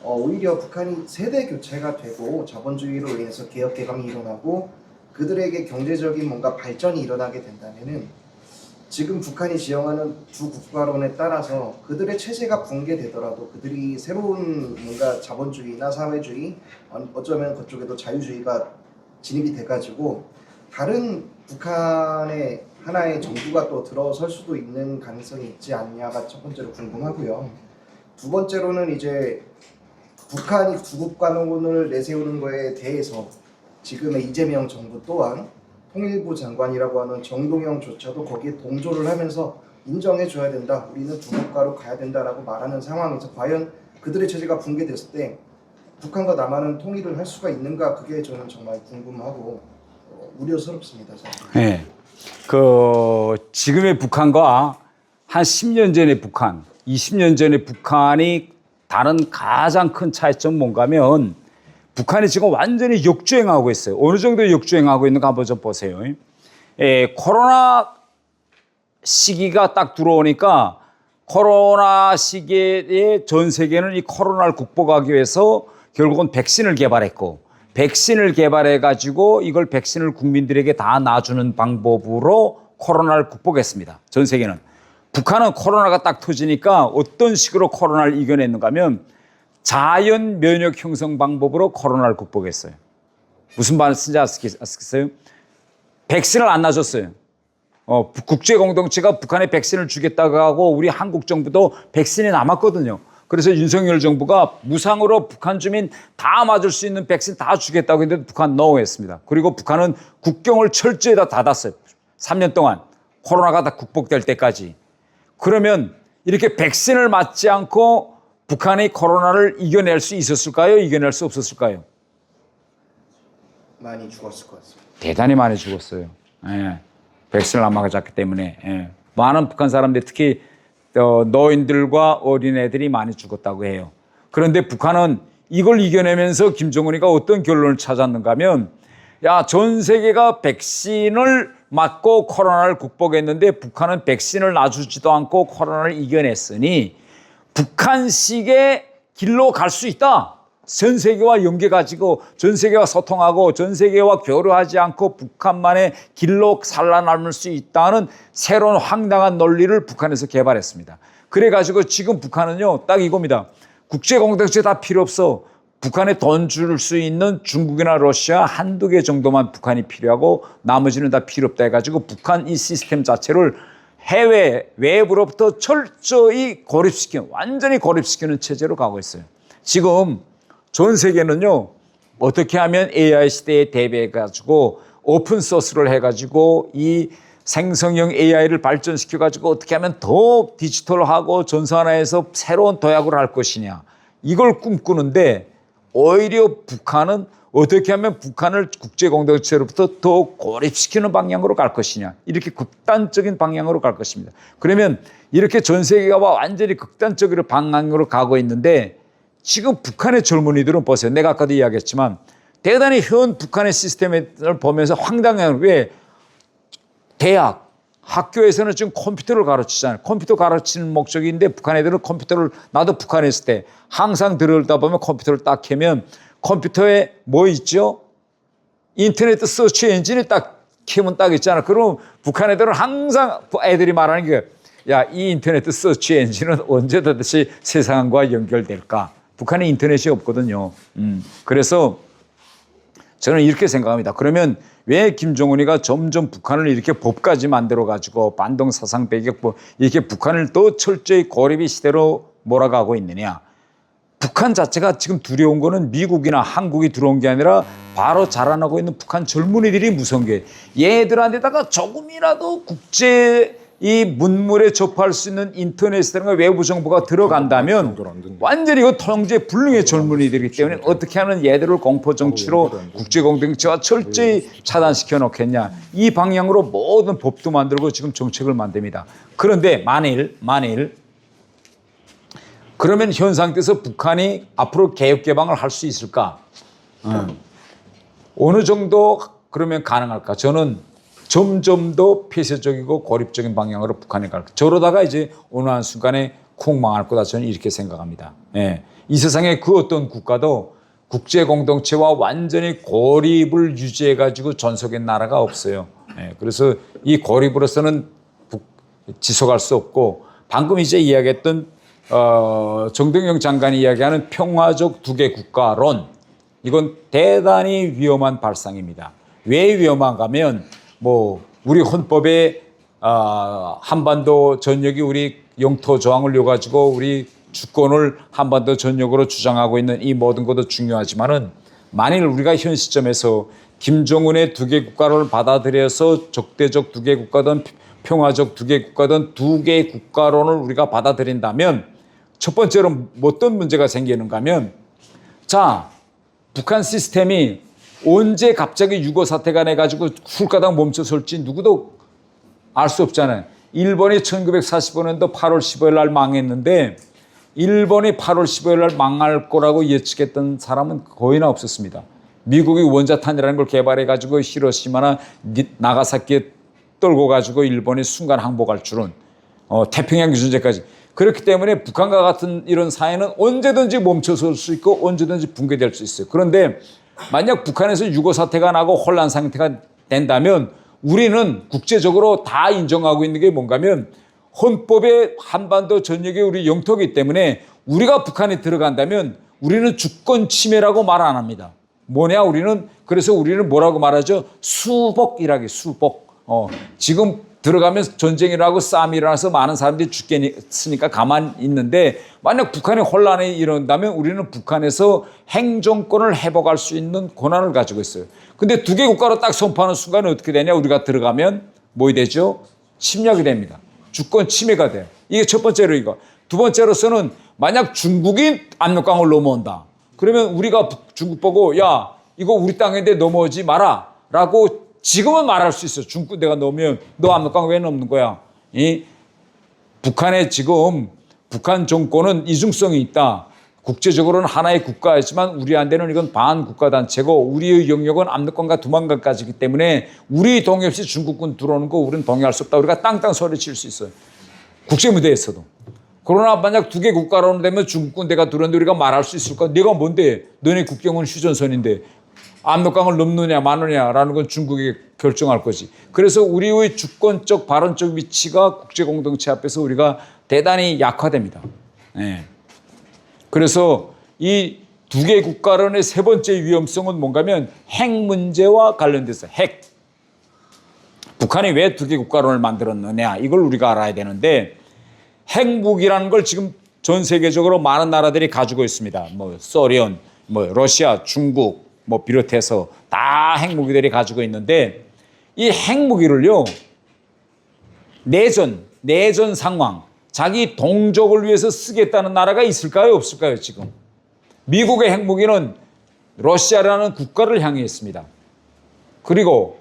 오히려 북한이 세대 교체가 되고 자본주의로 인해서 개혁 개방이 일어나고 그들에게 경제적인 뭔가 발전이 일어나게 된다면은 지금 북한이 지향하는 두 국가론에 따라서 그들의 체제가 붕괴되더라도 그들이 새로운 뭔가 자본주의나 사회주의 어쩌면 그쪽에도 자유주의가 진입이 돼가지고 다른 북한의 하나의 정부가 또 들어설 수도 있는 가능성이 있지 않냐가 첫 번째로 궁금하고요. 두 번째로는 이제 북한이 두국관론을 내세우는 거에 대해서 지금의 이재명 정부 또한 통일부 장관이라고 하는 정동영조차도 거기에 동조를 하면서 인정해줘야 된다. 우리는 두 국가로 가야 된다라고 말하는 상황에서 과연 그들의 체제가 붕괴됐을 때 북한과 남한은 통일을 할 수가 있는가? 그게 저는 정말 궁금하고 우려스럽습니다. 네. 지금의 북한과 한 10년 전의 북한, 20년 전의 북한이 다른 가장 큰 차이점 뭔가 하면 북한이 지금 완전히 역주행하고 있어요. 어느 정도 역주행하고 있는가 한번 좀 보세요. 코로나 시기가 딱 들어오니까 코로나 시기에 전 세계는 이 코로나를 극복하기 위해서 결국은 백신을 개발했고 백신을 개발해가지고 이걸 백신을 국민들에게 다 놔주는 방법으로 코로나를 극복했습니다. 전 세계는. 북한은 코로나가 딱 터지니까 어떤 식으로 코로나를 이겨냈는가 하면 자연 면역 형성 방법으로 코로나를 극복했어요. 무슨 말인지 아시겠어요? 백신을 안 놔줬어요. 국제 공동체가 북한에 백신을 주겠다고 하고 우리 한국 정부도 백신이 남았거든요. 그래서 윤석열 정부가 무상으로 북한 주민 다 맞을 수 있는 백신 다 주겠다고 했는데 북한 노했습니다. 그리고 북한은 국경을 철저히 다 닫았어요. 3년 동안 코로나가 다 극복될 때까지. 그러면 이렇게 백신을 맞지 않고 북한이 코로나를 이겨낼 수 있었을까요? 이겨낼 수 없었을까요? 많이 죽었을 것 같습니다. 대단히 많이 죽었어요. 예. 백신을 안 맞았기 때문에. 예. 많은 북한 사람들 특히 노인들과 어린애들이 많이 죽었다고 해요. 그런데 북한은 이걸 이겨내면서 김정은이가 어떤 결론을 찾았는가 하면 전 세계가 백신을 맞고 코로나를 극복했는데 북한은 백신을 놔주지도 않고 코로나를 이겨냈으니 북한식의 길로 갈 수 있다. 전 세계와 연계 가지고 전 세계와 소통하고 전 세계와 교류하지 않고 북한만의 길로 살아남을 수 있다는 새로운 황당한 논리를 북한에서 개발했습니다. 그래가지고 지금 북한은요, 딱 이겁니다. 국제 공동체 다 필요 없어. 북한에 돈 줄 수 있는 중국이나 러시아 한두 개 정도만 북한이 필요하고 나머지는 다 필요 없다 해가지고 북한 이 시스템 자체를 해외 외부로부터 철저히 고립시키는, 완전히 고립시키는 체제로 가고 있어요. 지금 전 세계는요, 어떻게 하면 AI 시대에 대비해가지고 오픈 소스를 해가지고 이 생성형 AI를 발전시켜가지고 어떻게 하면 더 디지털하고 전산화해서 새로운 도약을 할 것이냐. 이걸 꿈꾸는데 오히려 북한은 어떻게 하면 북한을 국제공동체로부터 더 고립시키는 방향으로 갈 것이냐. 이렇게 극단적인 방향으로 갈 것입니다. 그러면 이렇게 전 세계가 완전히 극단적으로 방향으로 가고 있는데 지금 북한의 젊은이들은 보세요. 내가 아까도 이야기했지만 대단히 현 북한의 시스템을 보면서 황당해요. 왜? 대학, 학교에서는 지금 컴퓨터를 가르치잖아요. 컴퓨터 가르치는 목적인데 북한 애들은 컴퓨터를, 나도 북한에 있을 때 항상 들여다 보면 컴퓨터를 딱 켜면 컴퓨터에 뭐 있죠? 인터넷 서치 엔진이 딱 켜면 딱 있잖아. 그럼 북한 애들은 항상 애들이 말하는 게 야, 이 인터넷 서치 엔진은 언제 도대체 세상과 연결될까? 북한에 인터넷이 없거든요. 그래서 저는 이렇게 생각합니다. 그러면 왜 김정은이가 점점 북한을 이렇게 법까지 만들어가지고 반동 사상 배격법 이렇게 북한을 또 철저히 고립의 시대로 몰아가고 있느냐. 북한 자체가 지금 두려운 거는 미국이나 한국이 들어온 게 아니라 바로 자라나고 있는 북한 젊은이들이 무서운 게 얘들한테다가 조금이라도 국제 이 문물에 접할 수 있는 인터넷이라든가 외부 정보가 들어간다면 완전히 이거 통제 불능의 젊은이들이기 때문에 어떻게 하면 얘들을 공포정치로 국제공동체와 철저히 차단시켜 놓겠냐. 이 방향으로 모든 법도 만들고 지금 정책을 만듭니다. 그런데 만일 그러면 현 상태에서 북한이 앞으로 개혁 개방을 할 수 있을까? 어느 정도 그러면 가능할까? 저는 점점 더 폐쇄적이고 고립적인 방향으로 북한이 갈 거예요. 저러다가 이제 어느 한순간에 콩 망할 거다 저는 이렇게 생각합니다. 예. 이 세상에 그 어떤 국가도 국제공동체와 완전히 고립을 유지해가지고 전속의 나라가 없어요. 예. 그래서 이 고립으로서는 지속할 수 없고 방금 이제 이야기했던 정동영 장관이 이야기하는 평화적 두개 국가론 이건 대단히 위험한 발상입니다. 왜 위험한가 하면 뭐 우리 헌법에 한반도 전역이 우리 영토 조항을 요가지고 우리 주권을 한반도 전역으로 주장하고 있는 이 모든 것도 중요하지만은 만일 우리가 현 시점에서 김정은의 두개 국가를 받아들여서 적대적 두개 국가든 평화적 두개 국가든 두개 국가론을 우리가 받아들인다면 첫 번째로 어떤 문제가 생기는가 하면 자 북한 시스템이 언제 갑자기 유고 사태가 나가지고 훌가닥 멈춰설지 누구도 알 수 없잖아요. 일본이 1945년도 8월 15일 날 망했는데 일본이 8월 15일 날 망할 거라고 예측했던 사람은 거의나 없었습니다. 미국이 원자탄이라는 걸 개발해가지고 히로시마나 나가사키에 떨고 가지고 일본이 순간 항복할 줄은 태평양 규준제까지. 그렇기 때문에 북한과 같은 이런 사회는 언제든지 멈춰설 수 있고 언제든지 붕괴될 수 있어요. 그런데 만약 북한에서 유고 사태가 나고 혼란 상태가 된다면 우리는 국제적으로 다 인정하고 있는 게 뭔가 하면 헌법에 한반도 전역이 우리 영토이기 때문에 우리가 북한에 들어간다면 우리는 주권 침해라고 말 안 합니다. 뭐냐 우리는 그래서 우리는 뭐라고 말하죠? 수복이라기 수복. 지금 들어가면서 전쟁이라고 싸움이 일어나서 많은 사람들이 죽겠으니까 가만히 있는데 만약 북한에 혼란이 일어난다면 우리는 북한에서 행정권을 회복할 수 있는 권한을 가지고 있어요. 근데 두 개 국가로 딱 선포하는 순간에 어떻게 되냐? 우리가 들어가면 뭐 되죠? 침략이 됩니다. 주권 침해가 돼요. 이게 첫 번째로 이거. 두 번째로서는 만약 중국이 압록강을 넘어온다. 그러면 우리가 중국 보고 야 이거 우리 땅인데 넘어오지 마라 라고 지금은 말할 수 있어요. 중국 내가 넘으면 너 압록강 왜 넘는 거야? 북한의 지금 북한 정권은 이중성이 있다. 국제적으로는 하나의 국가이지만 우리한테는 이건 반국가단체고 우리의 영역은 압록강과 두만강까지이기 때문에 우리 동의 없이 중국군 들어오는 거 우리는 동의할 수 없다. 우리가 땅땅 소리칠 수 있어요. 국제 무대에서도. 그러나 만약 두 개 국가로 되면 중국군 내가 들어오는데 우리가 말할 수 있을까? 내가 뭔데? 너네 국경은 휴전선인데. 압록강을 넘느냐 마느냐라는 건 중국이 결정할 거지. 그래서 우리의 주권적 발언적 위치가 국제공동체 앞에서 우리가 대단히 약화됩니다. 네. 그래서 이 두 개 국가론의 세 번째 위험성은 뭔가 하면 핵 문제와 관련돼서 핵. 북한이 왜 두 개 국가론을 만들었느냐 이걸 우리가 알아야 되는데 핵무기라는 걸 지금 전 세계적으로 많은 나라들이 가지고 있습니다. 뭐 소련, 뭐 러시아, 중국 뭐 비롯해서 다 핵무기들이 가지고 있는데 이 핵무기를요 내전 상황 자기 동족을 위해서 쓰겠다는 나라가 있을까요? 없을까요? 지금 미국의 핵무기는 러시아라는 국가를 향해 있습니다. 그리고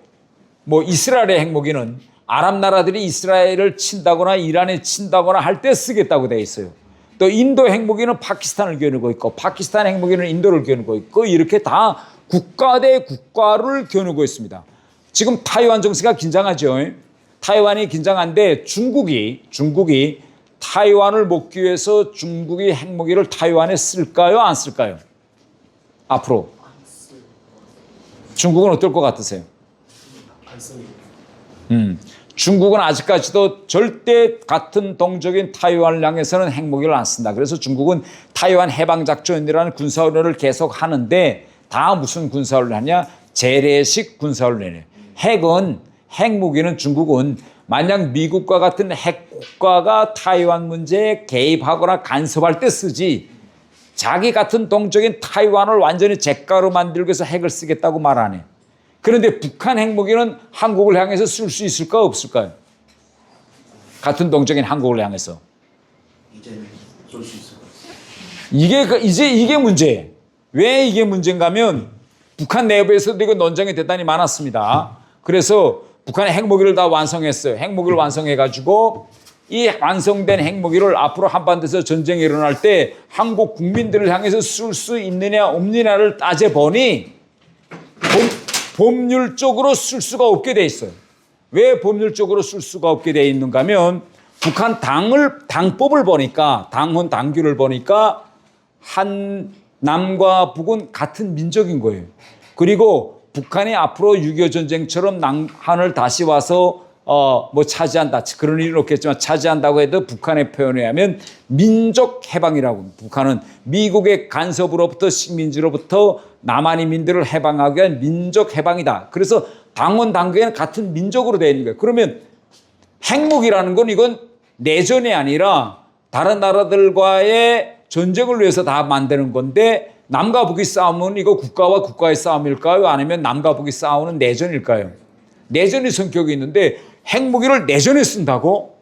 뭐 이스라엘의 핵무기는 아랍 나라들이 이스라엘을 친다거나 이란에 친다거나 할 때 쓰겠다고 되어 있어요. 또 인도 핵무기는 파키스탄을 겨누고 있고 파키스탄 핵무기는 인도를 겨누고 있고 이렇게 다 국가 대 국가를 겨누고 있습니다. 지금 타이완 정세가 긴장하죠. 타이완이 긴장한데 중국이 타이완을 먹기 위해서 중국이 핵무기를 타이완에 쓸까요? 안 쓸까요? 앞으로. 중국은 어떨 것 같으세요? 안 씁니다. 중국은 아직까지도 절대 같은 동족인 타이완을 향해서는 핵무기를 안 쓴다. 그래서 중국은 타이완 해방작전이라는 군사훈련을 계속 하는데 다 무슨 군사훈련을 하냐? 재래식 군사훈련이에요. 핵무기는 중국은 만약 미국과 같은 핵국가가 타이완 문제에 개입하거나 간섭할 때 쓰지 자기 같은 동족인 타이완을 완전히 잿가루 만들기 위해서 핵을 쓰겠다고 말 안 해. 그런데 북한 핵무기는 한국을 향해서 쓸 수 있을까 없을까요? 같은 동족인 한국을 향해서. 이제는 쏠 수 있을 것 같습니다. 이게 문제예요. 왜 이게 문제인가 하면 북한 내부에서도 이거 논쟁이 대단히 많았습니다. 그래서 북한의 핵무기를 다 완성했어요. 핵무기를 완성해가지고 이 완성된 핵무기를 앞으로 한반도에서 전쟁이 일어날 때 한국 국민들을 향해서 쓸 수 있느냐 없느냐를 따져보니 법률적으로 쓸 수가 없게 돼 있어요. 왜 법률적으로 쓸 수가 없게 돼 있는가 하면 북한 당법을 보니까 당헌 당규를 보니까 남과 북은 같은 민족인 거예요. 그리고 북한이 앞으로 6.25 전쟁처럼 남한을 다시 와서 뭐 차지한다. 그런 일은 없겠지만 차지한다고 해도 북한의 표현에 의하면 민족 해방이라고 합니다. 북한은 미국의 간섭으로부터 식민지로부터 남한인민들을 해방하기 위한 민족 해방이다. 그래서 당원 당규에는 같은 민족으로 되어 있는 거예요. 그러면 핵무기라는 건 이건 내전이 아니라 다른 나라들과의 전쟁을 위해서 다 만드는 건데 남과 북이 싸우면 이거 국가와 국가의 싸움일까요? 아니면 남과 북이 싸우는 내전일까요? 내전의 성격이 있는데 핵무기를 내전에 쓴다고?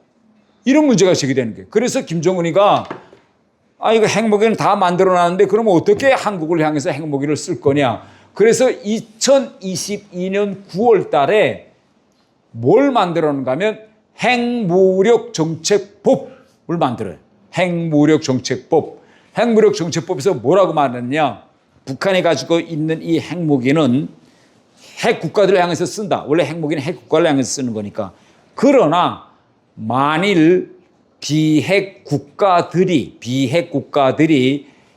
이런 문제가 제기되는 거예요. 그래서 김정은이가 이거 핵무기는 다 만들어놨는데 그러면 어떻게 한국을 향해서 핵무기를 쓸 거냐. 그래서 2022년 9월 달에 뭘 만들었는가 하면 핵무력정책법을 만들어요. 핵무력정책법. 핵무력정책법에서 뭐라고 말했느냐. 북한이 가지고 있는 이 핵무기는 핵 국가들을 향해서 쓴다. 원래 핵무기는 핵 국가를 향해서 쓰는 거니까. 그러나 만일 비핵 국가들이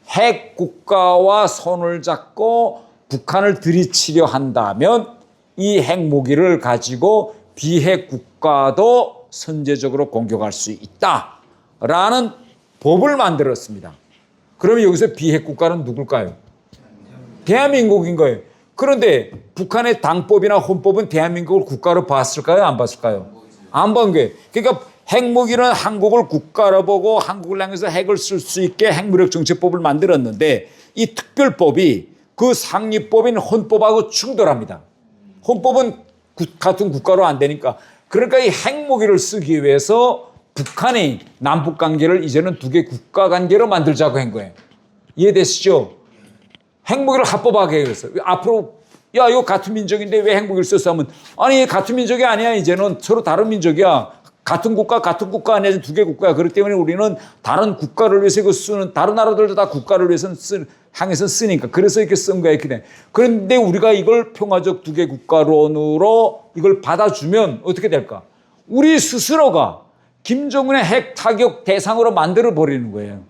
핵 국가와 손을 잡고 북한을 들이치려 한다면 이 핵무기를 가지고 비핵 국가도 선제적으로 공격할 수 있다라는 법을 만들었습니다. 그러면 여기서 비핵 국가는 누굴까요? 대한민국인 거예요. 그런데 북한의 당법이나 헌법은 대한민국을 국가로 봤을까요? 안 봤을까요? 안 본 거예요. 그러니까 핵무기는 한국을 국가로 보고 한국을 향해서 핵을 쓸 수 있게 핵무력정책법을 만들었는데 이 특별법이 그 상위법인 헌법하고 충돌합니다. 헌법은 같은 국가로 안 되니까. 그러니까 이 핵무기를 쓰기 위해서 북한이 남북 관계를 이제는 두 개 국가 관계로 만들자고 한 거예요. 이해되시죠? 핵무기를 합법하게 해서 앞으로 이거 같은 민족인데 왜 핵무기를 썼어 하면 아니 같은 민족이 아니야. 이제는 서로 다른 민족이야. 같은 국가 아니야. 두 개 국가야. 그렇기 때문에 우리는 다른 국가를 위해서 이거 쓰는 다른 나라들도 다 국가를 위해서 향해서 쓰니까 그래서 이렇게 쓴 거야. 이렇게 돼. 그런데 우리가 이걸 평화적 두 개 국가론으로 이걸 받아주면 어떻게 될까? 우리 스스로가 김정은의 핵 타격 대상으로 만들어 버리는 거예요.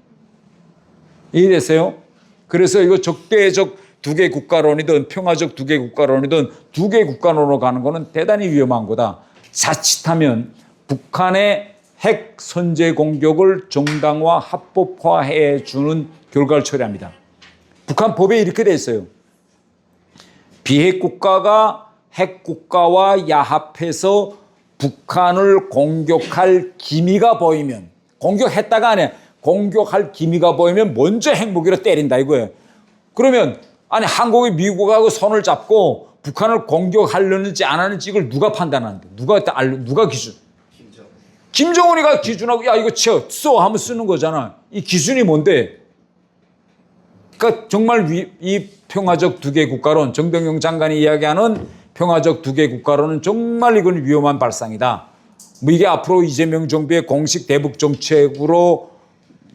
이해됐어요? 그래서 이거 적대적 두 개 국가론이든 평화적 두 개 국가론이든 두 개 국가론으로 가는 거는 대단히 위험한 거다. 자칫하면 북한의 핵 선제 공격을 정당화 합법화해 주는 결과를 초래합니다. 북한 법에 이렇게 돼 있어요. 비핵 국가가 핵 국가와 야합해서 북한을 공격할 기미가 보이면 공격했다가 아니야. 공격할 기미가 보이면 먼저 핵무기로 때린다 이거예요. 그러면 아니 한국이 미국하고 손을 잡고 북한을 공격하려는지 안 하는지 이걸 누가 판단하는데? 누가 기준? 김정은이가 기준하고 야 이거 써 하면 쓰는 거잖아. 이 기준이 뭔데? 그러니까 정말 이 평화적 두개 국가론, 정동영 장관이 이야기하는 평화적 두개 국가론은 정말 이건 위험한 발상이다. 뭐 이게 앞으로 이재명 정부의 공식 대북 정책으로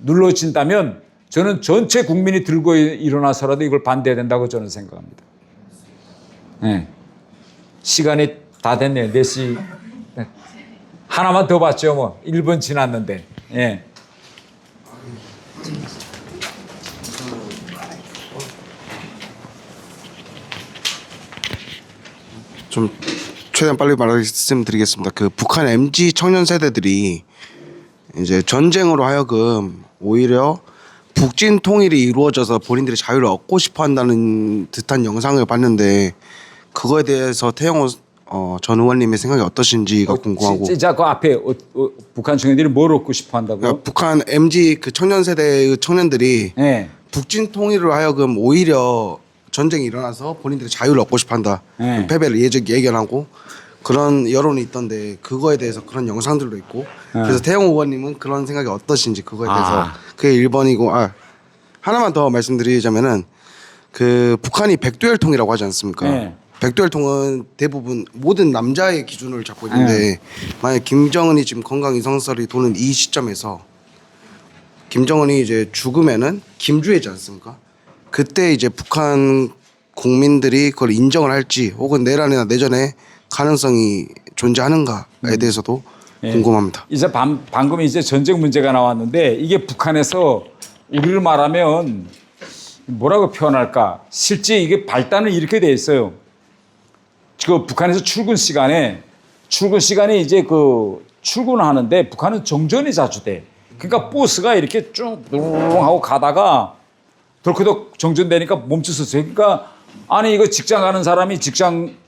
눌러진다면 저는 전체 국민이 들고 일어나서라도 이걸 반대해야 된다고 저는 생각합니다. 네. 시간이 다 됐네요. 4시. 네. 하나만 더 봤죠. 뭐 1분 지났는데. 예. 좀 최대한 빨리 말씀드리겠습니다. 그 북한 MZ 청년 세대들이 이제 전쟁으로 하여금 오히려 북진 통일이 이루어져서 본인들이 자유를 얻고 싶어 한다는 듯한 영상을 봤는데 그거에 대해서 태영호 전 의원님의 생각이 어떠신지가 궁금하고. 진짜 그 앞에 북한 청년들이 뭘 얻고 싶어 한다고요? 그러니까 북한 MZ 그 청년 세대의 청년들이 네. 북진 통일로 하여금 오히려 전쟁이 일어나서 본인들이 자유를 얻고 싶어한다. 네. 패배를 예견하고 그런 여론이 있던데 그거에 대해서 그런 영상들도 있고 그래서 태영 의원님은 그런 생각이 어떠신지 그거에 대해서 그게 1번이고 하나만 더 말씀드리자면은 그 북한이 백두혈통이라고 하지 않습니까? 네. 백두혈통은 대부분 모든 남자의 기준을 잡고 있는데 만약 김정은이 지금 건강 이상설이 도는 이 시점에서 김정은이 이제 죽으면은 김주애지 않습니까? 그때 이제 북한 국민들이 그걸 인정을 할지 혹은 내란이나 내전에 가능성이 존재하는가에 대해서도 궁금합니다. 이제 방금 이제 전쟁 문제가 나왔는데 이게 북한에서 우리를 말하면 뭐라고 표현할까? 실제 이게 발단은 이렇게 돼 있어요. 그 북한에서 출근 시간이 이제 그 출근하는데 북한은 정전이 자주 돼. 그러니까 버스가 이렇게 쭉 하고 가다가 덜커덕 정전되니까 멈춰섰어요. 그러니까 아니 이거 직장 가는 사람이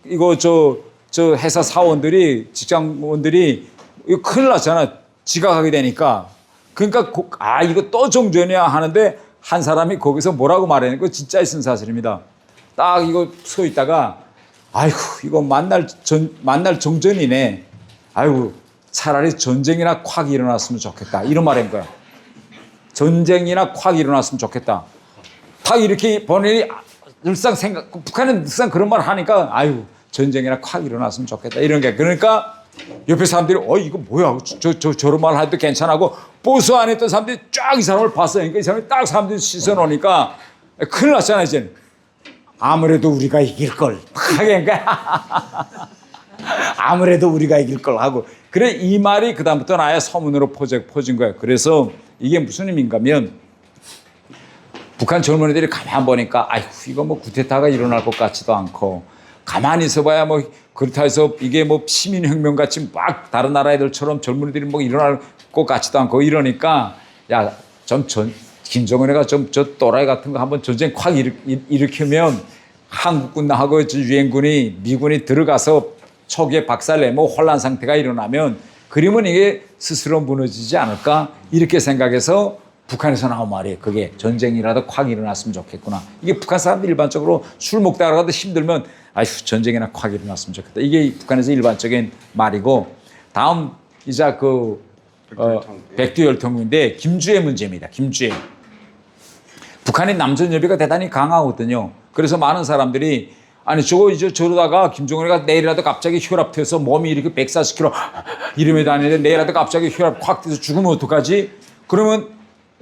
이거 저 회사 사원들이 직장원들이 이거 큰일 났잖아. 지각하게 되니까. 그러니까 이거 또 정전이야 하는데 한 사람이 거기서 뭐라고 말하니까 진짜 있은 사실입니다. 딱 이거 서 있다가 아이고 이거 만날 정전이네. 아이고 차라리 전쟁이나 콱 일어났으면 좋겠다. 이런 말인 거야. 전쟁이나 콱 일어났으면 좋겠다. 딱 이렇게 본인이 북한은 늘상 그런 말 하니까 아이고 전쟁이나 콱 일어났으면 좋겠다. 이런 게 그러니까 옆에 사람들이 이거 뭐야 저런 말 해도 괜찮아고 버스 안에 있던 사람들이 쫙 이 사람을 봤어요. 그러니까 이 사람이 딱 사람들이 시선 오니까 큰일 났잖아요. 이제는 아무래도 우리가 이길 걸 그러니까 아무래도 우리가 이길 걸 하고 그래 이 말이 그다음부터는 아예 서문으로 퍼진 거예요. 그래서 이게 무슨 의미인가면 북한 젊은이들이 가만 보니까 아이고 이거 뭐 쿠데타가 일어날 것 같지도 않고 가만히 있어봐야 뭐 그렇다 해서 이게 뭐 시민혁명 같이 막 다른 나라 애들처럼 젊은이들이 뭐 일어날 것 같지도 않고 이러니까 야 좀 김정은이가 좀 저 또라이 같은 거 한번 전쟁 콱 일으키면 한국군하고 유엔군이 미군이 들어가서 초기에 박살내고 혼란 상태가 일어나면 그러면 이게 스스로 무너지지 않을까 이렇게 생각해서 북한에서 나온 말이에요. 그게 전쟁이라도 콱 일어났으면 좋겠구나. 이게 북한 사람들 일반적으로 술 먹다가도 힘들면 아휴 전쟁이나 콱 일어났으면 좋겠다. 이게 북한에서 일반적인 말이고 다음 이자 백두혈통인데 김주애 문제입니다. 김주애. 북한의 남전여비가 대단히 강하거든요. 그래서 많은 사람들이 아니 저거 이제 저러다가 김정은이가 내일이라도 갑자기 혈압 터서 몸이 이렇게 140kg 이러며 다니는데 내일이라도 갑자기 혈압 확 터서 죽으면 어떡하지? 그러면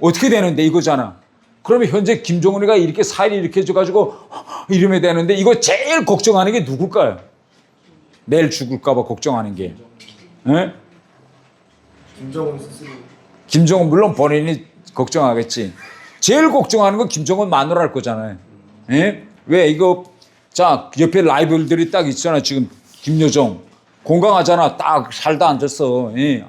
어떻게 되는데 이거잖아. 그러면 현재 김정은이가 이렇게 살이 이렇게 해줘가지고 이러면 되는데 이거 제일 걱정하는 게 누굴까요? 내일 죽을까 봐 걱정하는 게. 에? 김정은 스스로. 김정은 물론 본인이 걱정하겠지. 제일 걱정하는 건 김정은 마누라일 거잖아요. 에? 왜 이거 자 옆에 라이벌들이 딱 있잖아. 지금 김여정 건강하잖아. 딱 살다 앉았어. 예.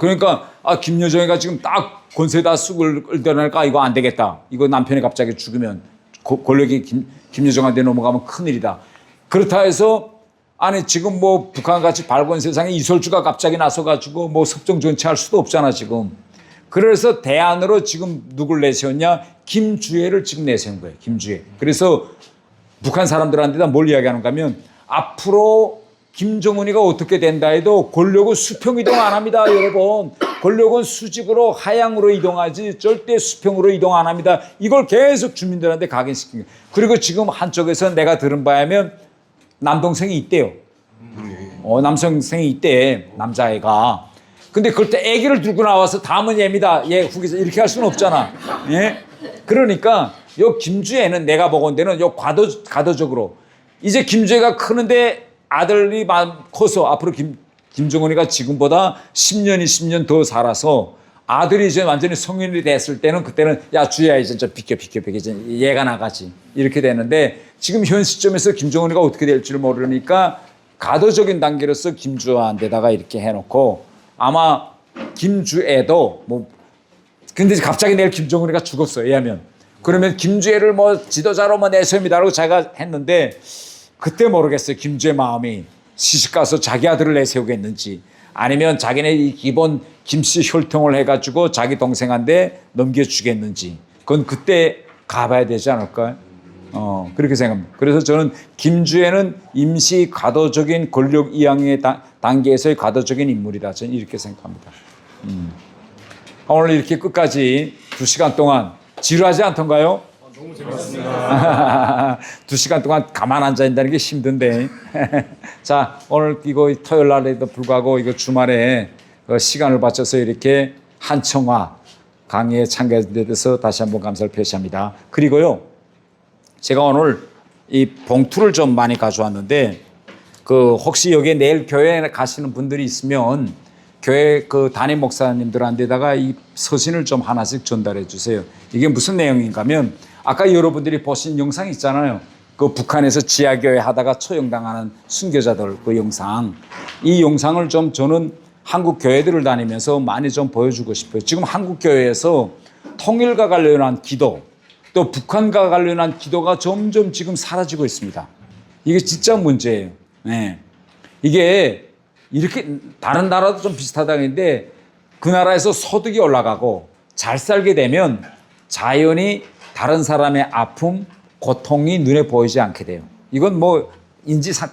그러니까 김여정이가 지금 딱 권세다 쑥을 끌더라니까 이거 안 되겠다. 이거 남편이 갑자기 죽으면 권력이 김여정한테 넘어가면 큰일이다. 그렇다 해서 아니 지금 뭐 북한같이 밝은 세상에 이설주가 갑자기 나서가지고 뭐 섭정 정치할 수도 없잖아 지금. 그래서 대안으로 지금 누굴 내세웠냐? 김주애를 지금 내세운 거예요. 김주애. 그래서 북한 사람들한테 뭘 이야기하는가 하면 앞으로 김정은이가 어떻게 된다 해도 권력은 수평 이동 안 합니다, 여러분. 권력은 수직으로 하향으로 이동하지 절대 수평으로 이동 안 합니다. 이걸 계속 주민들한테 각인시킨 거예요. 그리고 지금 한쪽에서 내가 들은 바에 하면 남동생이 있대요. 남동생이 있대, 남자애가. 근데 그럴 때 아기를 들고 나와서 다음은 얘입니다. 얘 후기서 이렇게 할 수는 없잖아. 예? 그러니까 요 김주애는 내가 보건대는 요 과도적으로 이제 김주애가 크는데 아들이 커서 앞으로 김정은이가 지금보다 10년, 20년 더 살아서 아들이 이제 완전히 성인이 됐을 때는 그때는 야 주애야 이제 좀 비켜 이제 얘가 나가지 이렇게 되는데 지금 현 시점에서 김정은이가 어떻게 될지를 모르니까 가도적인 단계로서 김주애한테다가 이렇게 해놓고 아마 김주애도 근데 갑자기 내일 김정은이가 죽었어 왜냐하면 그러면 김주애를 지도자로 내세웁니다라고 자기가 했는데 그때 모르겠어요. 김주애 마음이 시집가서 자기 아들을 내세우겠는지 아니면 자기네 이 기본 김씨 혈통을 해가지고 자기 동생한테 넘겨주겠는지 그건 그때 가봐야 되지 않을까요? 그렇게 생각합니다. 그래서 저는 김주애는 임시 과도적인 권력 이양의 단계에서의 과도적인 인물이다. 저는 이렇게 생각합니다. 오늘 이렇게 끝까지 2시간 동안 지루하지 않던가요? 너무 재밌었습니다. 2시간 동안 가만 앉아 있다는 게 힘든데. 자, 오늘 이거 토요일 날에도 불구하고 이거 주말에 시간을 바쳐서 이렇게 한청화 강의에 참가해 주셔서 다시 한번 감사를 표시합니다. 그리고요, 제가 오늘 이 봉투를 좀 많이 가져왔는데, 혹시 여기에 내일 교회에 가시는 분들이 있으면 교회 담임 목사님들한테다가 이 서신을 좀 하나씩 전달해 주세요. 이게 무슨 내용인가 하면 아까 여러분들이 보신 영상 있잖아요. 북한에서 지하교회 하다가 처형당하는 순교자들 그 영상. 이 영상을 좀 저는 한국 교회들을 다니면서 많이 좀 보여주고 싶어요. 지금 한국 교회에서 통일과 관련한 기도 또 북한과 관련한 기도가 점점 지금 사라지고 있습니다. 이게 진짜 문제예요. 네. 이게 이렇게 다른 나라도 좀 비슷하다고 했는데 그 나라에서 소득이 올라가고 잘 살게 되면 자연히 다른 사람의 아픔, 고통이 눈에 보이지 않게 돼요. 이건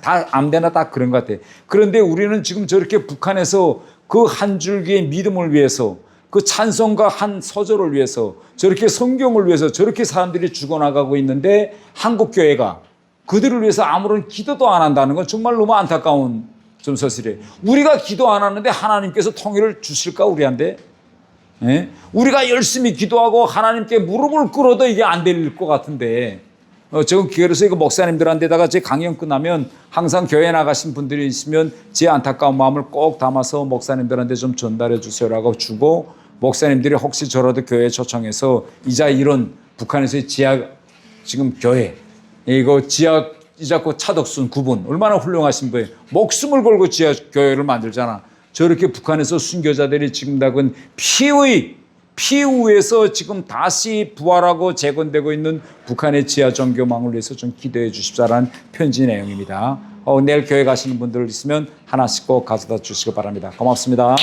다 아무데나 다 그런 것 같아요. 그런데 우리는 지금 저렇게 북한에서 그 한 줄기의 믿음을 위해서 그 찬송가 한 소절을 위해서 저렇게 성경을 위해서 저렇게 사람들이 죽어나가고 있는데 한국 교회가 그들을 위해서 아무런 기도도 안 한다는 건 정말 너무 안타까운 좀 사실이에요. 우리가 기도 안 하는데 하나님께서 통일을 주실까 우리한테? 예? 우리가 열심히 기도하고 하나님께 무릎을 꿇어도 이게 안 될 것 같은데 지금 그래서 이거 목사님들한테다가 제 강연 끝나면 항상 교회 나가신 분들이 있으면 제 안타까운 마음을 꼭 담아서 목사님들한테 좀 전달해 주세요라고 주고 목사님들이 혹시 저라도 교회에 초청해서 이자 이런 북한에서의 지금 교회 이거 이자코 차덕순 구분 얼마나 훌륭하신 분이에요. 목숨을 걸고 지하 교회를 만들잖아. 저렇게 북한에서 순교자들이 지금 닦은 피후에서 지금 다시 부활하고 재건되고 있는 북한의 지하 종교망을 위해서 좀 기도해 주십사라는 편지 내용입니다. 내일 교회 가시는 분들 있으면 하나씩 꼭 가져다 주시기 바랍니다. 고맙습니다.